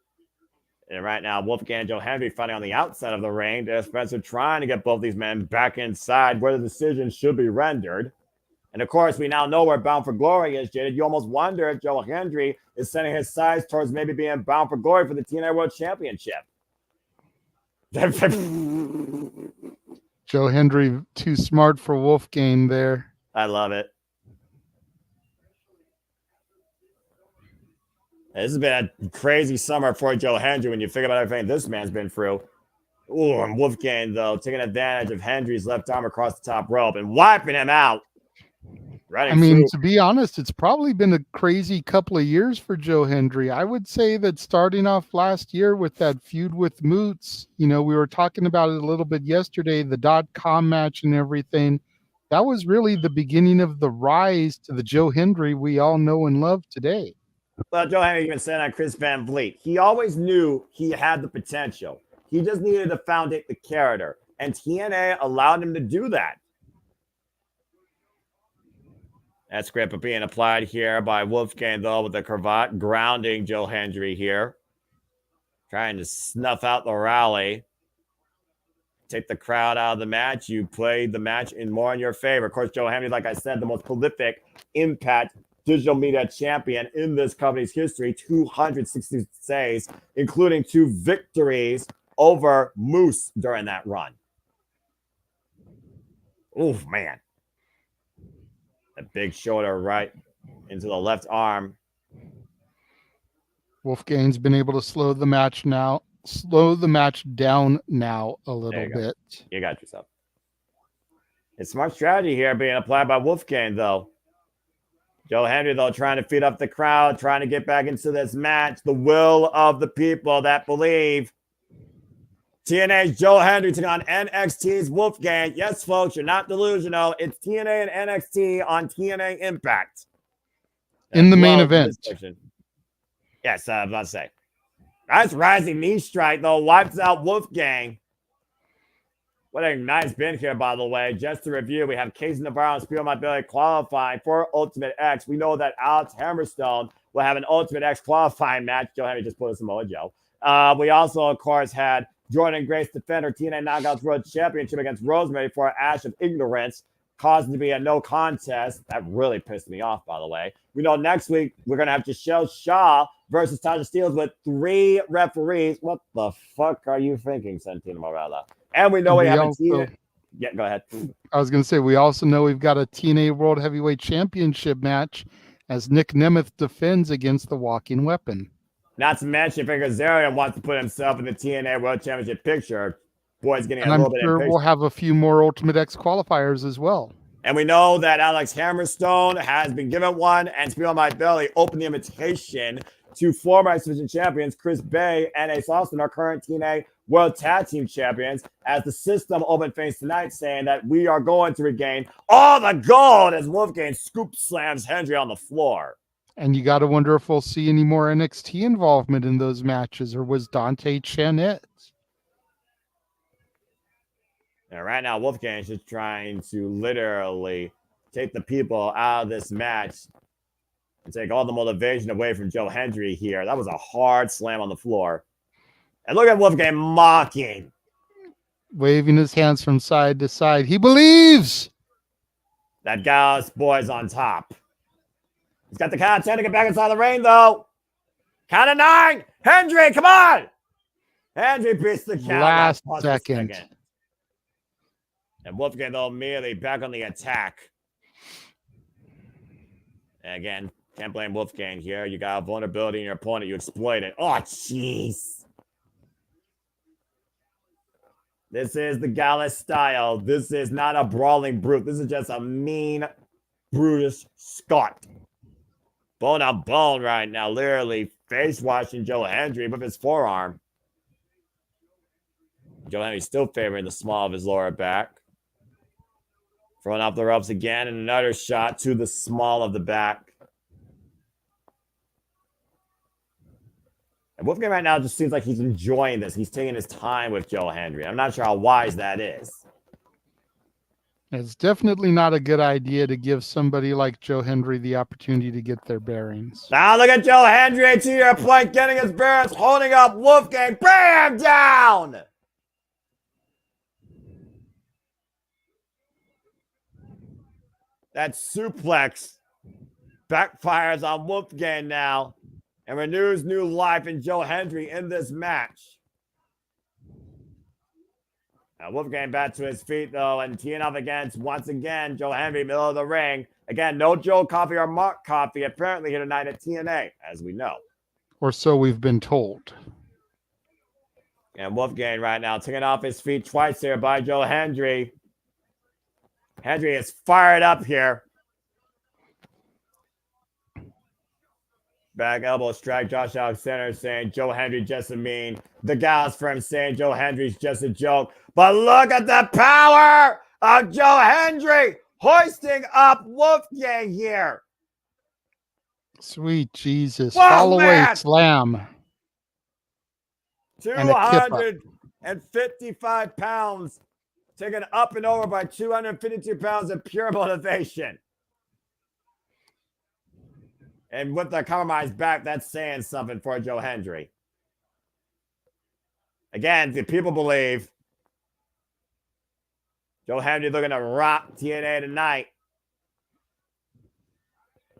S19: And right now, Wolfgang and Joe Hendry fighting on the outside of the ring. There's Spencer trying to get both these men back inside where the decision should be rendered. And of course, we now know where Bound for Glory is, Jaden. You almost wonder if Joe Hendry is sending his sights towards maybe being Bound for Glory for the TNA World Championship.
S18: Joe Hendry, too smart for Wolfgang there.
S19: I love it. This has been a crazy summer for Joe Hendry when you think about everything this man's been through. Ooh, and Wolfgang, though, taking advantage of Hendry's left arm across the top rope and wiping him out.
S18: I mean, to be honest, it's probably been a crazy couple of years for Joe Hendry. I would say that starting off last year with that feud with Moots, we were talking about it a little bit yesterday, the .com match and everything. That was really the beginning of the rise to the Joe Hendry we all know and love today.
S19: Well, Joe Hendry even said on Chris Van Vliet, he always knew he had the potential. He just needed to foundate the character, and TNA allowed him to do that. That script being applied here by Wolfgang, though, with the cravat, grounding Joe Hendry here. Trying to snuff out the rally. Take the crowd out of the match. You played the match more in your favor. Of course, Joe Hendry, like I said, the most prolific Impact digital media champion in this company's history, 260 saves, including 2 victories over Moose during that run. Oof, man. A big shoulder right into the left arm.
S18: Wolfgang's been able to slow the match down now a little bit.
S19: You got yourself. It's smart strategy here being applied by Wolfgang, though. Joe Hendry, though, trying to feed up the crowd, trying to get back into this match. The will of the people that believe. TNA's Joe Hendry taking on NXT's Wolfgang. Yes, folks, you're not delusional. It's TNA and NXT on TNA Impact.
S18: In the main event.
S19: Yes, I was about to say. Nice rising knee strike, though. Wipes out Wolfgang. What a nice been here, by the way. Just to review, we have Casey Navarro and Spiel My Billy qualifying for Ultimate X. We know that Alex Hammerstone will have an Ultimate X qualifying match. Joe Hendry just put a Samoa Joe. We also, of course, had Jordan Grace defend her TNA Knockouts World Championship against Rosemary for an Ash of Ignorance, causing to be a no contest. That really pissed me off, by the way. We know next week we're going to have Giselle Shaw versus Tasha Steelz with 3 referees. What the fuck are you thinking, Santina Morella? And we know we have a TNA. Yeah, go ahead.
S18: I was going to say, we also know we've got a TNA World Heavyweight Championship match as Nick Nemeth defends against the Walking Weapon.
S19: Not to mention, if Kazarian wants to put himself in the TNA World Championship picture, boy's getting a little bit.
S18: I'm sure we'll have a few more Ultimate X qualifiers as well.
S19: And we know that Alex Hammerstone has been given one, and Speed on My Belly opened the invitation to former X Division champions Chris Bay and Ace Austin, our current TNA World Tag Team champions, as the system opened things tonight, saying that we are going to regain all the gold as Wolfgang scoop slams Hendry on the floor.
S18: And you got to wonder if we'll see any more NXT involvement in those matches, or was Dante Chen it?
S19: And right now, Wolfgang is just trying to literally take the people out of this match and take all the motivation away from Joe Hendry here. That was a hard slam on the floor. And look at Wolfgang mocking.
S18: Waving his hands from side to side. He believes.
S19: That Gallus boy's on top. He's got the count of 10 to get back inside the ring, though. Count of 9. Hendry, come on. Hendry beats the count.
S18: Last second.
S19: And Wolfgang, though, immediately back on the attack. And again, can't blame Wolfgang here. You got a vulnerability in your opponent. You exploit it. Oh, jeez. This is the Gallus style. This is not a brawling brute. This is just a mean, brutish Scot. Bone on bone right now. Literally face-washing Joe Hendry with his forearm. Joe Hendry still favoring the small of his lower back. Throwing off the ropes again, and another shot to the small of the back. And Wolfgang right now just seems like he's enjoying this. He's taking his time with Joe Hendry. I'm not sure how wise that is.
S18: It's definitely not a good idea to give somebody like Joe Hendry the opportunity to get their bearings.
S19: Now look at Joe Hendry to your point, getting his bearings, holding up Wolfgang. Bam! Down! That suplex backfires on Wolfgang now and renews new life in Joe Hendry in this match. Now Wolfgang back to his feet, though, and teeing up against, once again, Joe Hendry, middle of the ring. Again, no Joe Coffey or Mark Coffey apparently here tonight at TNA, as we know.
S18: Or so we've been told.
S19: And Wolfgang right now taking off his feet twice here by Joe Hendry. Hendry is fired up here. Back elbow strike. Josh Alexander saying Joe Hendry just a mean. The Gallus firm saying Joe Hendry's just a joke. But look at the power of Joe Hendry hoisting up Wolfgang here.
S18: Sweet Jesus.
S19: Whoa,
S18: Fall away
S19: man.
S18: slam.
S19: 255 pounds. Taken up and over by 252 pounds of pure motivation. And with the compromised back, that's saying something for Joe Hendry. Again, the people believe Joe Hendry looking to rock TNA tonight.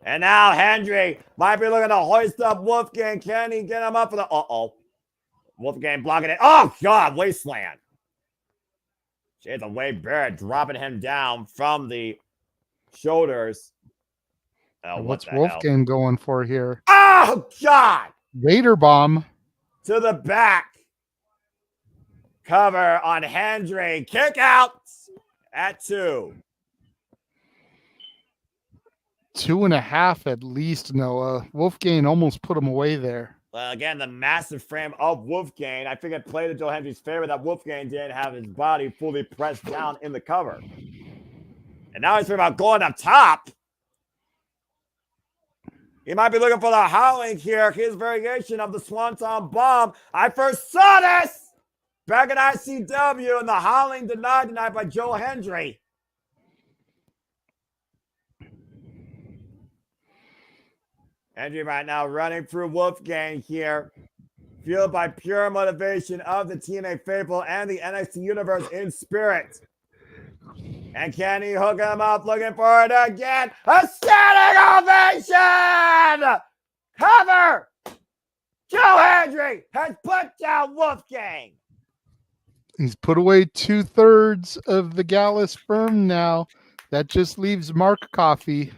S19: And now Hendry might be looking to hoist up Wolfgang. Can he get him up for the... Uh-oh. Wolfgang blocking it. Oh, God, wasteland. Jason Wade Barrett dropping him down from the shoulders. Oh,
S18: What's Wolfgang going for here?
S19: Oh, God!
S18: Vader bomb.
S19: To the back. Cover on Hendry. Kick out at 2.
S18: 2.5 at least, Noah. Wolfgang almost put him away there.
S19: Well, again, the massive frame of Wolfgang. I think it played to Joe Hendry's favor that Wolfgang didn't have his body fully pressed down in the cover. And now he's thinking about going up top. He might be looking for the howling here. His variation of the Swanton Bomb. I first saw this back in ICW, and the howling denied tonight by Joe Hendry. Hendry right now running through Wolfgang here. Fueled by pure motivation of the TNA faithful and the NXT universe in spirit. And can he hook him up? Looking for it again. A standing ovation! Cover! Joe Hendry has put down Wolfgang.
S18: He's put away 2/3 of the Gallus firm now. That just leaves Mark Coffey.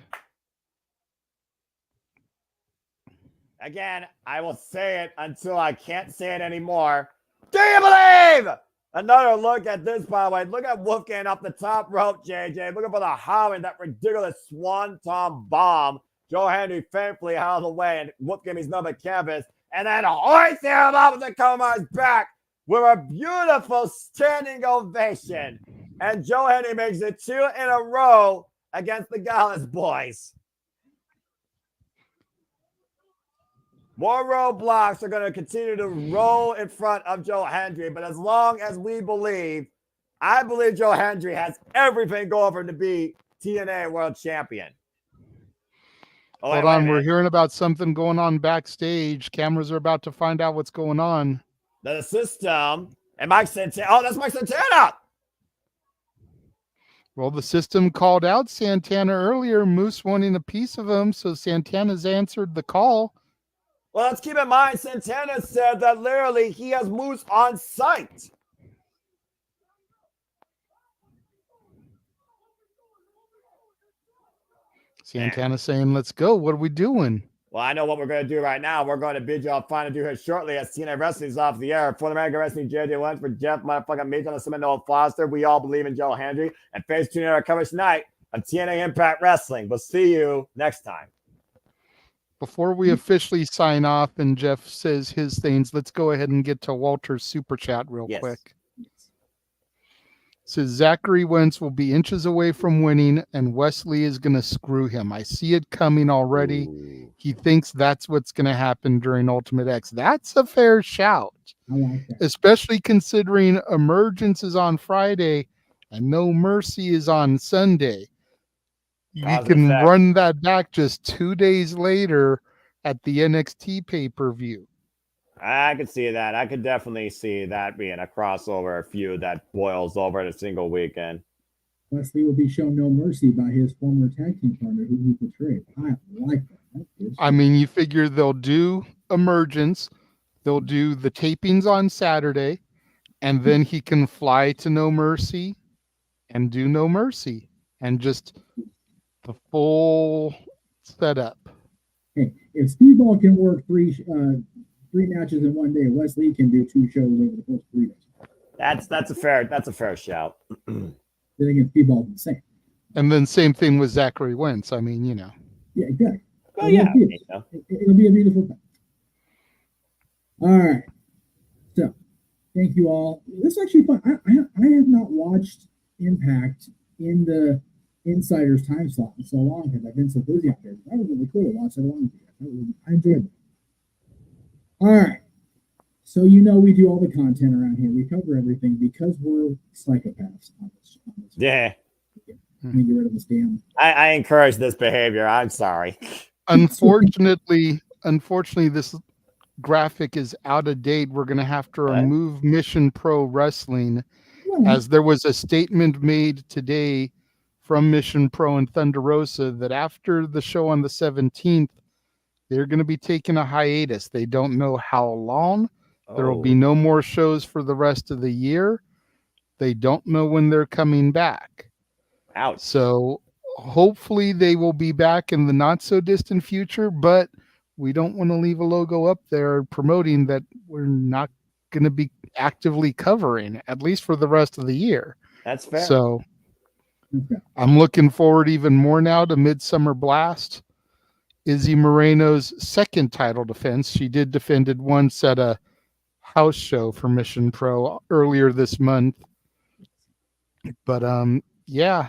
S19: Again, I will say it until I can't say it anymore. Do you believe Another look at this, by the way. Look at Wolfgang up the top rope, JJ. Looking for the Howard, that ridiculous swanton bomb. Joe Henry thankfully out of the way, and Wolfgang is number canvas. And then hoisting him up with the Comar's back with a beautiful standing ovation. And Joe Henry makes it 2 in a row against the Gallus boys. More roadblocks are going to continue to roll in front of Joe Hendry, but as long as we believe, I believe Joe Hendry has everything going for him to be TNA World Champion. Oh,
S18: Hold on, we're hearing about something going on backstage. Cameras are about to find out what's going on.
S19: The system and Mike Santana. Oh, that's Mike Santana.
S18: Well, the system called out Santana earlier, Moose wanting a piece of him, so Santana's answered the call.
S19: Well, let's keep in mind, Santana said that literally he has Moose on site.
S18: Santana saying, let's go. What are we doing?
S19: Well, I know what we're going to do right now. We're going to bid you all fine to do here shortly as TNA Wrestling is off the air. For the American Wrestling, JJ Lynch, for Jeff, motherfucking Major, on the Seminole Foster. We all believe in Joe Hendry. And face tuning in our coverage tonight on TNA Impact Wrestling. We'll see you next time.
S18: Before we officially sign off and Jeff says his things, let's go ahead and get to Walter's super chat real quick. Says Zachary Wentz will be inches away from winning and Wesley is going to screw him. I see it coming already. Ooh. He thinks that's what's going to happen during Ultimate X. That's a fair shout, especially considering Emergence is on Friday and No Mercy is on Sunday. You can run that back just 2 days later at the NXT pay-per-view.
S19: I could see that. I could definitely see that being a crossover feud that boils over in a single weekend.
S17: Wesley will be shown no mercy by his former tag team partner who he portrayed. I like that.
S18: I mean, you figure they'll do Emergence, they'll do the tapings on Saturday, and then he can fly to No Mercy and do No Mercy and just the full setup.
S17: Hey, if Speedball can work three matches in one day, Wesley can do 2 shows over the course of 3 days.
S19: That's a fair shout.
S17: Then again, Speedball's insane.
S18: And then same thing with Zachary Wentz. I mean, you know.
S17: Yeah, exactly.
S19: Well, yeah.
S17: It'll be a beautiful thing. All right. So, thank you all. This is actually fun. I have not watched Impact in the Insider's time slot in so long because I've been so busy out there. That was really cool to watch it along with you. I enjoyed it. All right. So we do all the content around here. We cover everything because we're psychopaths on this.
S19: Yeah.
S17: Let me get rid of this damn.
S19: I encourage this behavior. I'm sorry.
S18: Unfortunately, this graphic is out of date. We're going to have to remove Mission Pro Wrestling as there was a statement made today from Mission Pro and Thunder Rosa that after the show on the 17th, they're going to be taking a hiatus. They don't know how long. There will be no more shows for the rest of the year. They don't know when they're coming back.
S19: Ouch.
S18: So hopefully they will be back in the not so distant future, but we don't want to leave a logo up there promoting that we're not going to be actively covering, at least for the rest of the year.
S19: That's fair.
S18: So I'm looking forward even more now to Midsummer Blast. Izzy Moreno's second title defense. She did defended once at a house show for Mission Pro earlier this month. But yeah,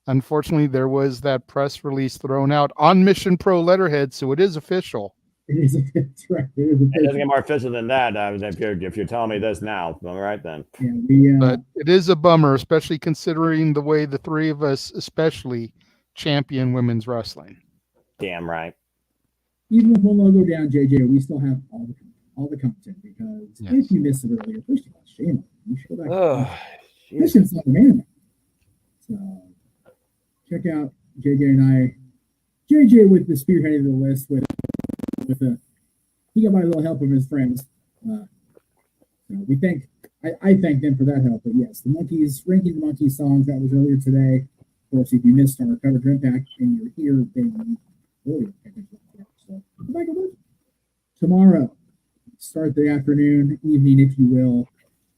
S18: unfortunately there was that press release thrown out on Mission Pro letterhead, so it is official.
S17: It is. That's right. It is official.
S19: It doesn't get more official than that. If you're telling me this now, all right then.
S17: Yeah,
S18: but it is a bummer, especially considering the way the three of us, especially, champion women's wrestling.
S19: Damn right.
S17: Even with one logo down, JJ, we still have all the content because if you missed it earlier, first of all, shame on you. You should go back. This is not an anime. So check out JJ and I. JJ with the spearheading of the list with he got my little help from his friends. We thank I thank them for that help. But yes, the Monkeys, ranking the Monkeys songs, that was earlier today. Of course, if you missed our coverage Impact and you're here, then you so go back and listen. Tomorrow, start the afternoon, evening, if you will.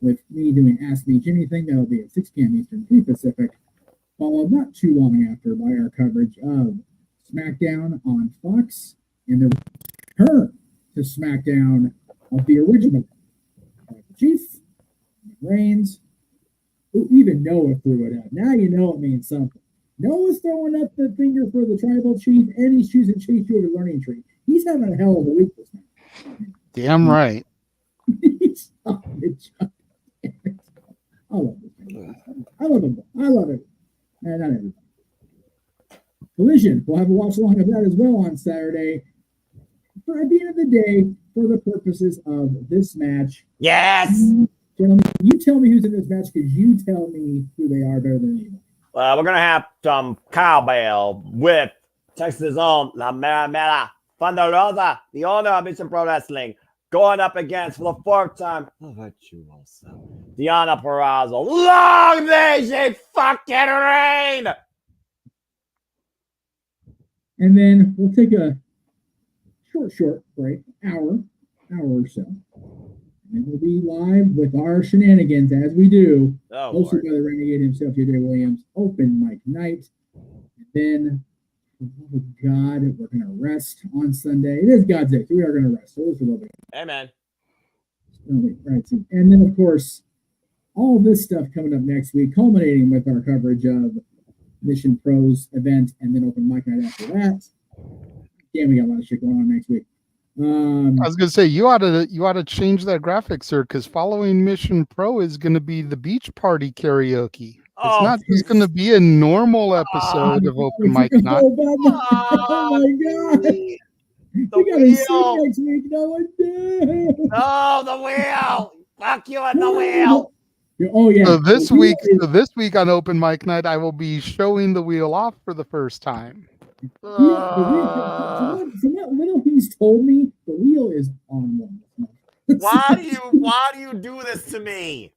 S17: with me doing Ask Me Anything. That'll be at 6 p.m. Eastern, 3 Pacific, followed not too long after by our coverage of SmackDown on Fox and the return to SmackDown of the original Chief, Reigns, who even Noah threw it up. Now you know it means something. Noah's throwing up the finger for the tribal chief, and he's choosing Chase U of the learning tree. He's having a hell of a week this night.
S18: Damn right.
S17: I love this guy. I love him. I love it. And not everybody. Collision. We'll have a watch along of that as well on Saturday. But at the end of the day, for the purposes of this match,
S19: yes,
S17: gentlemen, you tell me who's in this match because you tell me who they are better than anyone.
S19: We're going to have some cowbell with Texas' own La Mera Mera Thunder Rosa, the owner of Mission Pro Wrestling, going up against, for the fourth time, Deonna Purrazzo. Long may she fucking reign!
S17: And then we'll take a short break, hour or so. And we'll be live with our shenanigans as we do. Hosted by the Renegade himself, J.J. Williams. Open mic night. And then, oh God, we're going to rest on Sunday. It is God's day, so we are going to rest. So this is a little bit.
S19: Amen.
S17: Right. And then, of course, all this stuff coming up next week, culminating with our coverage of Mission Pro's event and then open mic night after that. Yeah, we got a lot of shit going on next week.
S18: I was gonna say you ought to change that graphic, sir, because following Mission Pro is gonna be the beach party karaoke. It's not just gonna be a normal episode of open mic night.
S17: Oh my God! We gotta see next week.
S19: No, the wheel. Fuck you at the wheel.
S17: Oh yeah.
S18: So this week on open mic night, I will be showing the wheel off for the first time.
S17: From what little he's told me, the wheel is on one.
S19: Why do you do this to me?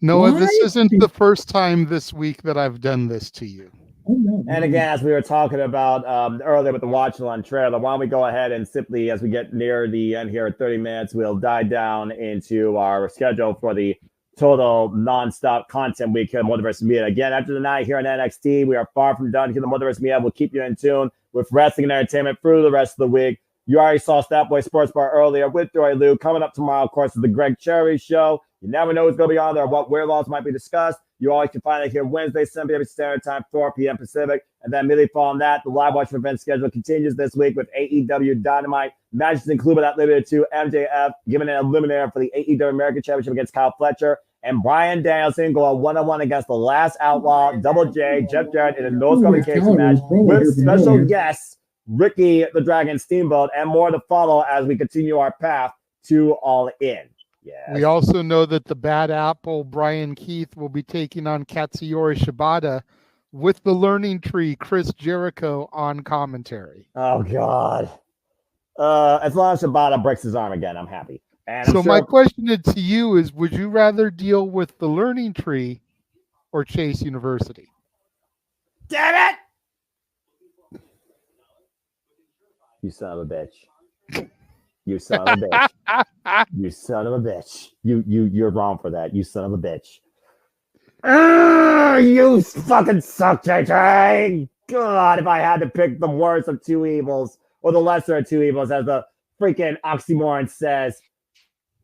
S18: Noah, this isn't the first time this week that I've done this to you.
S17: Oh, no.
S19: And again, as we were talking about earlier with the watch along trailer, why don't we go ahead and simply, as we get near the end here at 30 minutes, we'll dive down into our schedule for the total non-stop content week here in Multiverse of Media. Again, after the night here on NXT, we are far from done here in the Multiverse of Media. We'll keep you in tune with wrestling and entertainment through the rest of the week. You already saw Statboy Sports Bar earlier with Joy Lou. Coming up tomorrow, of course, is the Greg Cherry Show. You never know who's going to be on there, what weird laws might be discussed. You always can find it here Wednesday, 7 p.m. Standard Time, 4 p.m. Pacific. And then immediately following that, the live watch event schedule continues this week with AEW Dynamite. Matches included but not limited to MJF giving an eliminator for the AEW American Championship against Kyle Fletcher. And Bryan Danielson going one-on-one against the Last Outlaw, Double J, Jeff Jarrett in a no-disqualification match with special guests, Ricky the Dragon Steamboat, and more to follow as we continue our path to All In. Yeah.
S18: We also know that the Bad Apple, Brian Keith, will be taking on Katsuyori Shibata with the Learning Tree, Chris Jericho, on commentary.
S19: Oh, God. As long as Shibata breaks his arm again, I'm happy. And
S18: so my question to you is, would you rather deal with the Learning Tree or Chase University?
S19: Damn it! You son of a bitch. You son of a bitch. You son of a bitch. You're wrong for that. You son of a bitch. You fucking suck, JJ. God, if I had to pick the worst of two evils, or the lesser of two evils, as the freaking oxymoron says.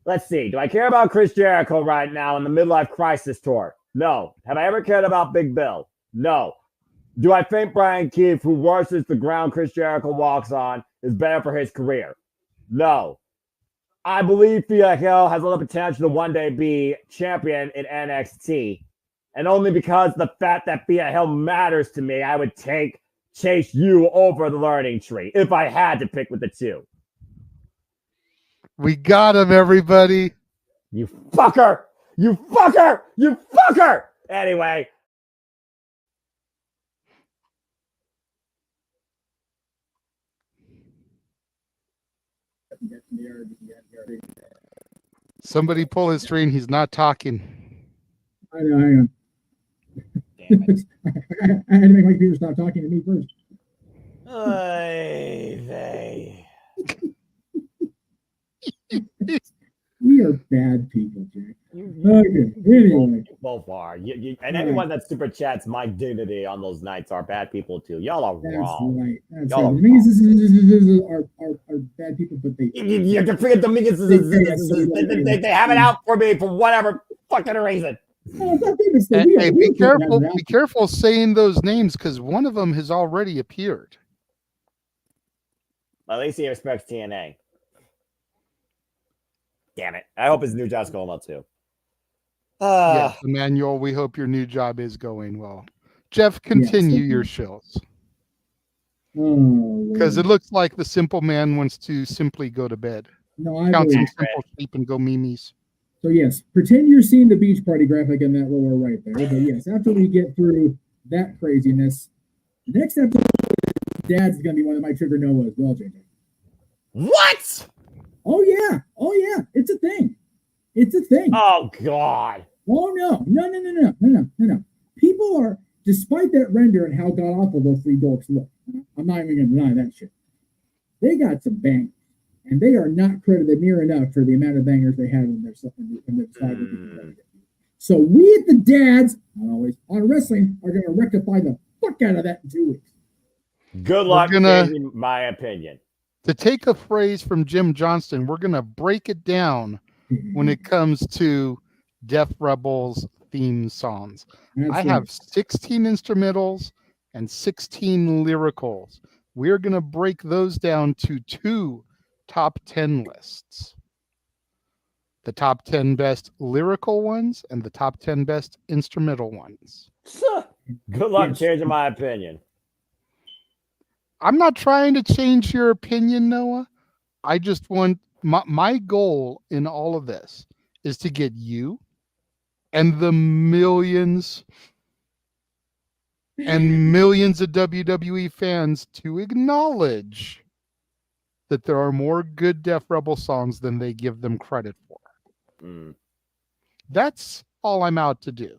S19: Let's see. Do I care about Chris Jericho right now in the midlife crisis tour? No. Have I ever cared about Big Bill? No. Do I think Brian Keith, who worships the ground Chris Jericho walks on, is better for his career? No. I believe Thea Hill has a little potential to one day be champion in NXT. And only because the fact that Thea Hill matters to me, I would take Chase U over the Learning Tree if I had to pick with the two.
S18: We got him, everybody.
S19: You fucker! You fucker! You fucker! Anyway.
S18: Somebody pull his string. He's not talking.
S17: I know, hang on. Damn it. I had to make my computer stop talking to me first. We are bad people, Jack. Okay. Anyway.
S19: Both are. And anyone that super chats my dignity on those nights are bad people too. Y'all are wrong.
S17: Right. That's
S19: Y'all
S17: right.
S19: are
S17: The Mingus are bad people, but they.
S19: You can forget the Mingus. They have it out for me for whatever fucking reason.
S18: Hey, be careful! Be careful saying those names because one of them has already appeared.
S19: At least he respects TNA. Damn it! I hope his new job's going well too.
S18: Yes, Emmanuel. We hope your new job is going well. Jeff, continue your shills. Because it looks like the simple man wants to simply go to bed.
S17: No, I
S18: count some
S17: believe
S18: simple sheep and go memes.
S17: So yes, pretend you're seeing the beach party graphic in that lower right there. But yes, after we get through that craziness, the next episode, Dad's going to be one of my trigger Noah as well, JJ.
S19: What?
S17: Oh yeah, it's a thing. It's a thing.
S19: Oh God.
S17: Oh no. People are, despite that render and how god awful those three dorks look. I'm not even going to deny that shit. They got some bangers. And they are not credited near enough for the amount of bangers they have in their side. So we at the Dads, not always on wrestling, are going to rectify the fuck out of that in 2 weeks.
S19: Good luck changing my opinion.
S18: To take a phrase from Jim Johnston, we're going to break it down when it comes to Death Rebels theme songs. I have 16 instrumentals and 16 lyricals. We're going to break those down to 2 top 10 lists. The top 10 best lyrical ones and the top 10 best instrumental ones.
S19: Good luck changing my opinion.
S18: I'm not trying to change your opinion, Noah. I just want my goal in all of this is to get you and the millions and millions of WWE fans to acknowledge that there are more good Death Rebel songs than they give them credit for. That's all I'm out to do.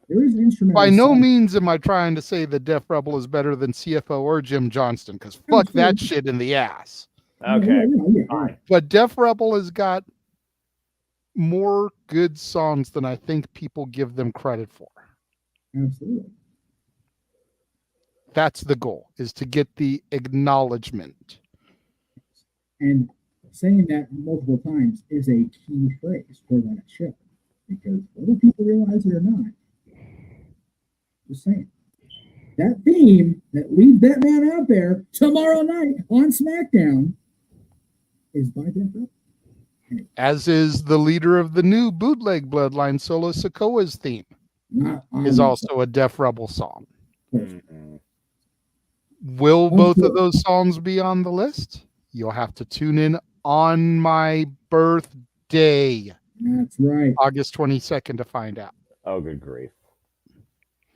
S17: There is an instrumental.
S18: By no means am I trying to say that Death Rebel is better than CFO or Jim Johnston, because fuck that shit in the ass.
S19: Okay.
S18: But Death Rebel has got more good songs than I think people give them credit for.
S17: Absolutely.
S18: That's the goal, is to get the acknowledgement.
S17: And saying that multiple times is a key phrase for that show. Because whether people realize it or not, just saying. That theme that leaves that man out there tomorrow night on SmackDown is by Death Rebel.
S18: As is the leader of the new bootleg bloodline, Solo Sikoa's theme. Is also a Death Rebel song. Will both of those songs be on the list? You'll have to tune in on my birthday.
S17: That's right.
S18: August 22nd to find out.
S19: Oh, good grief.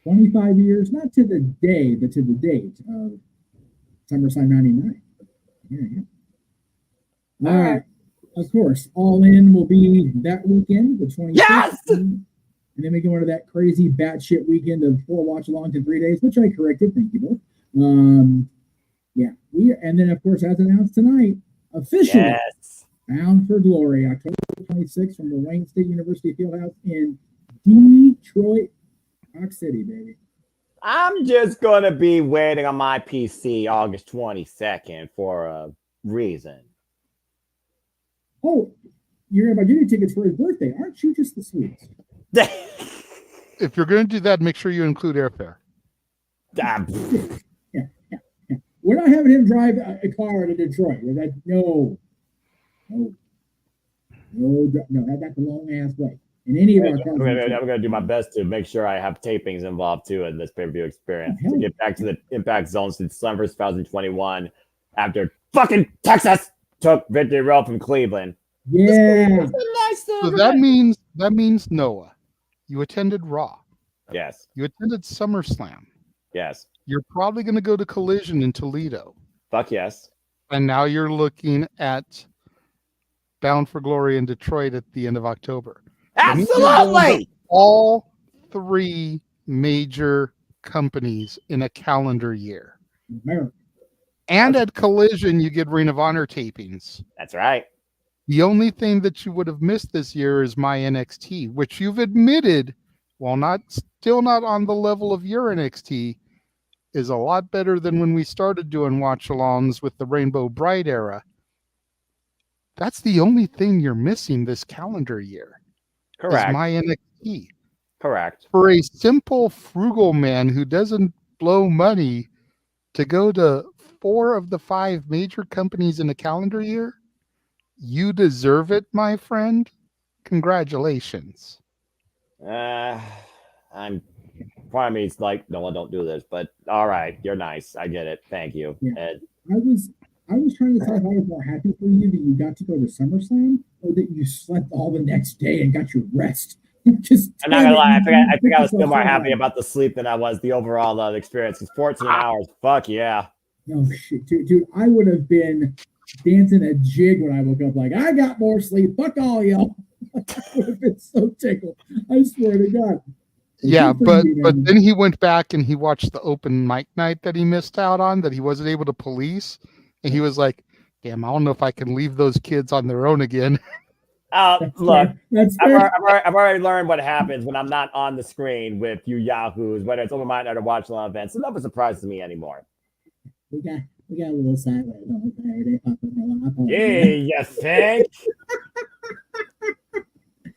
S17: 25 years, not to the day, but to the date of SummerSlam 99. All right. Of course, All In will be that weekend, the 26th. Yes! And then we go into that crazy batshit weekend of 4 watch-alongs in 3 days, which I corrected. Thank you both. And then, of course, as announced tonight, officially Bound for Glory, October 26th from the Wayne State University Fieldhouse in Detroit, Rock City, baby.
S19: I'm just going to be waiting on my PC August 22nd for a reason.
S17: Oh, you're going to buy Jimmy tickets for his birthday. Aren't you just the sweetest?
S18: If you're going to do that, make sure you include airfare.
S17: We're not having him drive a car to Detroit. No, that's a long ass way. In any of our
S19: I'm going to do my best to make sure I have tapings involved too in this pay-per-view experience. To get back to the Impact Zone since December 2021, after fucking Texas took Victory Road from Cleveland.
S17: Yeah.
S18: So that means Noah, you attended Raw.
S19: Yes.
S18: You attended SummerSlam.
S19: Yes.
S18: You're probably going to go to Collision in Toledo.
S19: Fuck yes.
S18: And now you're looking at Bound for Glory in Detroit at the end of October.
S19: Absolutely.
S18: All 3 major companies in a calendar year.
S17: America.
S18: And at Collision, you get Ring of Honor tapings.
S19: That's right.
S18: The only thing that you would have missed this year is my NXT, which you've admitted, while still not on the level of your NXT, is a lot better than when we started doing watch-alongs with the Rainbow Bride era. That's the only thing you're missing this calendar year.
S19: Correct.
S18: Is my NXT.
S19: Correct.
S18: For a simple, frugal man who doesn't blow money to go to 4 of the 5 major companies in a calendar year, you deserve it, my friend. Congratulations.
S19: Part of me is like, no, don't do this. But all right, you're nice. I get it. Thank you.
S17: Yeah.
S19: Ed.
S17: I was trying to tell how I was more happy for you that you got to go to SummerSlam, or that you slept all the next day and got your rest.
S19: I'm not gonna lie. I think I was still more happy about the sleep than I was the overall experience. Because 14 hours, fuck yeah.
S17: No shit, dude. I would have been dancing a jig when I woke up. Like, I got more sleep. Fuck all y'all. I would have been so tickled. I swear to God.
S18: Yeah, but then he went back and he watched the open mic night that he missed out on, that he wasn't able to police, and he was like, "Damn, I don't know if I can leave those kids on their own again."
S19: Look, I've already learned what happens when I'm not on the screen with you yahoos, whether it's open mic night or watch along events. It never surprises me anymore.
S17: We got a little sideways on there.
S19: Yeah, you think?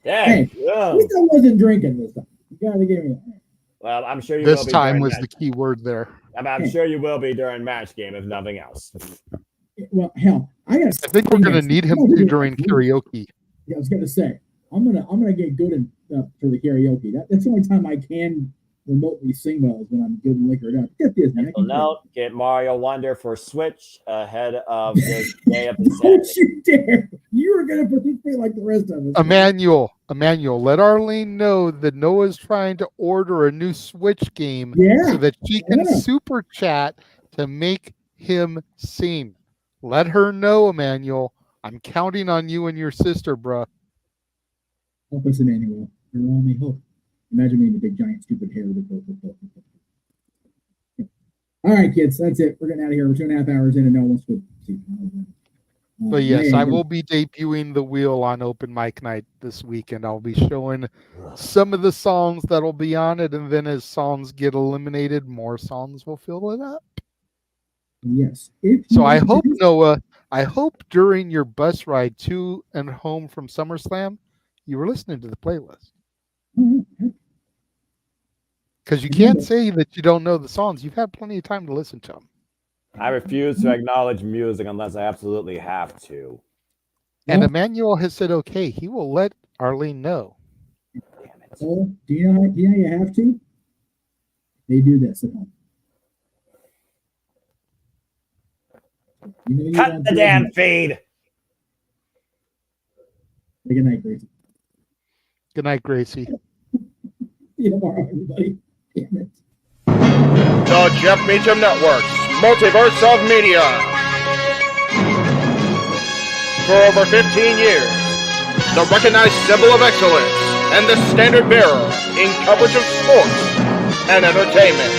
S17: Hey, we still wasn't drinking this time. You gotta give me that.
S19: Well, I'm sure you
S18: this
S19: will be.
S18: This time was the key word there.
S19: I'm sure you will be during match game, if nothing else.
S17: Well, hell, I
S18: think we're gonna need him to during karaoke.
S17: Yeah, I was gonna say I'm gonna get good for the karaoke. That's the only time I can remotely sing well is when I'm good and liquored up. Get this, man.
S19: Note, get Mario Wonder for Switch ahead of the day of the
S17: Don't you dare! You were gonna participate like the rest of us.
S18: Emmanuel, let Arlene know that Noah's trying to order a new Switch game so that she can super chat to make him sing. Let her know, Emmanuel. I'm counting on you and your sister, bruh.
S17: Help us, Emmanuel. You're our only hope. Imagine me in the big, giant, stupid hair with the All right, kids, that's it. We're getting out of here. We're 2.5 hours in, and no one's good.
S18: But yes, I will be debuting the wheel on open mic night this weekend. I'll be showing some of the songs that'll be on it, and then as songs get eliminated, more songs will fill it up.
S17: Yes.
S18: So I hope, Noah, during your bus ride to and home from SummerSlam, you were listening to the playlist. Because you can't say that you don't know the songs. You've had plenty of time to listen to them.
S19: I refuse to acknowledge music unless I absolutely have to.
S18: And Emmanuel has said, okay, he will let Arlene know.
S17: Damn it. Oh, do you know how you have to? They do this at home.
S19: Cut the damn feed.
S17: Good night, Gracie.
S18: Good night, Gracie.
S17: See you tomorrow, everybody. Damn it.
S16: The Jeff Meacham Network's Multiverse of Media. For over 15 years, the recognized symbol of excellence and the standard bearer in coverage of sports and entertainment.